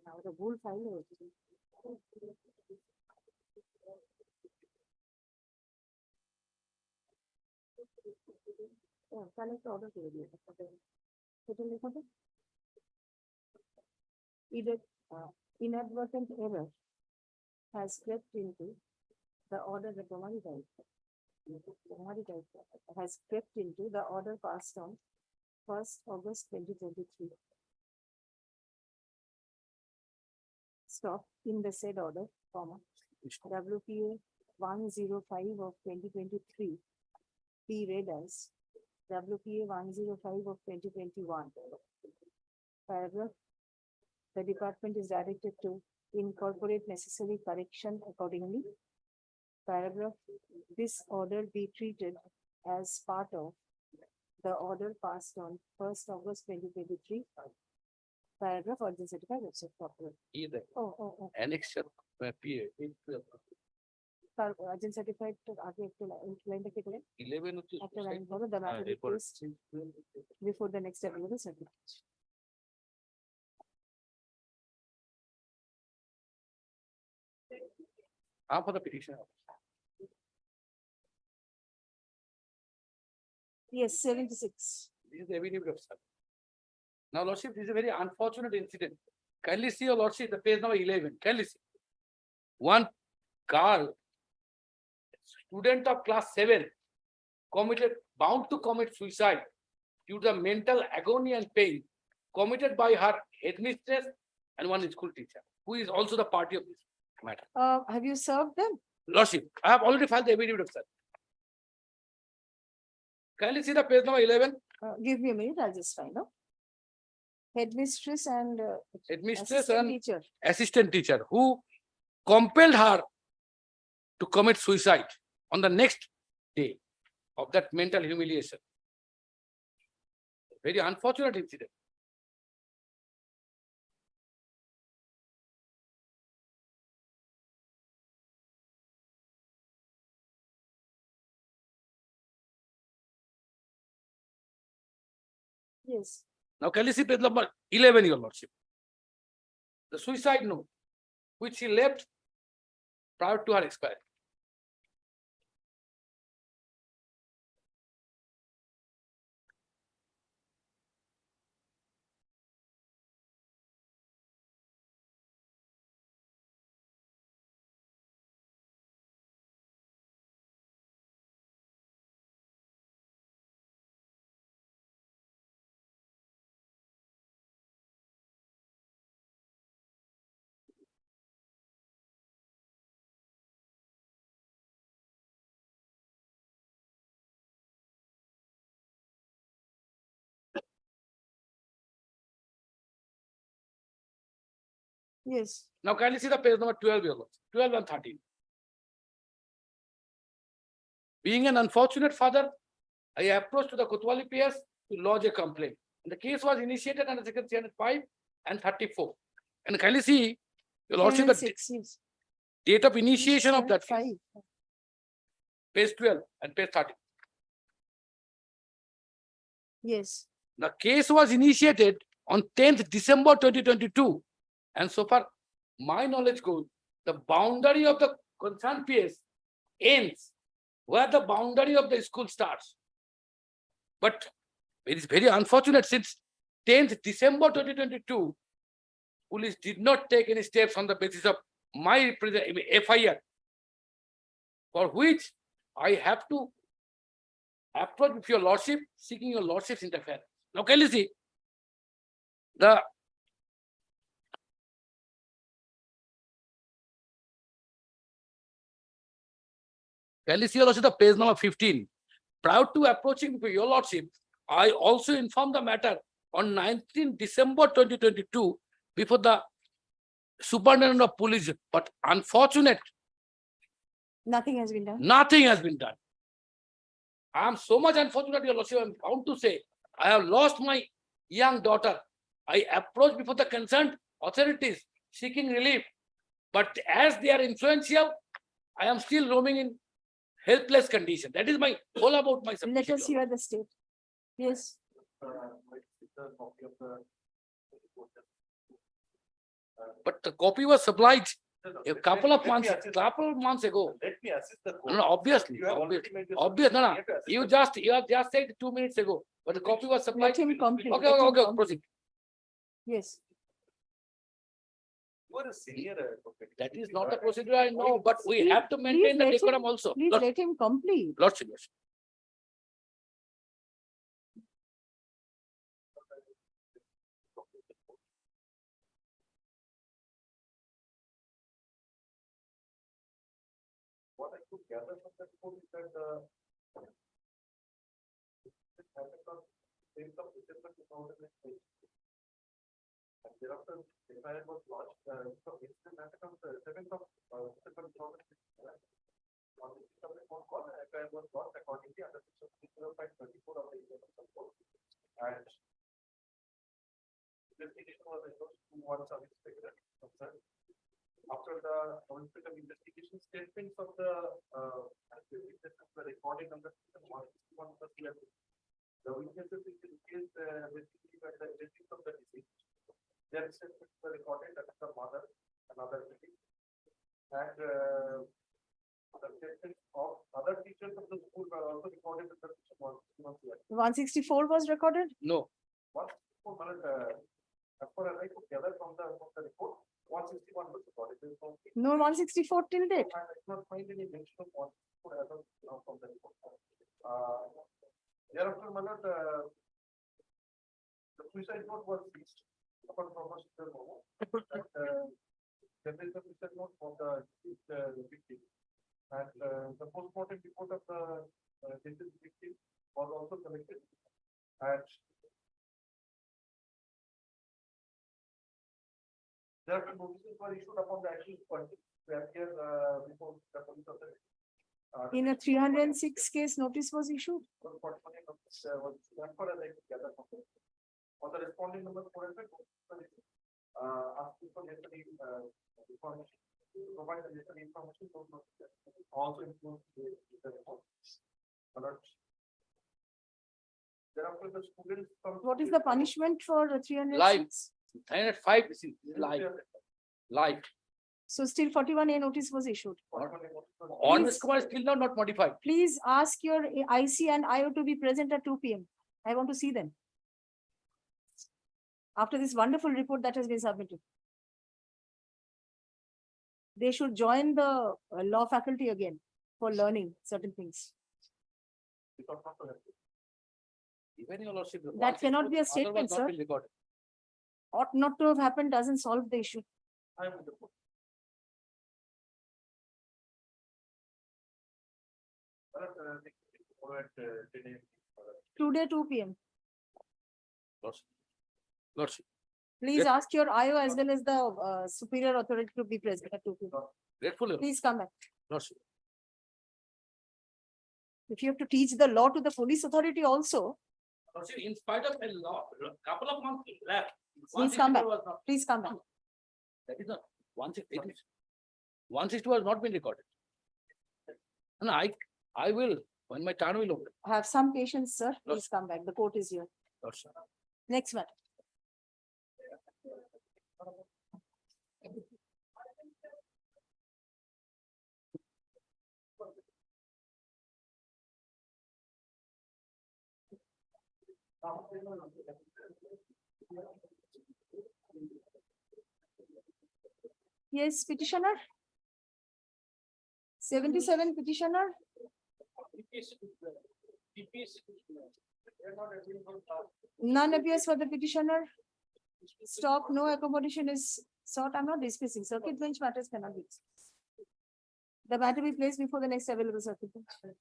না, ওটা ভুল ফাইল হয়েছে। তাহলে একটা order করে দিও। সেটা লেখো তো। Either inadvertent error has crept into the order that has crept into the order passed on 1st August 2023. Stop in the said order, comma, WPA 105 of 2023 be read as WPA 105 of 2021. Paragraph. The department is directed to incorporate necessary correction accordingly. Paragraph. This order be treated as part of the order passed on 1st August 2023. Paragraph or the certified website proper. Either Oh. annexure appear. তার agent certified to আগে একটু লাইনটা কেটে দেন। 11 হচ্ছে একটা line বলো, the matter is report. placed before the next available certificate. For the petition. Yes, 76. This is the affidavit of service. Now, Lordship, this is a very unfortunate incident. Kindly see, your Lordship, the page number 11. Kindly see. One girl, student of class 7, bound to commit suicide due to the mental agony and pain committed by her headmistress and one school teacher, who is also the party of this matter. Have you served them? Lordship, I have already filed the affidavit of service. Kindly see the page number 11. Give me a minute, I'll just find out. Headmistress and Headmistress assistant and teacher. assistant teacher who compelled her to commit suicide on the next day of that mental humiliation. Very unfortunate incident. Yes. Now, can you see page number 11, your Lordship? The suicide note, which she left prior to her expiry. Yes. Now, can you see the page number 12, your Lordship? 12 and 13. Being an unfortunate father, I approached to the Kotwali PS to lodge a complaint. And the case was initiated under section 305 and 34. And can you see, your Lordship, the 6, yes. date of initiation of that case, 5. page 12 and page 13. Yes. The case was initiated on 10th December 2022. And so far, my knowledge goes, the boundary of the concerned PS ends where the boundary of the school starts. But it is very unfortunate since 10th December 2022, police did not take any steps on the basis of my FIR, for which I have to approach with your Lordship, seeking your Lordship's interference. Now, can you see the the page number 15. Prior to approaching your Lordship, I also informed the matter on 19 December 2022 before the Superintendent of Police, but unfortunate, Nothing has been done. nothing has been done. I am so much unfortunate, your Lordship, I am bound to say, I have lost my young daughter. I approached before the concerned authorities seeking relief, but as they are influential, I am still roaming in helpless condition. That is my all about my Let submission. us hear the state. Yes. But the copy was supplied A couple of months ago. Let me assist the court. No, obviously, You have already made your obvious, no, submission. no, You have to assist you have just said 2 minutes ago, but the copy was supplied. Let him complete. Okay, let him okay, complete. proceed. Yes, You are a senior advocate. That is not the procedure I know, but we Please- have to maintain the let him- decorum also. please let him complete. Lordship. What I could gather from that report is that it happened on 8th of December 2008. And thereafter, FIR was launched, so incident happened on the 7th of December 2006. On the phone call, FIR was launched accordingly under section 30534 of the Indian Penal Code. And investigation was endorsed to one service inspector concerned. After the investigation, statements of the witnesses were recorded under section 161 of the CRP. The witnesses in this case basically were the relatives of the deceased. Their statements were recorded as the mother and other relatives. And the statements of other teachers of the school were also recorded under section 161 CRP. 164 was recorded? No, As far as I could gather from the report, 161 was recorded. There is no- No 164 till date. I did not find any mention of what could happen from the report. Thereafter, my lord, the suicide note was seized upon proposition. There is a suicide note for the deceased victim. And the postmortem report of the deceased victim was also collected. And thereafter, notices were issued upon the accused party to appear before the police authority. In a 306 case, notice was issued. On the responding number 400, asking for necessary information, provide the necessary information. Also include the report. Thereafter, the students. What is the punishment for 306? Life. 5, life. So still 41A notice was issued. On this command still not modified. Please ask your IC and IO to be present at 2 PM. I want to see them. After this wonderful report that has been submitted. They should join the law faculty again for learning certain things. Even your lordship. That cannot be a otherwise statement, not sir. been recorded. Ought not to have happened doesn't solve the issue. I am the report. Today, 2 PM. Lordship. Lordship. Please Yes. ask your IO as well as the superior authority to be present at 2 PM. Grateful. Please come back. Lordship. If you have to teach the law to the police authority also, Lordship, in spite of a law, couple of months left. Please come 164 back. was not- please come back. That is not 160 was not been recorded. And I will, when my turn will open. Have some patience, sir. Please come back. The court is here. Lordship. Next matter. Yes, petitioner. 77 petitioner. None appears for the petitioner. Stop, no accommodation is sought. I'm not dismissing. Circuit bench matters cannot be. The matter be placed before the next available circuit bench.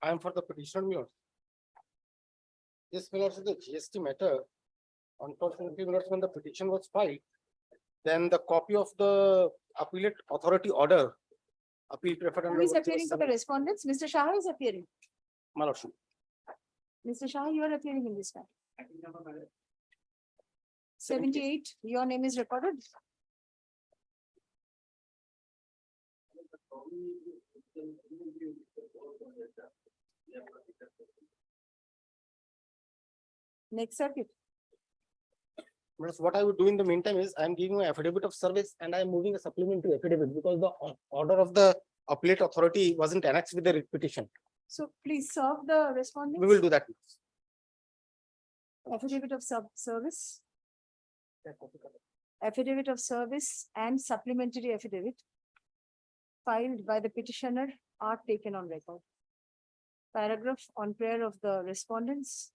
I am for the petitioner, my lord. This, my lord, is the GST matter. Unfortunately, my lord, when the petition was filed, then the copy of the appellate authority order, appeal preferred. Who is appearing for the respondents? Mr. Shah is appearing. My lordship. Mr. Shah, you are appearing in this matter. 78, your name is recorded. Next circuit. Whereas what I would do in the meantime is I am giving an affidavit of service and I am moving a supplementary affidavit because the order of the appellate authority wasn't annexed with the writ petition. So please serve the respondents. We will do that. Affidavit of service. Affidavit of service and supplementary affidavit filed by the petitioner are taken on record. Paragraph on prayer of the respondents,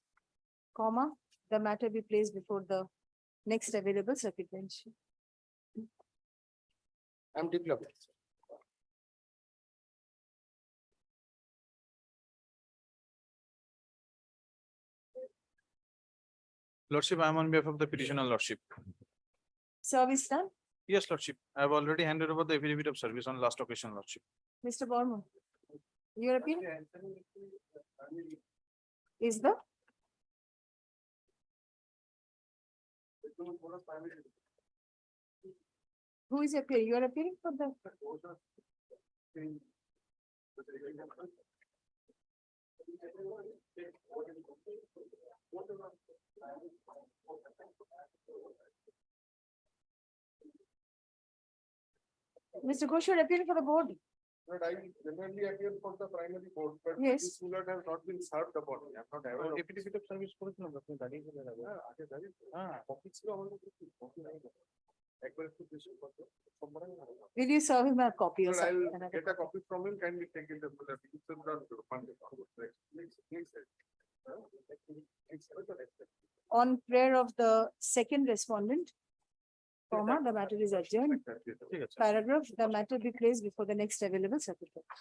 comma, the matter be placed before the next available circuit bench. I am deeply obliged. Lordship, I am on behalf of the petitioner, Lordship. Service done. Yes, Lordship. I have already handed over the affidavit of service on last occasion, Lordship. Mr. Bormo. Your appeal is the who is appearing? You are appearing for the Mr. Ghosh, you are appearing for the board. But I generally appear for the primary board, but Yes. this mulot has not been served upon me. I'm not aware of. Affidavit of service করেছিলাম আপনি দাঁড়িয়ে গেলেন আগে। আগে জানি? হ্যাঁ। Copy ছিল আমাদের কাছে, copy নাই। একবার একটু বেশি করতে, সম্মানে না। Will you serve him a copy or Sir, I'll something? get a copy from him, kindly take it. It's not funded. On prayer of the second respondent, comma, the matter is adjourned. ঠিক আছে। Paragraph, the matter be placed before the next available circuit bench.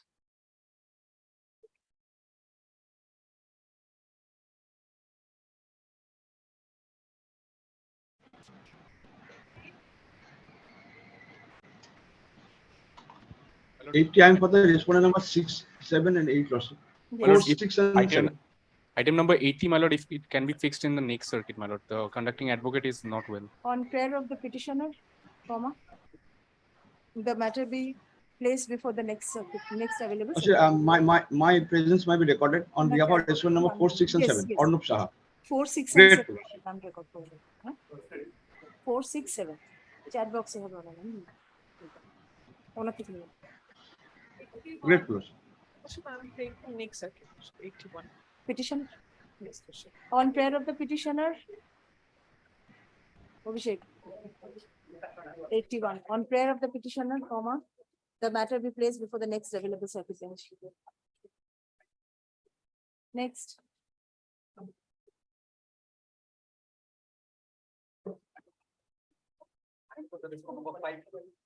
I am for the respondent number 6, 7 and 8 also. Yes. 4, 6 and 7. Item number 80, my lord, if it can be fixed in the next circuit, my lord, the conducting advocate is not well. On prayer of the petitioner, comma, the matter be placed before the next circuit, next available. Sir, circuit. my presence might be recorded on behalf of respondent number 4, 6 and Yes, 7, yes. Arnab Saha. 4, 6 Great. and 7. I'm record for it, huh? 4, 6, 7. Chat box. Great close. Next circuit, 81. Petition. On prayer of the petitioner. Abhishek. 81. On prayer of the petitioner, comma, the matter be placed before the next available circuit bench. Next.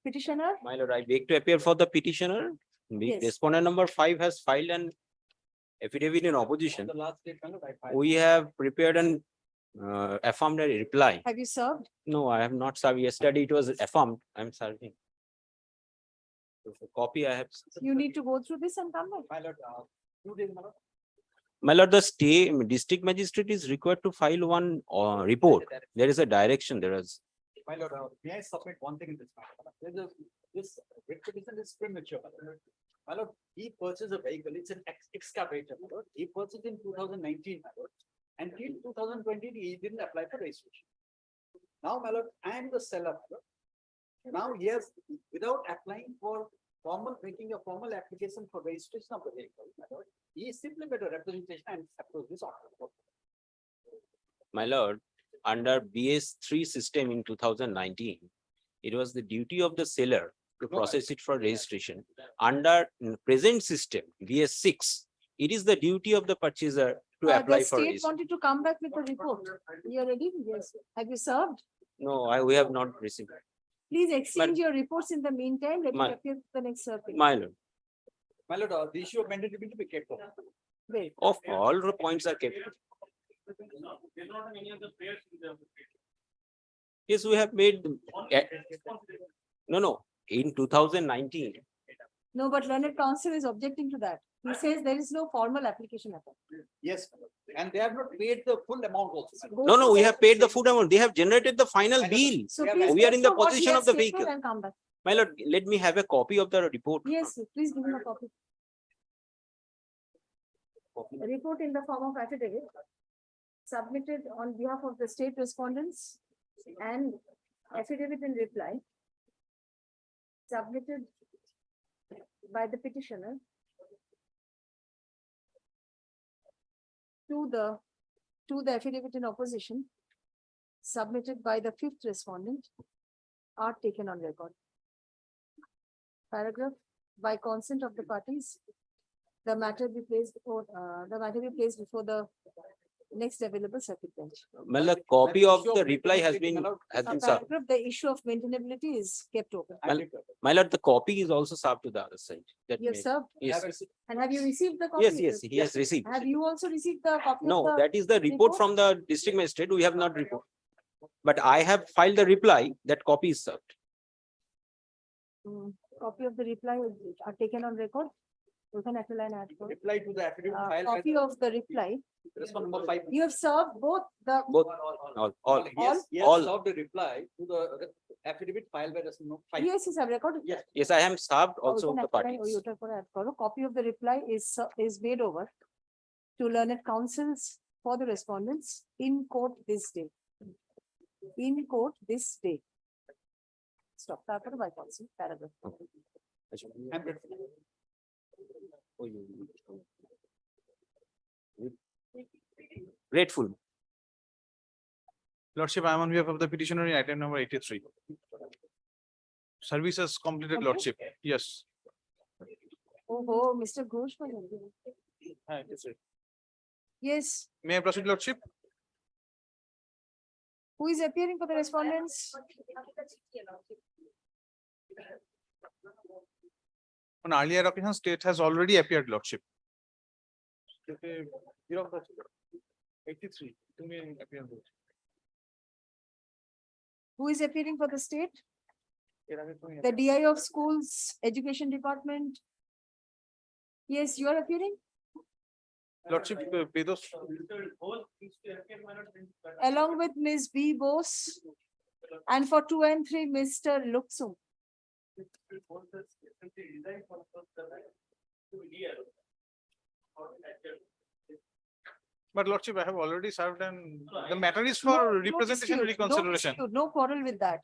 Petitioner, My lord, I beg to appear for the petitioner. The Yes. respondent number 5 has filed an affidavit in opposition. We have prepared an affirmed a reply. have you served? No, I have not served. Yesterday it was affirmed. I'm serving. So for copy I have. You need to go through this and come back. My lord, the district magistrate is required to file one report. There is a direction. There is. My lord, may I submit one thing in this matter? This writ petition is premature. My lord, he purchased a vehicle, it's an excavator, my lord. He purchased in 2019, my lord. Until 2020, he didn't apply for registration. Now, my lord, I am the seller, my lord. Now, he has, without applying for making a formal application for registration of the vehicle, my lord, he simply made a representation and approved this order. My lord, under BS3 system in 2019, it was the duty of the seller to process it for registration. Under present system, BS6, it is the duty of the purchaser to apply The for state registration. wanted to come back with a report. You are ready? Yes. Have you served? No, we have not received. Please exchange your reports in the meantime. Let My- me appear for the next circuit. My lord, My lord, the issue of mandatory to be kept off. Wait. of all the points are kept. Yes, we have made. No, in 2019. No, but learned counsel is objecting to that. He says there is no formal application at all. Yes, and they have not paid the full amount also. Go No, through we the have paid the application. full amount. They have generated the final bill. So We are- please we are go in the through what he possession has of the stated vehicle. and come back. My lord, let me have a copy of the report. Yes, please give him a copy. A report in the form of affidavit submitted on behalf of the state respondents and affidavit in reply submitted by the petitioner to the affidavit in opposition submitted by the fifth respondent are taken on record. Paragraph, by consent of the parties, the matter be placed before the next available circuit bench. My lord, copy of the reply has been served. Paragraph, the issue of maintainability is kept open. My lord, the copy is also served to the other side. That You have may- served, Yes, and have you received the copy? yes, he has received. Have you also received the copy? of No, the that is the report report? from the district magistrate. We have not report. But I have filed the reply, that copy is served. Copy of the reply are taken on record. You can actually add. Reply to the affidavit Copy of the reply. Respondent number 5. You have served both the. Both, all. Yes, all. served the reply to the affidavit filed by respondent number 5. Yes, I have recorded. Yes. Yes, I have served also You the can apply, parties. or you can add for a copy of the reply is made over to learned counsels for the respondents in court this day. In court this day. Stop. Taपर by counsel paragraph. Grateful. Lordship, I am on behalf of the petitioner in item number 83. Service has completed, Okay. Lordship. Yes. Oh, Mr. Ghosh. Yes, May I proceed, Lordship? who is appearing for the respondents? On earlier occasion, state has already appeared, Lordship. 83. Who is appearing for the state? The DI of schools, education department. Yes, you are appearing Lordship, Bedos, along with Ms. B. Bose. And for 2 and 3, Mr. Luxum. but Lordship, I have already served and the matter is No- for no representation and dispute, no reconsideration. dispute, No quarrel with that.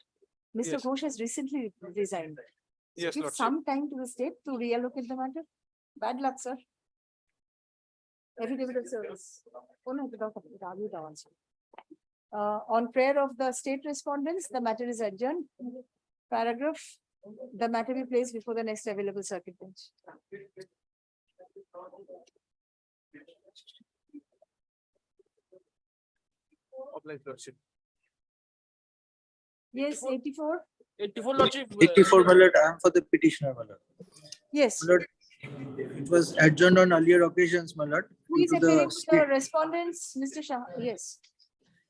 Mr. Yes. Ghosh has recently resigned. Yes, Give Lordship. some time to the state to reallocate the matter. Bad luck, sir. Affidavit of service. Oh, no, without the answer. On prayer of the state respondents, the matter is adjourned. Paragraph, the matter be placed before the next available circuit bench. Obliged, Lordship. Yes, 84. 84 Lordship. 84, my lord, I am for the petitioner, my lord. Yes. My lord, it was adjourned on earlier occasions, my lord. Who is due to appearing the for the state- respondents? Mr. Shah, yes.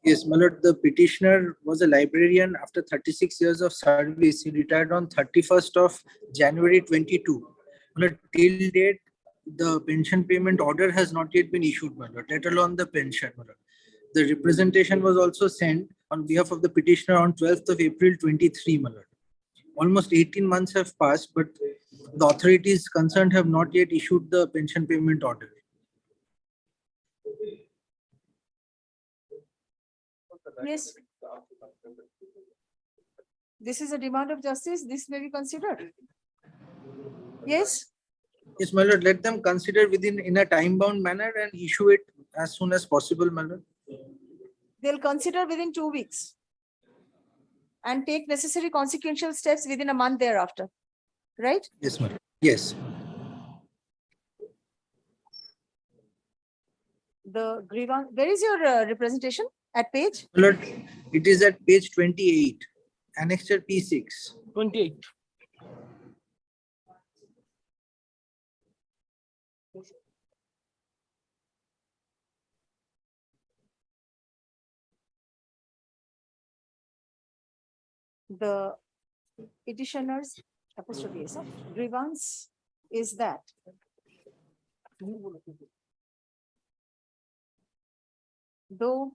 Yes, my lord, the petitioner was a librarian after 36 years of service. He retired on 31st of January 22. My lord, till date, the pension payment order has not yet been issued, my lord, let alone the pension, my lord. The representation was also sent on behalf of the petitioner on 12th of April 23, my lord. Almost 18 months have passed, but the authorities concerned have not yet issued the pension payment order. Yes. This is a demand of justice. This may be considered. Yes, Yes, my lord, let them consider in a time-bound manner and issue it as soon as possible, my lord. they'll consider within 2 weeks. And take necessary consequential steps within a month thereafter. Right? Yes, my lord. Yes. The grievance, where is your representation? At page? My lord, it is at page 28, annexure P6. 28. The petitioner's apostrophe, so grievance is that. Though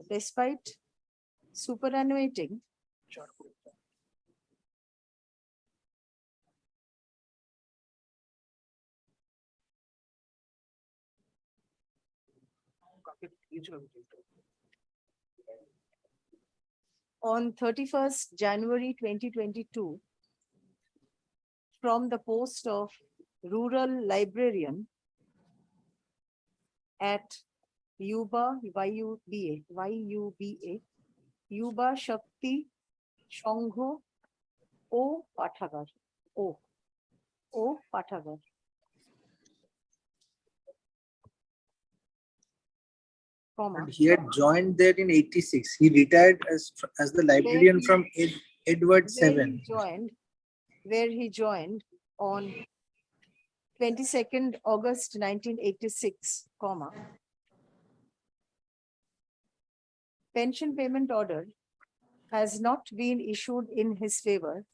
despite superannuating On 31st January 2022, from the post of rural librarian at Yuba, Yuba Shakti Shongho O Pathagar, O Pathagar. Comma. He had joined there in 86. He retired as the librarian he- from Edward where VII. he joined on 22nd August 1986, comma. Pension payment order has not been issued in his favor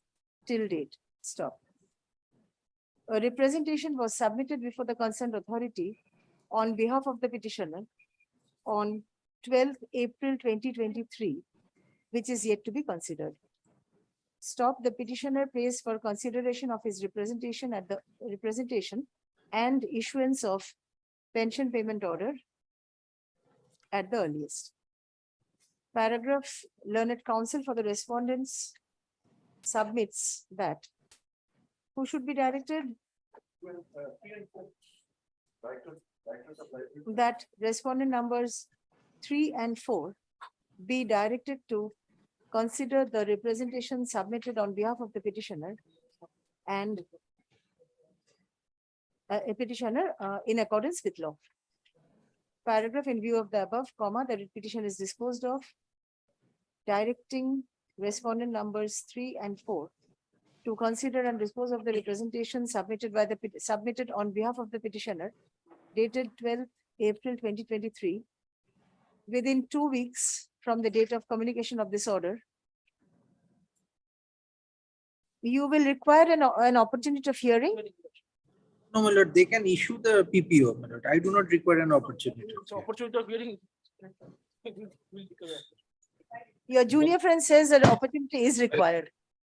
till date. Stop. A representation was submitted before the concerned authority on behalf of the petitioner on 12th April 2023, which is yet to be considered. Stop. The petitioner pays for consideration of his representation and issuance of pension payment order at the earliest. Paragraph, learned counsel for the respondents submits that. Who should be directed? That respondent numbers 3 and 4 be directed to consider the representation submitted on behalf of the petitioner and a petitioner in accordance with law. Paragraph, in view of the above, comma, the petition is disposed of, directing respondent numbers 3 and 4 to consider and dispose of the representation submitted on behalf of the petitioner dated 12th April 2023 within 2 weeks from the date of communication of this order. You will require an opportunity of hearing. No, my lord, they can issue the PPO, my lord. I do not require an opportunity. Opportunity of hearing. Your junior friend says that opportunity is required.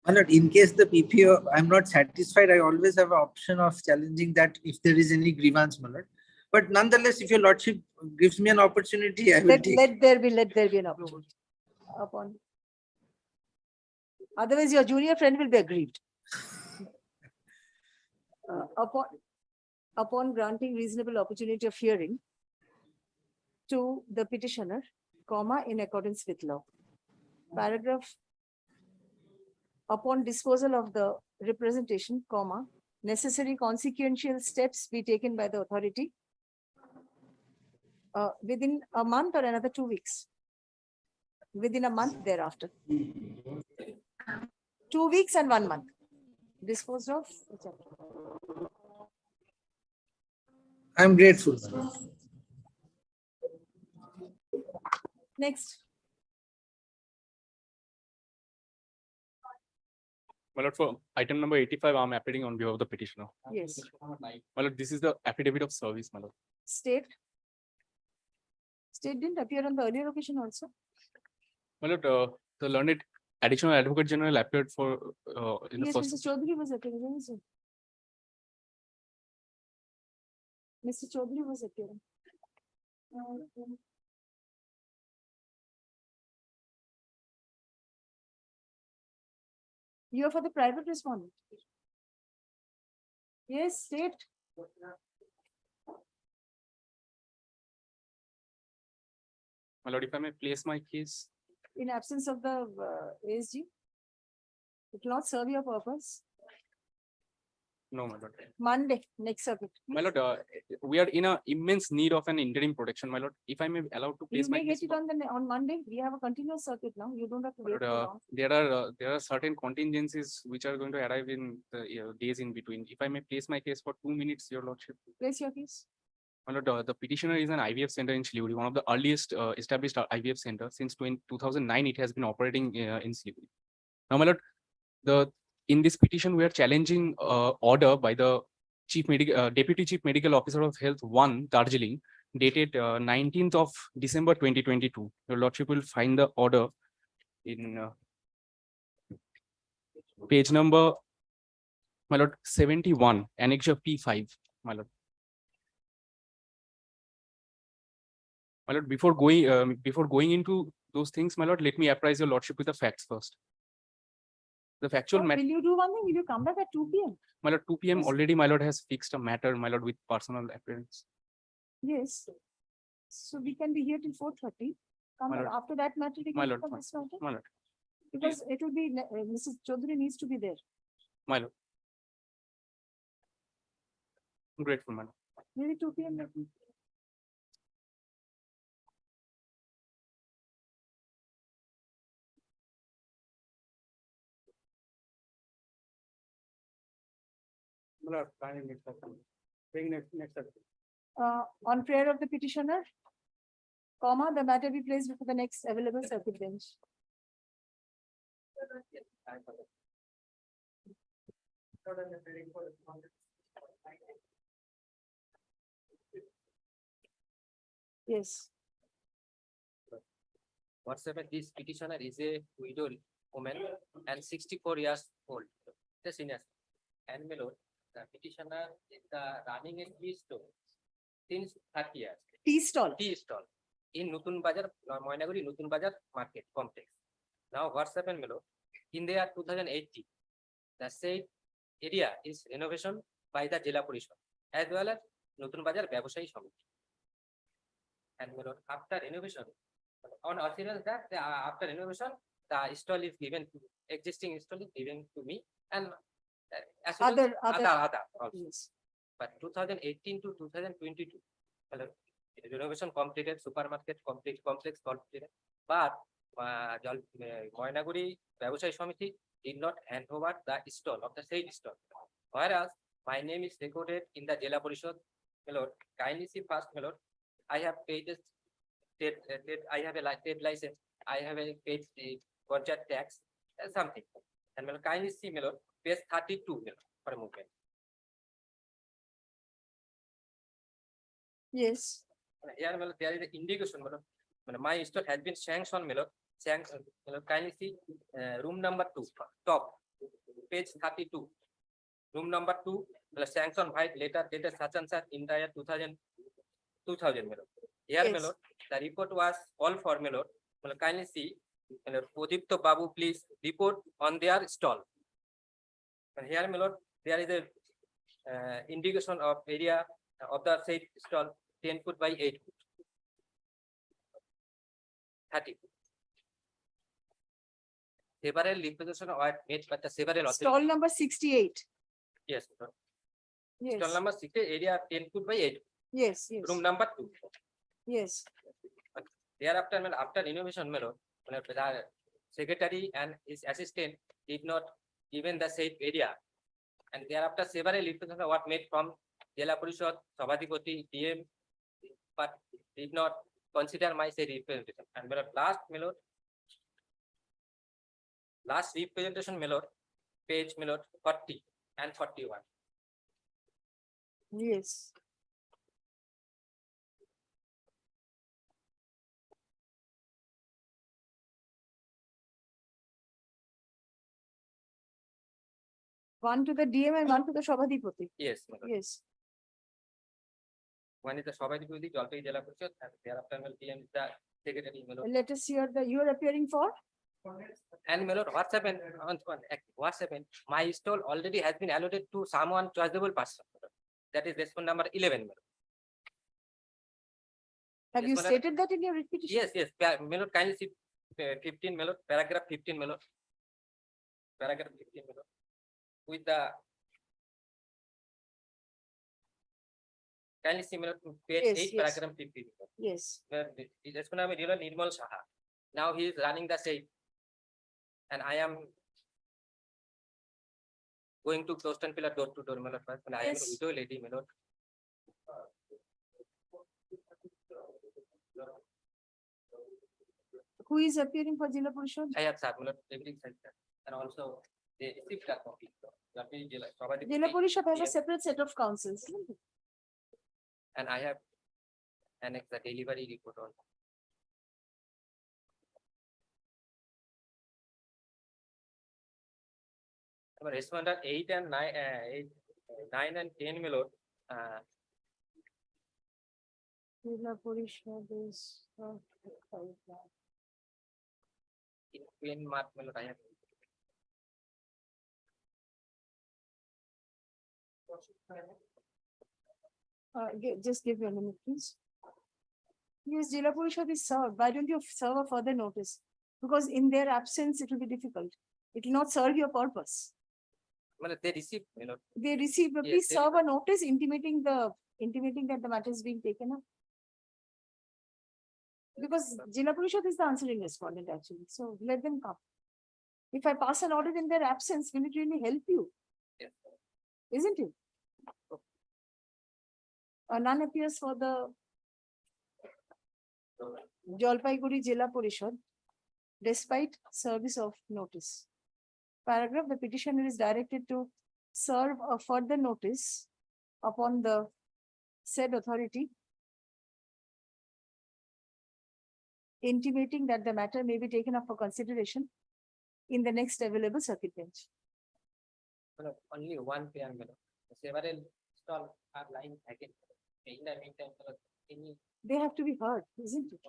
My lord, in case the PPO, I'm not satisfied, I always have an option of challenging that if there is any grievance, my lord. But nonetheless, if your lordship gives me an opportunity, I will take. Let there be an opportunity. Otherwise, your junior friend will be aggrieved. Upon granting reasonable opportunity of hearing to the petitioner, comma, in accordance with law. Paragraph, upon disposal of the representation, comma, necessary consequential steps be taken by the authority within a month or another 2 weeks. Within a month thereafter. 2 weeks and 1 month. Disposed of. I'm grateful. My lord. Next. My lord, for item number 85, I'm appearing on behalf of the petitioner. Yes. My lord, this is the affidavit of service, my lord. State. State didn't appear on the earlier occasion also. My lord, the learned additional advocate general appeared for in the Yes, first. Mr. Chaudhary was appearing. Mr. Chaudhary was appearing. You are for the private respondent. Yes, state. My lord, if I may place my case. In absence of the ASG. It will not serve your purpose. No, my lord. Monday, next circuit. My lord, we are in a immense need of an interim protection, my lord. If I may allow to You place my may case. get it on Monday. We have a continuous circuit now. You don't have to wait But, for long. there are certain contingencies which are going to arrive in the days in between. If I may place my case for 2 minutes, your lordship. Place your case. My lord, the petitioner is an IVF center in Siliguri, one of the earliest established IVF center. Since 2009, it has been operating in Siliguri. Now, my lord, in this petition, we are challenging order by the Deputy Chief Medical Officer of Health 1, Darjeeling, dated 19th of December 2022. Your lordship will find the order in page number, my lord, 71, annexure P5, my lord. My lord, before going into those things, my lord, let me apprise your lordship with the facts first. The factual Will matter, you do one thing? Will you come back at 2 p.m.? my lord, 2 p.m. Yes. already, my lord has fixed a matter, my lord, with personal appearance. Yes. So we can be here till 4:30. Come My back. lord. After that matter, we My can lord, discuss this matter. my lord, Because it will be, Mrs. Chaudhary needs to be there. my lord. I'm grateful, my lord. Maybe 2 p.m. let me- My lord, kindly next section. Bring next section. On prayer of the petitioner, comma, the matter be placed before the next available circuit bench. Yes. Whatsoever this petitioner is a widow woman and 64 years old, the senior. And my lord, the petitioner is running a tea store since 30 years. Tea stall. Tea stall in Nutun Bazar, Moinaguri Nutun Bazar Market Complex. Now what's happened, my lord? In the year 2018, the said area is renovation by the Jila Parishad as well as Nutun Bazar Byabsayi Samiti. And my lord, after renovation, on assurance that after renovation, the stall is given to existing stall is given to me and assurance Other. also. Yes. But 2018 to 2022, well, renovation completed, supermarket complex completed, but Moinaguri Byabsayi Samiti did not hand over the stall of the said stall. Whereas my name is recorded in the Jila Parishad. My lord, kindly see first, my lord, I have paid this. I have a trade license. I have a paid the contract tax something. And my lord, kindly see, my lord, page 32, my lord, for a moment. Yes. Here, my lord, there is an indication, my lord. My store has been sanctioned, my lord. Sanctioned, my lord, kindly see room number 2, top, page 32. Room number 2, sanction by later dated such and such in the year 2000, my lord. Here, my Yes. lord, the report was all for, my lord. Kindly see, my lord, Pradipto Babu, please report on their stall. And here, my lord, there is a indication of area of the said stall 10 foot by 8 foot. 30. Several representation are made by the several authorities. Stall number 68. Yes, my lord. Yes. Stall number 60, area 10 foot by 8. Yes, yes. Room number 2. Yes. Thereafter, after renovation, my lord, the secretary and his assistant did not even the said area. And thereafter, several representations were made from Jila Parishad, Sabhadipati, DM, but did not consider my said representation. And my lord, last representation, my lord, page, my lord, 40 and 41. Yes. One to the DM and one to the Shabadipati. Yes, my lord. Yes. One is the Sabhadipati, Jalpaiguri Jila Parishad, and thereafter, my DM is the secretary, my lord. Let us hear you are appearing for. And my lord, what's happened? What's happened? My stall already has been allotted to someone choiceable person. That is respondent number 11. My lord. Have you Yes, madam. stated that in your petition? Yes. My lord, kindly see 15, my lord, paragraph 15, my lord. Paragraph 15, my lord. With the kindly see, my lord, page Yes, 8, yes. paragraph 15. Yes. Respondent number Nirmal Saha. Now he is running the site. And I am going to Closton Pillar door to door, my lord. And I am a Yes. widow lady, my lord. Who is appearing for Jila Parishad? I have sir, my lord, everything said that. And also the receipt card copy. Jila Parishad has a separate set of councils. isn't it? And I have annexed the delivery report on. Respondent 8 and 9, 9 and 10, my lord. Jila Parishad is, In plain mark, my lord, I have. just give me a minute, please. Yes, Jila Parishad is served. Why don't you serve a further notice? Because in their absence, it will be difficult. It will not serve your purpose. My lord, they received, my lord. They receive, Yes, please they- serve a notice intimating that the matter is being taken up. Because Jila Parishad is the answering respondent actually, so let them come. If I pass an order in their absence, will it really help you? Yes. Isn't it? None appears for the Jalpaiguri Jila Parishad despite service of notice. Paragraph, the petitioner is directed to serve a further notice upon the said authority intimating that the matter may be taken up for consideration in the next available circuit bench. My lord, only one pair, my lord. Several stall are lying again. In the meantime, my lord, any. They have to be heard, isn't it?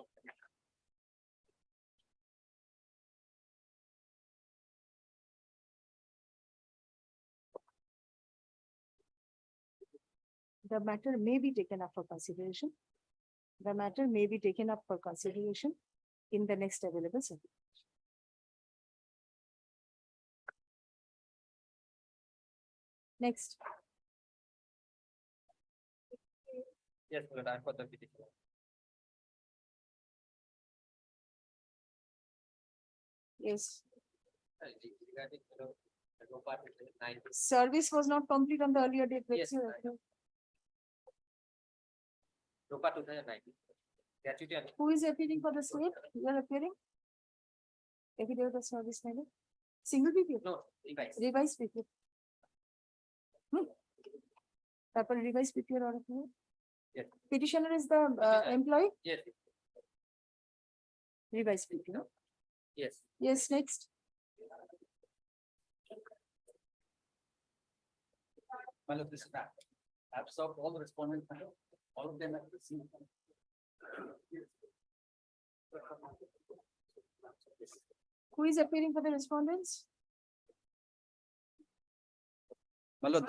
The matter may be taken up for consideration. The matter may be taken up for consideration in the next available circuit. Next, Yes, my lord, I for the petition. yes, Regarding, my lord, the go part is 9. service was not complete on the earlier date. Yes, Let's see. I Ropa 2019. Gratuity and Who is appearing for the state? You are appearing? Affidavit of service level. Single PPF, no, revise. revised PPF. Proper revised PPF order. Yes. Petitioner is the Petitioner. employee, Yes, revised PPF. yes. Yes, next. My lord, this map. Absorb all the respondents, my lord. All of them have received. Who is appearing for the respondents? My lord,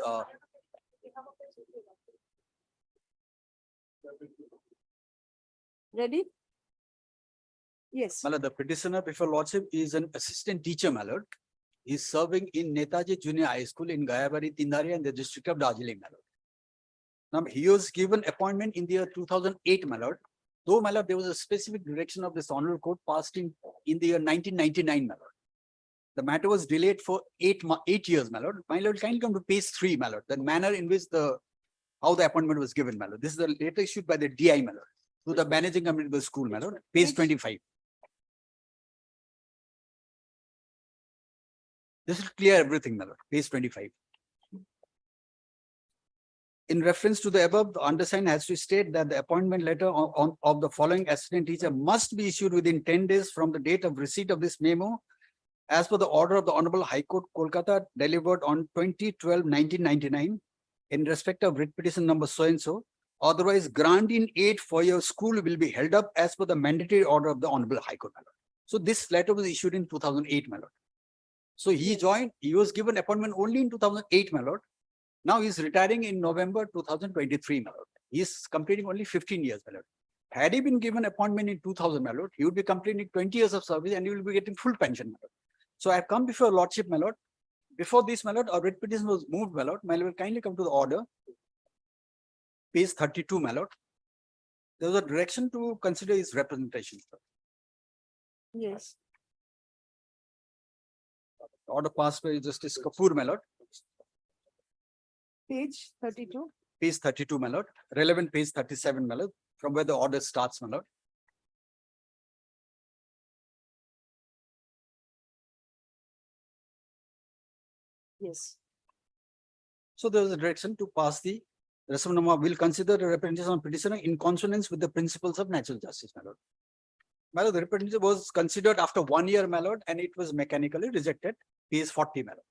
Ready? Yes. my lord, the petitioner before lordship is an assistant teacher, my lord. He is serving in Netaji Junior High School in Gayabari, Tindari in the district of Darjeeling, my lord. Now, he was given appointment in the year 2008, my lord. Though, my lord, there was a specific direction of this honorable court passed in the year 1999, my lord. The matter was delayed for 8 years, my lord. My lord, kindly come to page 3, my lord. The manner in which how the appointment was given, my lord. This is the letter issued by the DI, my lord, to the managing committee of the school, my lord. Page 25. This will clear everything, my lord. Page 25. In reference to the above, the undersigned has to state that the appointment letter of the following assistant teacher must be issued within 10 days from the date of receipt of this memo, as per the order of the Honorable High Court, Kolkata, delivered on 20/12/1999, in respect of writ petition number so and so. Otherwise, grant in aid for your school will be held up as per the mandatory order of the Honorable High Court, my lord. So this letter was issued in 2008, my lord. So he joined, he was given appointment only in 2008, my lord. Now he is retiring in November 2023, my lord. He is completing only 15 years, my lord. Had he been given appointment in 2000, my lord, he would be completing 20 years of service and he will be getting full pension, my lord. So I have come before lordship, my lord. Before this, my lord, our writ petition was moved, my lord. My lord, kindly come to the order. Page 32, my lord. There was a direction to consider his representation. Sir. Yes. Order passed by Justice Kapoor, my lord. Page 32. Page 32, my lord. Relevant page 37, my lord, from where the order starts, my lord. Yes. So there was a direction to pass the Rasamnama will consider the representation of petitioner in consonance with the principles of natural justice, my lord. My lord, the representation was considered after 1 year, my lord, and it was mechanically rejected. Page 40, my lord.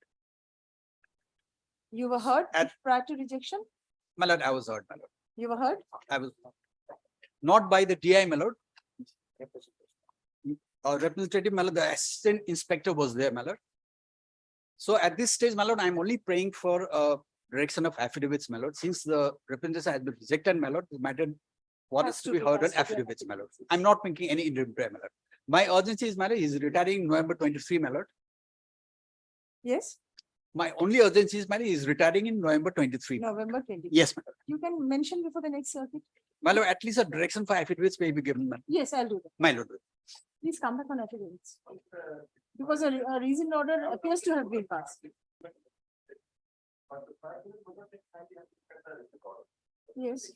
You were heard prior to rejection? My lord, I was heard, my lord. You were heard? I was. not by the DI, my lord. Representative, my lord, the assistant inspector was there, my lord. So at this stage, my lord, I'm only praying for direction of affidavits, my lord. Since the representation has been rejected, my lord, the matter what is to be heard on affidavits, my lord. I'm not making any interim prayer, my lord. My urgency is, my lord, he's retiring November 23, my lord. Yes, My only urgency is, my lord, he's retiring in November 23. November 20. Yes, my lord. You can mention before the next circuit. My lord, at least a direction for affidavits may be given, my lord. Yes, I'll do that. My lord. Please come back on affidavits. Because a reasoned order appears to have been passed. Yes,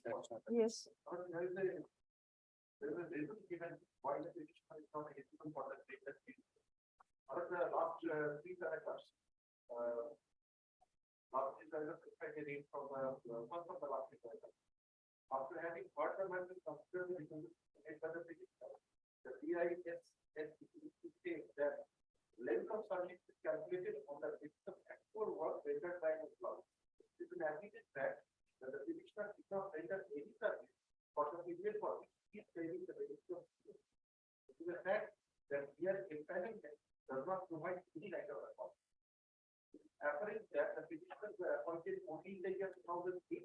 yes. After having heard the matter, considered the reasons made by the petitioner, the BIS states that length of service is calculated on the basis of actual work rendered by the employee. It is an admitted fact that the petitioner did not render any service for the period for which he is claiming the benefit of service. It is a fact that here empanelment does not provide any right of account. Apparent that the petitioners were appointed only in the year 2008.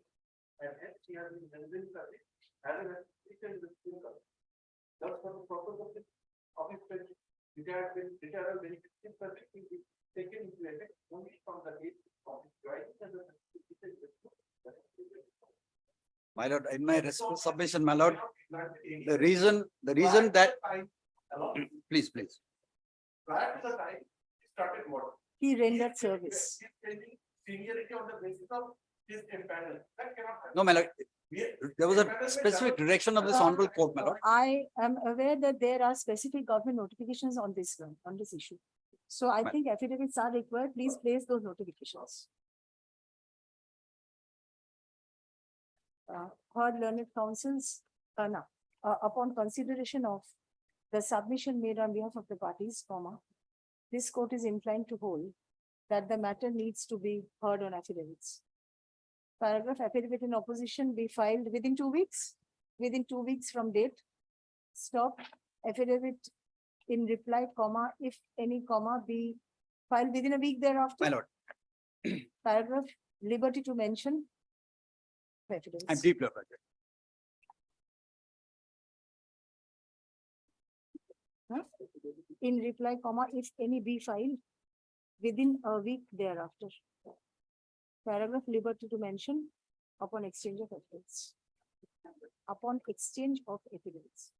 And hence he has been rendering service as an assistant in the school. Thus, for the purpose of this office retired benefit service will be taken into effect only from the date of his joining as a assistant in the school. My lord, in my submission, my lord, the reason that, please. Prior to the time, he started work. He rendered service. He is claiming seniority on the basis of his empanelment. That cannot happen. No, my lord, there was a specific direction of this honorable court, my lord. I am aware that there are specific government notifications on this one, on this issue. So I think affidavits are required. Please place those notifications. Heard learned counsels, now, upon consideration of the submission made on behalf of the parties, this court is inclined to hold that the matter needs to be heard on affidavits. Paragraph affidavit in opposition be filed within 2 weeks, from date. Stop. Affidavit in reply, if any, be filed within a week thereafter. My lord, Paragraph liberty to mention. Affidavits. I'm deeply offended. In reply, if any be filed within a week thereafter. Paragraph liberty to mention upon exchange of evidence. Upon exchange of evidence.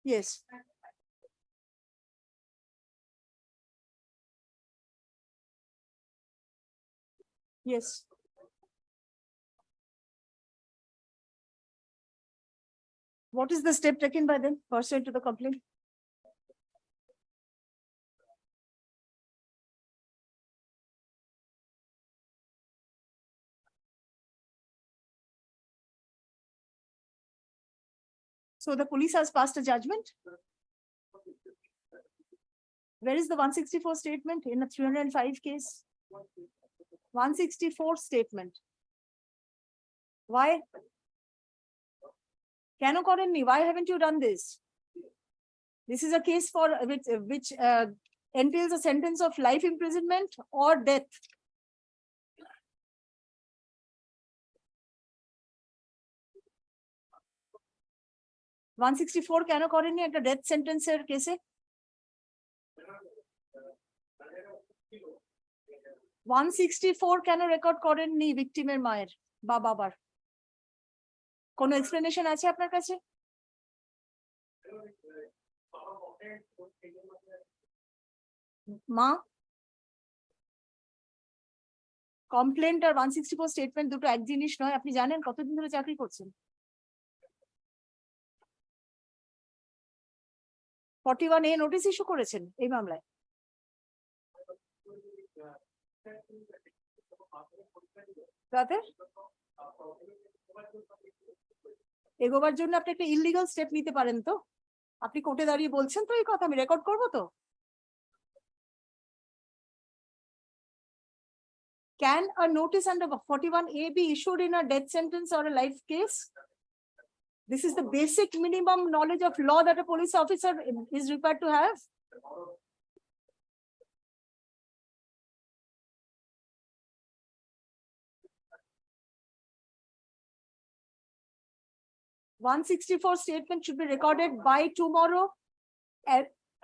Yes. Yes. What is the step taken by them pursuant to the complaint? So the police has passed a judgment? Where is the 164 statement in a 305 case? 164 statement. Why? Keno korenni? Why haven't you done this? This is a case for which entails a sentence of life imprisonment or death. One 164 কেন করেননি একটা death সেন্টেন্সের কেসে? 164 কেন record করেননি ভিকটিমের মায়ের বা বাবার? কোনো এক্সপ্লেনেশন আছে আপনার কাছে? মা, কমপ্লেন্ট আর 164 স্টেটমেন্ট দুটো এক জিনিস নয়। আপনি জানেন কতদিন ধরে চাকরি করছেন? 41A নোটিশ ইস্যু করেছেন এই মামলায়। এগোবার জন্য আপনি একটা ইলিগাল স্টেপ নিতে পারেন তো? আপনি কোর্টে দাঁড়িয়ে বলছেন তো এই কথা, আমি রেকর্ড করবো তো? Can a notice under 41A be issued in a death sentence or a life case? This is the basic minimum knowledge of law that a police officer is required to have. (164) statement should be recorded by tomorrow.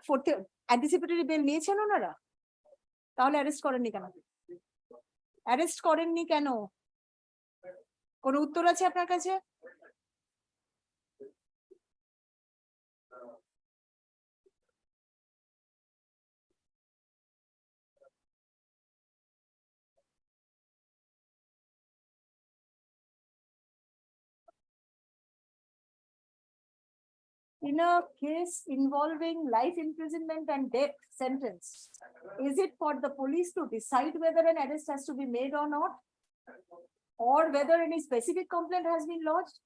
For the anticipatory bail নিয়েছেন ওনারা? তাহলে arrest করেননি কেন? Arrest করেননি কেন? কোনো উত্তর আছে আপনার কাছে? In a case involving life imprisonment and death sentence, is it for the police to decide whether an arrest has to be made or not? Or whether any specific complaint has been lodged?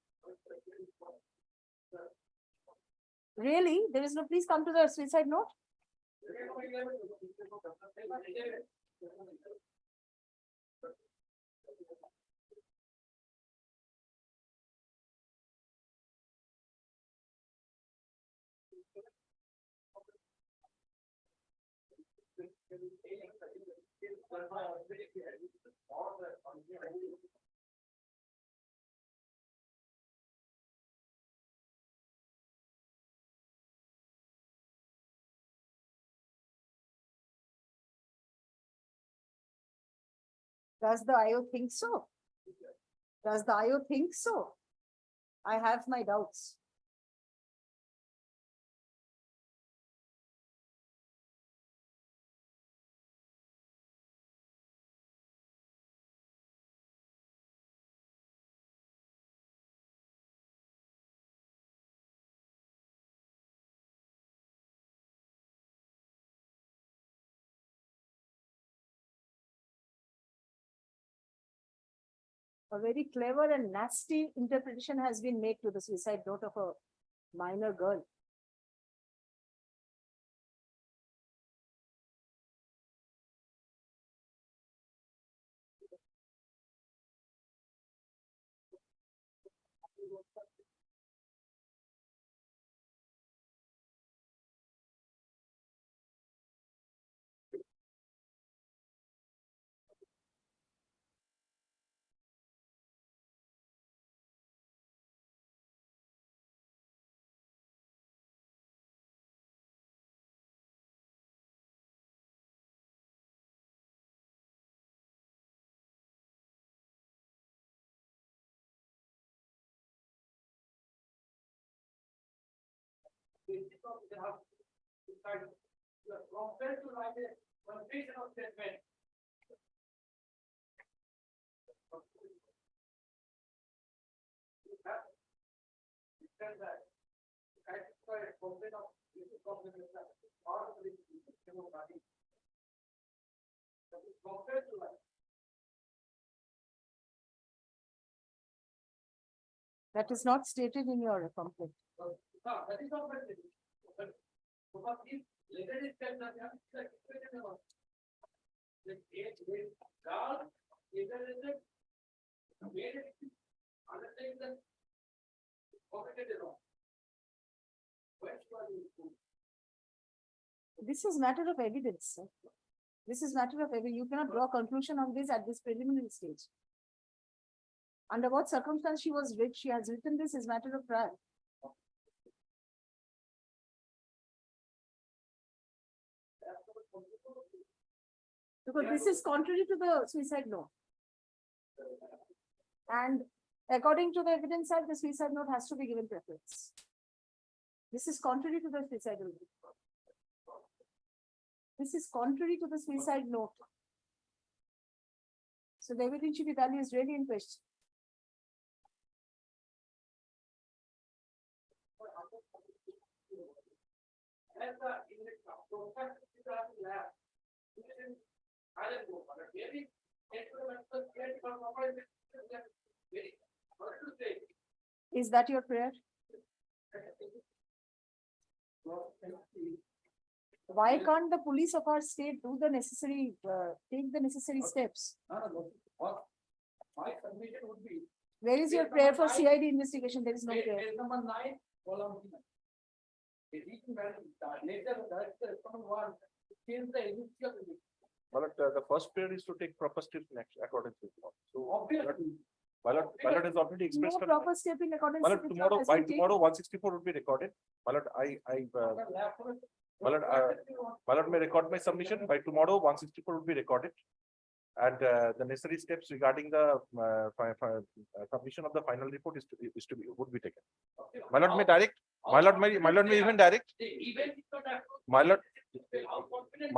Really? There is no, please come to the suicide note. Does the IO think so? Does the IO think so? I have my doubts. A very clever and nasty interpretation has been made to the suicide note of a minor girl. That is not stated in your complaint. This is matter of evidence, sir. This is matter of evidence. You cannot draw conclusion on this at this preliminary stage. Under what circumstance she was rich, she has written this is matter of trial. Because this is contrary to the suicide note. And according to the evidence side, the suicide note has to be given preference. This is contrary to the suicide note. This is contrary to the suicide note. So the evidentiary value is really in question. Is that your prayer? Why can't the police of our state do the necessary, take the necessary steps? My submission would be. Where is your prayer for CID investigation? There is no prayer. Page number 9, column 9. The reason that later that's the one change the initial. But the first prayer is to take proper steps next according to law. So Obviously. Ballot is already expressed. No proper step in accordance. with the law Tomorrow, has by been taken. tomorrow, 164 will be recorded. Ballot may record my submission. By tomorrow, 164 will be recorded. And the necessary steps regarding the submission of the final report would be taken. Ballot may direct, Ballot may even direct. My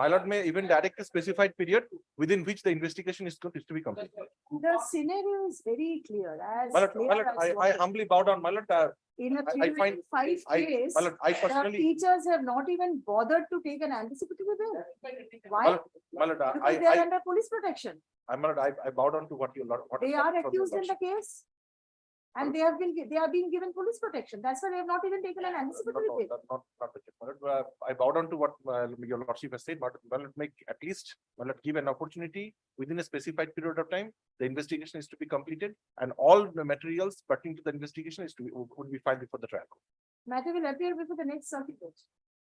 lord may even direct a specified period within which the investigation is to be completed. The scenario is very clear as. My lord, clear as I water. humbly bow down, my lord. In a I find- 305 case, my lord, I the personally, teachers have not even bothered to take an anticipatory bail. Why? my lord, Because they are under police protection. my lord, I bow down to what you lord. what They is are coming from your accused in the lordship. case. And they are being given police protection. That's why they have not even taken an anticipatory No, bail. that's not the case. My lord, I bow down to what your lordship has said, but make at least, give an opportunity within a specified period of time. The investigation is to be completed and all the materials pertaining to the investigation would be filed before the trial. Matter will appear before the next circuit court.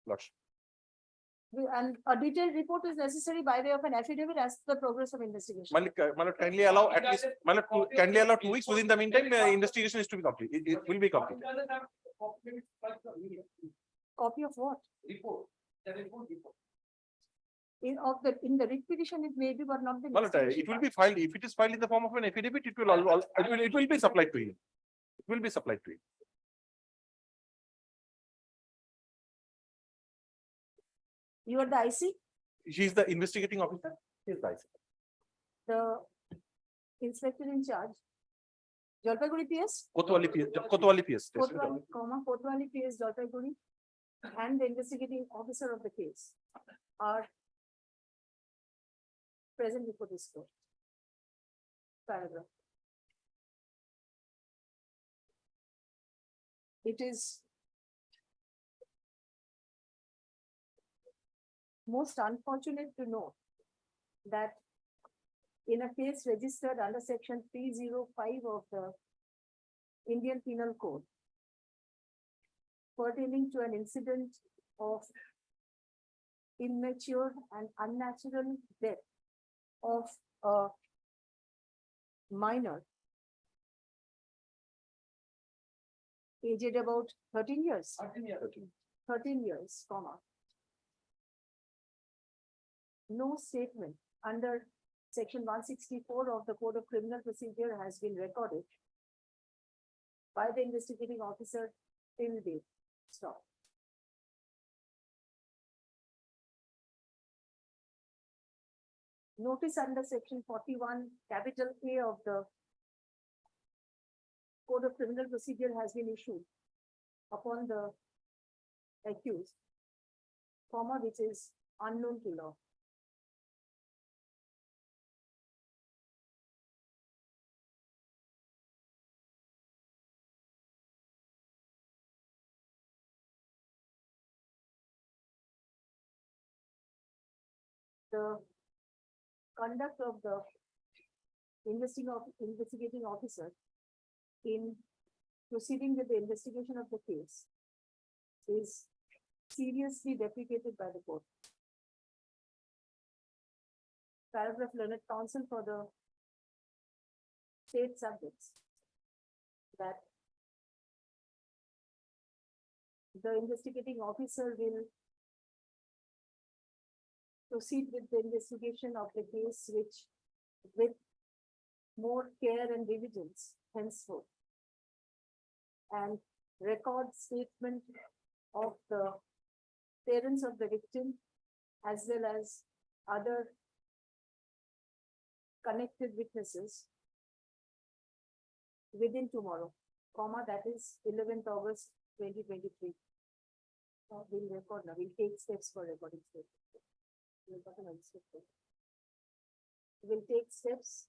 Lordship. And a detailed report is necessary by way of an affidavit as to the progress of investigation. My lord, kindly allow at least, kindly allow 2 weeks. Within the meantime, investigation is to be completed. It will be completed. Copy of what? Report, the report. In the writ petition, it may be, but not the. My lord, it will be filed. If it is filed in the form of an affidavit, it will be supplied to you. It will be supplied to you. You are the IC, She is the investigating officer. He is the IC. the inspector in charge. Jalpaiguri PS, Kotwali PS. Kotwali PS Jalpaiguri, and the investigating officer of the case are present before this court. Paragraph. It is most unfortunate to know that in a case registered under section 305 of the Indian Penal Code pertaining to an incident of immature and unnatural death of a minor aged about 13 years. 13 years, comma. No statement under section 164 of the Code of Criminal Procedure has been recorded by the investigating officer till date. Stop. notice under section 41, capital A of the Code of Criminal Procedure has been issued upon the accused, comma, which is unknown to law. The conduct of the investigating officer in proceeding with the investigation of the case is seriously deprecated by the court. Paragraph learned counsel for the state subjects that the investigating officer will proceed with the investigation of the case with more care and diligence henceforth, and record statement of the parents of the victim as well as other connected witnesses within tomorrow, comma, that is 11th August 2023. We'll record now. We'll take steps for recording statement. We'll take steps.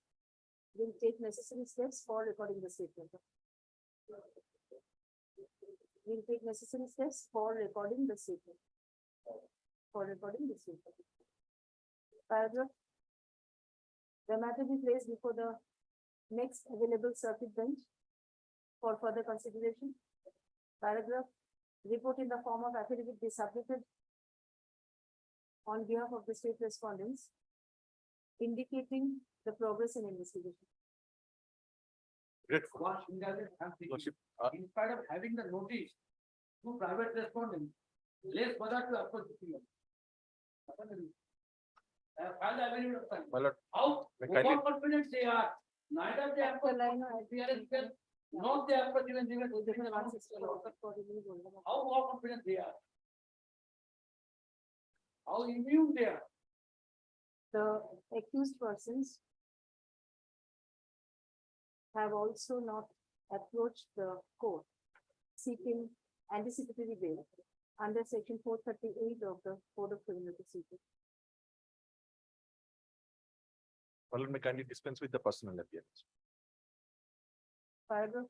We'll take necessary steps for recording the statement. We'll take necessary steps for recording the statement. Paragraph. The matter be placed before the next available circuit bench for further consideration. Paragraph. Report in the form of affidavit be submitted on behalf of the state respondents, indicating the progress in investigation. Great. Lordship, in spite of having the notice to private respondent, less bother to approach the field. My lord, How may kindly- overconfident they are, neither they approach, not they approach even how overconfident they are. How immune they are. The accused persons have also not approached the court seeking anticipatory bail under section 438 of the Code of Criminal Procedure. my lord, may kindly dispense with the personal appearance. Paragraph.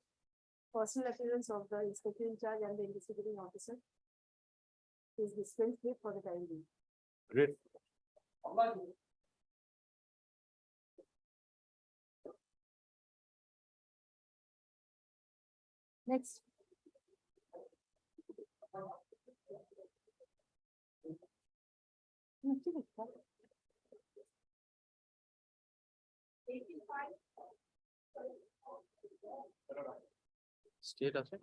Personal appearance of the inspector in charge and the investigating officer is dispensed with for the time being. Great. Next. State আছে?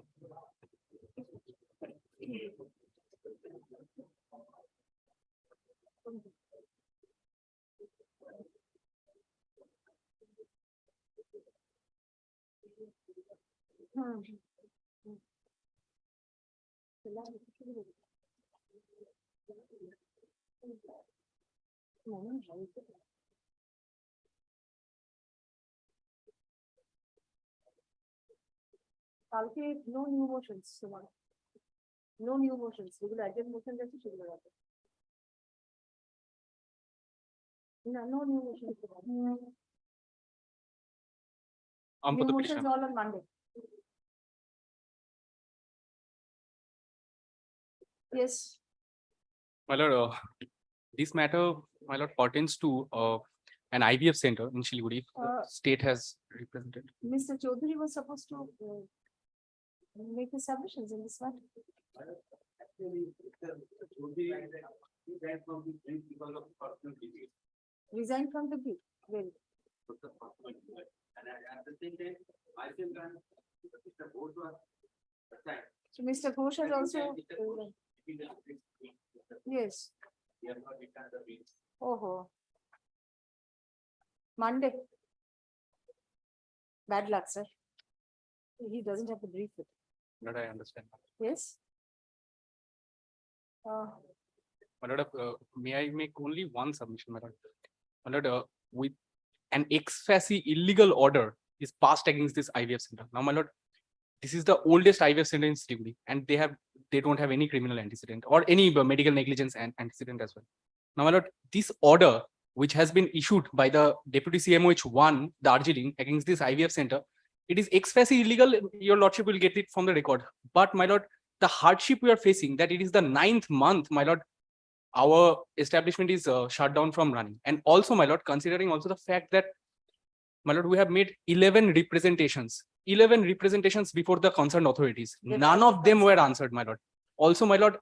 কালকে no new motions, Sumana. No new motions. যেগুলো আগের motion আছে সেগুলো রাখো। না, no new motions. For New the motions petition. all on Monday. Yes, My lord, this matter, my lord, pertains to an IVF center in Siliguri. The state has represented. Mr. Chaudhary was supposed to make his submissions in this matter. Actually, resigned from the brief because of personal disease. Resign from the group. Well, And at the same time, I think that Mr. Ghosh was assigned. so Mr. Ghosh has also, yes, He has not returned the brief. oh. Monday. Bad luck, sir. He doesn't have the brief with. That I understand. Yes. My lord, may I make only one submission, my lord? my lord, with an ex facie illegal order is passed against this IVF center. Now, my lord, this is the oldest IVF center in Siliguri, and they don't have any criminal antecedent or any medical negligence and antecedent as well. Now, my lord, this order, which has been issued by the Deputy CMOH1, Darjeeling, against this IVF center, it is ex facie illegal. Your lordship will get it from the record. But, my lord, the hardship we are facing, that it is the 9th month, my lord, our establishment is shut down from running. And also, my lord, considering also the fact that, my lord, we have made 11 representations before the concerned authorities. None of them were answered, my lord. Also, my lord,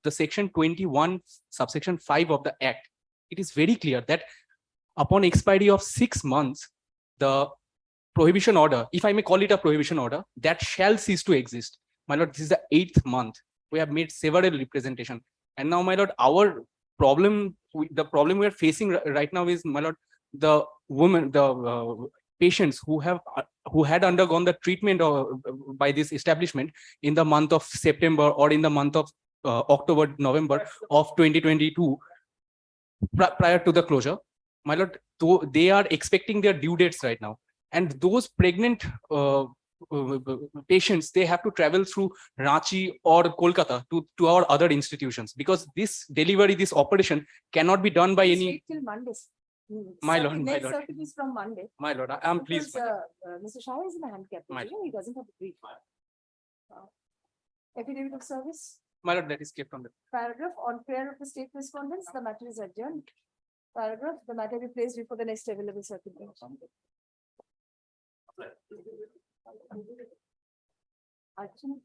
the section 21, subsection 5 of the Act, it is very clear that upon expiry of 6 months, the prohibition order, if I may call it a prohibition order, that shall cease to exist. My lord, this is the 8th month. We have made several representations. And now, my lord, our problem, the problem we are facing right now is, my lord, the women, the patients who had undergone the treatment by this establishment in the month of September or in the month of October, November of 2022, prior to the closure, my lord, they are expecting their due dates right now. And those pregnant patients, they have to travel through Ranchi or Kolkata to our other institutions, because this delivery, this operation cannot be done by any. Wait till Monday. My lord, my Next lord. circuit is from Monday. My lord, I am pleased. Because, Mr. Shah is in a handicap My position, he doesn't have a brief. Affidavit of service, My lord, that is kept on the. paragraph on prayer of the state respondents, the matter is adjourned. Paragraph, the matter be placed before the next available circuit bench. Action.